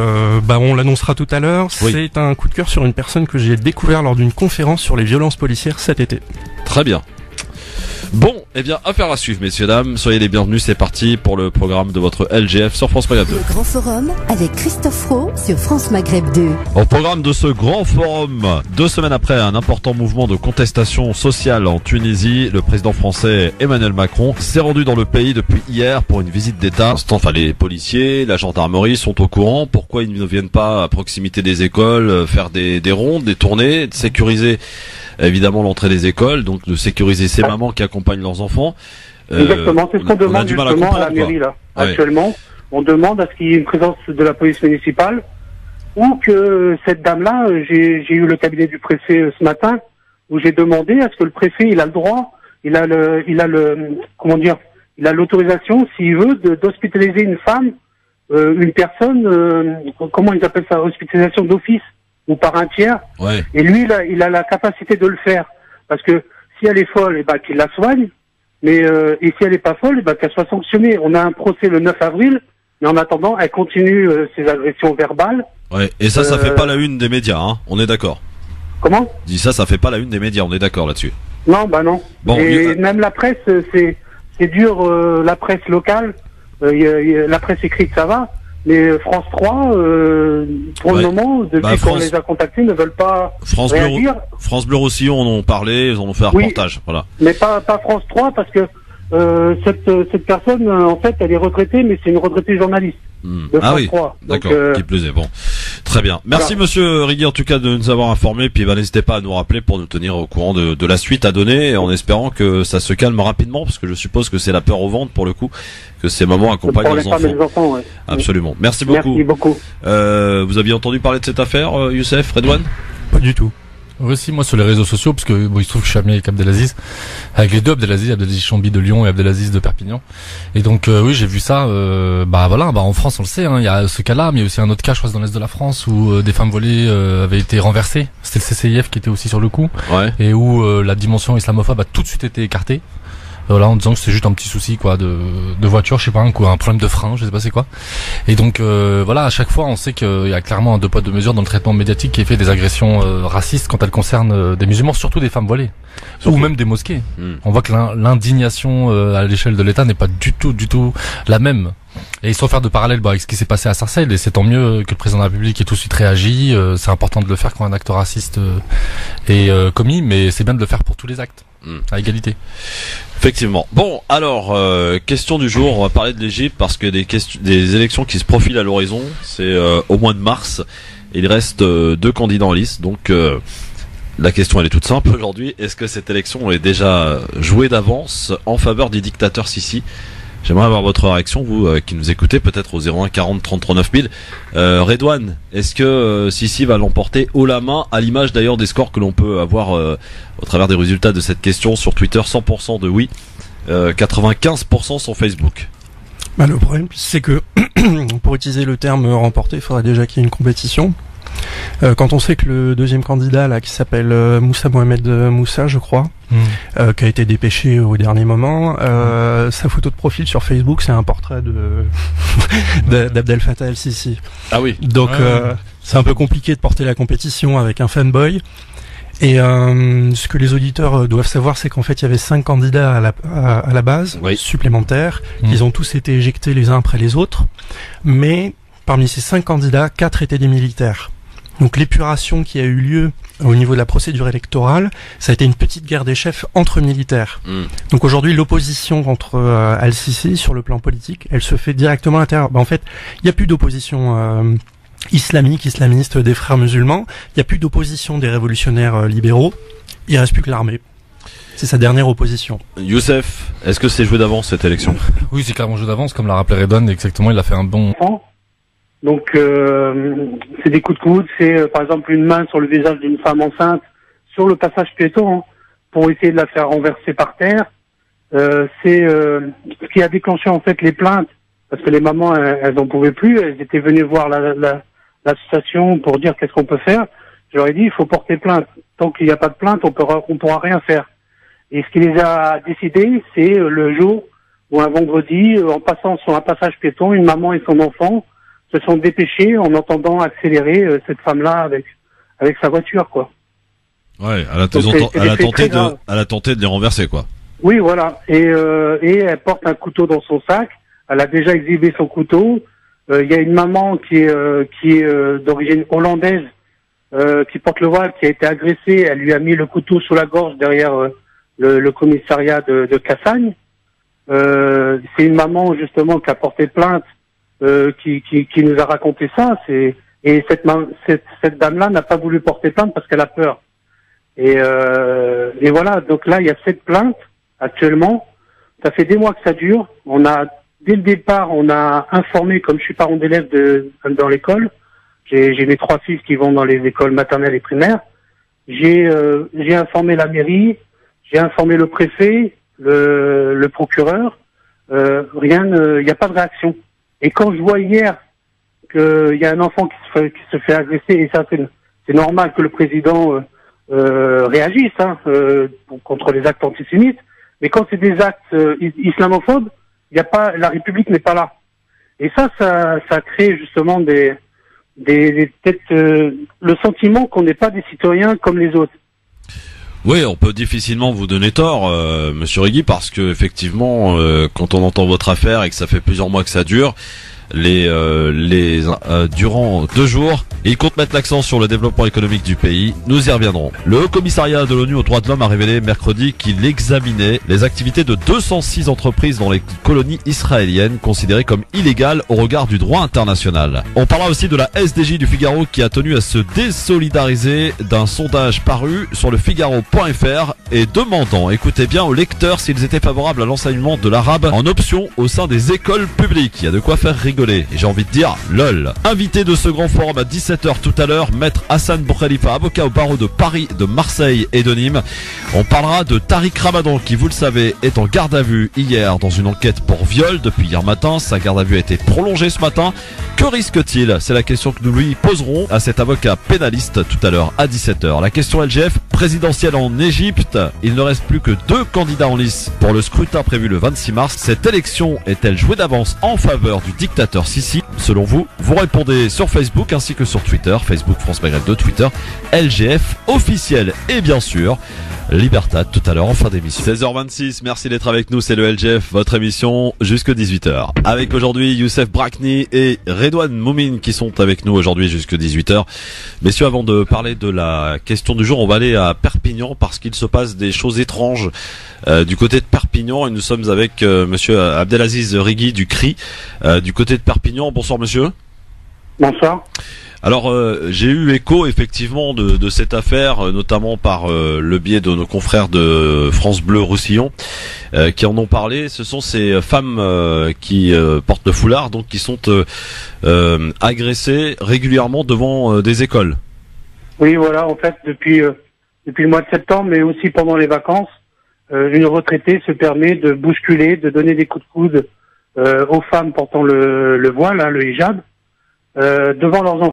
[SPEAKER 5] on l'annoncera tout à l'heure.
[SPEAKER 2] Oui.
[SPEAKER 5] C'est un coup de cœur sur une personne que j'ai découvert lors d'une conférence sur les violences policières cet été.
[SPEAKER 2] Très bien. Bon, affaire à suivre, messieurs, dames. Soyez les bienvenus, c'est parti pour le programme de votre LGF sur France Maghreb 2.
[SPEAKER 1] Le Grand Forum avec Christophe Roux sur France Maghreb 2.
[SPEAKER 2] Au programme de ce Grand Forum, 2 semaines après un important mouvement de contestation sociale en Tunisie, le président français Emmanuel Macron s'est rendu dans le pays depuis hier pour une visite d'État. Les policiers, la gendarmerie sont au courant. Pourquoi ils ne viennent pas à proximité des écoles faire des rondes, des tournées, de sécuriser évidemment l'entrée des écoles, donc de sécuriser ces mamans qui accompagnent leurs enfants.
[SPEAKER 4] Exactement, c'est ce qu'on demande justement à la mairie là. Ouais. Actuellement, on demande à ce qu'il y ait une présence de la police municipale ou que cette dame-là, j'ai eu le cabinet du préfet ce matin où j'ai demandé à ce que le préfet, il a le droit, il a l'autorisation, s'il veut, d'hospitaliser une femme, une personne, comment ils appellent ça, hospitalisation d'office ou par un tiers.
[SPEAKER 2] Ouais.
[SPEAKER 4] Et lui, il a la capacité de le faire. Parce que si elle est folle, qu'il la soigne. Mais et si elle est pas folle, qu'elle soit sanctionnée. On a un procès le 9 avril, mais en attendant, elle continue ses agressions verbales.
[SPEAKER 2] Ouais. Et ça fait pas la une des médias, on est d'accord.
[SPEAKER 4] Comment ?
[SPEAKER 2] Je dis ça fait pas la une des médias, on est d'accord là-dessus.
[SPEAKER 4] Non, non.
[SPEAKER 2] Bon,
[SPEAKER 4] et même la presse, c'est dur. La presse locale, la presse écrite, ça va. Mais France 3, pour le moment, depuis qu'on les a contactés, ne veulent pas réagir.
[SPEAKER 2] France Bleu Roussillon en ont parlé, ils en ont fait un reportage. Voilà.
[SPEAKER 4] Mais pas France 3 parce que cette personne, en fait, elle est retraitée, mais c'est une retraitée journaliste. De France 3.
[SPEAKER 2] D'accord, qui plaisait. Bon, très bien. Merci Monsieur Rigui en tout cas de nous avoir informés. Puis n'hésitez pas à nous rappeler pour nous tenir au courant de la suite à donner, en espérant que ça se calme rapidement, parce que je suppose que c'est la peur au ventre pour le coup, que ces mamans accompagnent leurs enfants.
[SPEAKER 4] Ouais.
[SPEAKER 2] Absolument. Merci beaucoup.
[SPEAKER 4] Merci beaucoup.
[SPEAKER 2] Vous aviez entendu parler de cette affaire, Youssef, Redouane ?
[SPEAKER 5] Pas du tout.
[SPEAKER 3] Aussi, moi sur les réseaux sociaux, parce que il se trouve que je suis ami avec Abdelaziz, avec les deux Abdelaziz Chambi de Lyon et Abdelaziz de Perpignan. Et donc oui, j'ai vu ça. En France, on le sait, il y a ce cas-là, mais il y a aussi un autre cas, je crois, dans l'est de la France, où des femmes volées avaient été renversées. C'était le CCIF qui était aussi sur le coup, et où la dimension islamophobe a tout de suite été écartée. En disant que c'est juste un petit souci de voiture, je sais pas, un problème de frein, je sais pas c'est quoi. Et donc à chaque fois on sait qu'il y a clairement un 2 poids 2 mesures dans le traitement médiatique qui est fait des agressions racistes quand elles concernent des musulmans, surtout des femmes volées, ou même des mosquées. On voit que l'indignation à l'échelle de l'État n'est pas du tout la même. Et sans faire de parallèle avec ce qui s'est passé à Sarcelles, et c'est tant mieux que le président de la République ait tout de suite réagi. C'est important de le faire quand un acte raciste est commis, mais c'est bien de le faire pour tous les actes, à égalité.
[SPEAKER 2] Effectivement. Bon, alors, question du jour, on va parler de l'Égypte parce que des élections qui se profilent à l'horizon, c'est au mois de mars, il reste 2 candidats en lice, donc la question elle est toute simple aujourd'hui, est-ce que cette élection est déjà jouée d'avance en faveur du dictateur Sisi ? J'aimerais avoir votre réaction, vous qui nous écoutez, peut-être au 01 40 39 000. Redouane, est-ce que Sisi va l'emporter haut la main, à l'image d'ailleurs des scores que l'on peut avoir au travers des résultats de cette question sur Twitter, 100% de oui, 95% sur Facebook.
[SPEAKER 5] Le problème, c'est que pour utiliser le terme remporter, il faudrait déjà qu'il y ait une compétition. Quand on sait que le deuxième candidat là, qui s'appelle Moussa Mohamed Moussa, je crois, qui a été dépêché au dernier moment, sa photo de profil sur Facebook, c'est un portrait d'Abdel Fattah el-Sisi.
[SPEAKER 2] Ah oui.
[SPEAKER 5] Donc c'est un peu compliqué de porter la compétition avec un fanboy. Et ce que les auditeurs doivent savoir, c'est qu'en fait il y avait 5 candidats à la base supplémentaires. Ils ont tous été éjectés les uns après les autres, mais parmi ces 5 candidats, 4 étaient des militaires. Donc l'épuration qui a eu lieu au niveau de la procédure électorale, ça a été une petite guerre des chefs entre militaires. Donc aujourd'hui, l'opposition contre Al-Sisi sur le plan politique, elle se fait directement à l'intérieur. En fait, il n'y a plus d'opposition islamiste des frères musulmans, il n'y a plus d'opposition des révolutionnaires libéraux, il reste plus que l'armée. C'est sa dernière opposition.
[SPEAKER 2] Youssef, est-ce que c'est joué d'avance cette élection?
[SPEAKER 3] Oui, c'est clairement joué d'avance, comme l'a rappelé Redouane, exactement, il a fait un bon...
[SPEAKER 4] Donc c'est des coups de coude, c'est par exemple une main sur le visage d'une femme enceinte sur le passage piéton hein, pour essayer de la faire renverser par terre. C'est ce qui a déclenché en fait les plaintes, parce que les mamans elles en pouvaient plus, elles étaient venues voir l'association pour dire qu'est-ce qu'on peut faire. Je leur ai dit il faut porter plainte. Tant qu'il n'y a pas de plainte, on pourra rien faire. Et ce qui les a décidés, c'est le jour où un vendredi, en passant sur un passage piéton, une maman et son enfant se sont dépêchés en entendant accélérer cette femme-là avec sa voiture, quoi.
[SPEAKER 2] Ouais, elle a tenté de les renverser, quoi.
[SPEAKER 4] Oui, voilà. Et elle porte un couteau dans son sac. Elle a déjà exhibé son couteau. Il y a une maman qui est d'origine hollandaise, qui porte le voile, qui a été agressée. Elle lui a mis le couteau sous la gorge derrière le commissariat de Cassagne. C'est une maman justement qui a porté plainte, qui nous a raconté ça. Et cette dame-là n'a pas voulu porter plainte parce qu'elle a peur. Et voilà. Donc là, il y a 7 plaintes actuellement. Ça fait des mois que ça dure. Dès le départ, on a informé, comme je suis parent d'élève dans l'école. J'ai mes 3 fils qui vont dans les écoles maternelles et primaires. J'ai informé la mairie. J'ai informé le préfet, le procureur, il n'y a pas de réaction. Et quand je vois hier qu'il y a un enfant qui se fait agresser, et ça c'est normal que le président réagisse contre les actes antisémites, mais quand c'est des actes islamophobes, la République n'est pas là. Et ça crée justement peut-être le sentiment qu'on n'est pas des citoyens comme les autres.
[SPEAKER 2] Oui, on peut difficilement vous donner tort, Monsieur Rigui, parce que effectivement, quand on entend votre affaire et que ça fait plusieurs mois que ça dure, durant 2 jours, il compte mettre l'accent sur le développement économique du pays. Nous y reviendrons. Le Haut Commissariat de l'ONU aux droits de l'homme a révélé mercredi qu'il examinait les activités de 206 entreprises dans les colonies israéliennes considérées comme illégales au regard du droit international. On parlera aussi de la SDJ du Figaro qui a tenu à se désolidariser d'un sondage paru sur le Figaro.fr et demandant, écoutez bien, aux lecteurs s'ils étaient favorables à l'enseignement de l'arabe en option au sein des écoles publiques. Il y a de quoi faire rigoler. Et j'ai envie de dire, lol. Invité de ce grand forum à 17h tout à l'heure, maître Hassan Boukhalifa, avocat au barreau de Paris, de Marseille et de Nîmes. On parlera de Tariq Ramadan qui, vous le savez, est en garde à vue hier dans une enquête pour viol depuis hier matin. Sa garde à vue a été prolongée ce matin. Que risque-t-il? C'est la question que nous lui poserons à cet avocat pénaliste tout à l'heure à 17h. La question LGF présidentielle en Égypte. Il ne reste plus que 2 candidats en lice pour le scrutin prévu le 26 mars. Cette élection est-elle jouée d'avance en faveur du dictateur Sisi? Selon vous, vous répondez sur Facebook ainsi que sur Twitter, Facebook France Maghreb 2, Twitter LGF officiel et bien sûr Libertad tout à l'heure en fin d'émission. 16h26, merci d'être avec nous, c'est le LGF, votre émission jusque 18h. Avec aujourd'hui Youssef Brakni et Redouane Moumine qui sont avec nous aujourd'hui jusque 18h. Messieurs, avant de parler de la question du jour, on va aller à Perpignan parce qu'il se passe des choses étranges du côté de Perpignan et nous sommes avec monsieur Abdelaziz Rigui du CRI du côté de Perpignan. Bonsoir monsieur.
[SPEAKER 4] Bonsoir.
[SPEAKER 2] Alors j'ai eu écho effectivement de cette affaire, notamment par le biais de nos confrères de France Bleu Roussillon qui en ont parlé. Ce sont ces femmes qui portent le foulard, donc qui sont agressées régulièrement devant des écoles.
[SPEAKER 4] Oui, voilà, en fait depuis le mois de septembre, mais aussi pendant les vacances, une retraitée se permet de bousculer, de donner des coups de coude aux femmes portant le voile, le hijab, devant leurs enfants.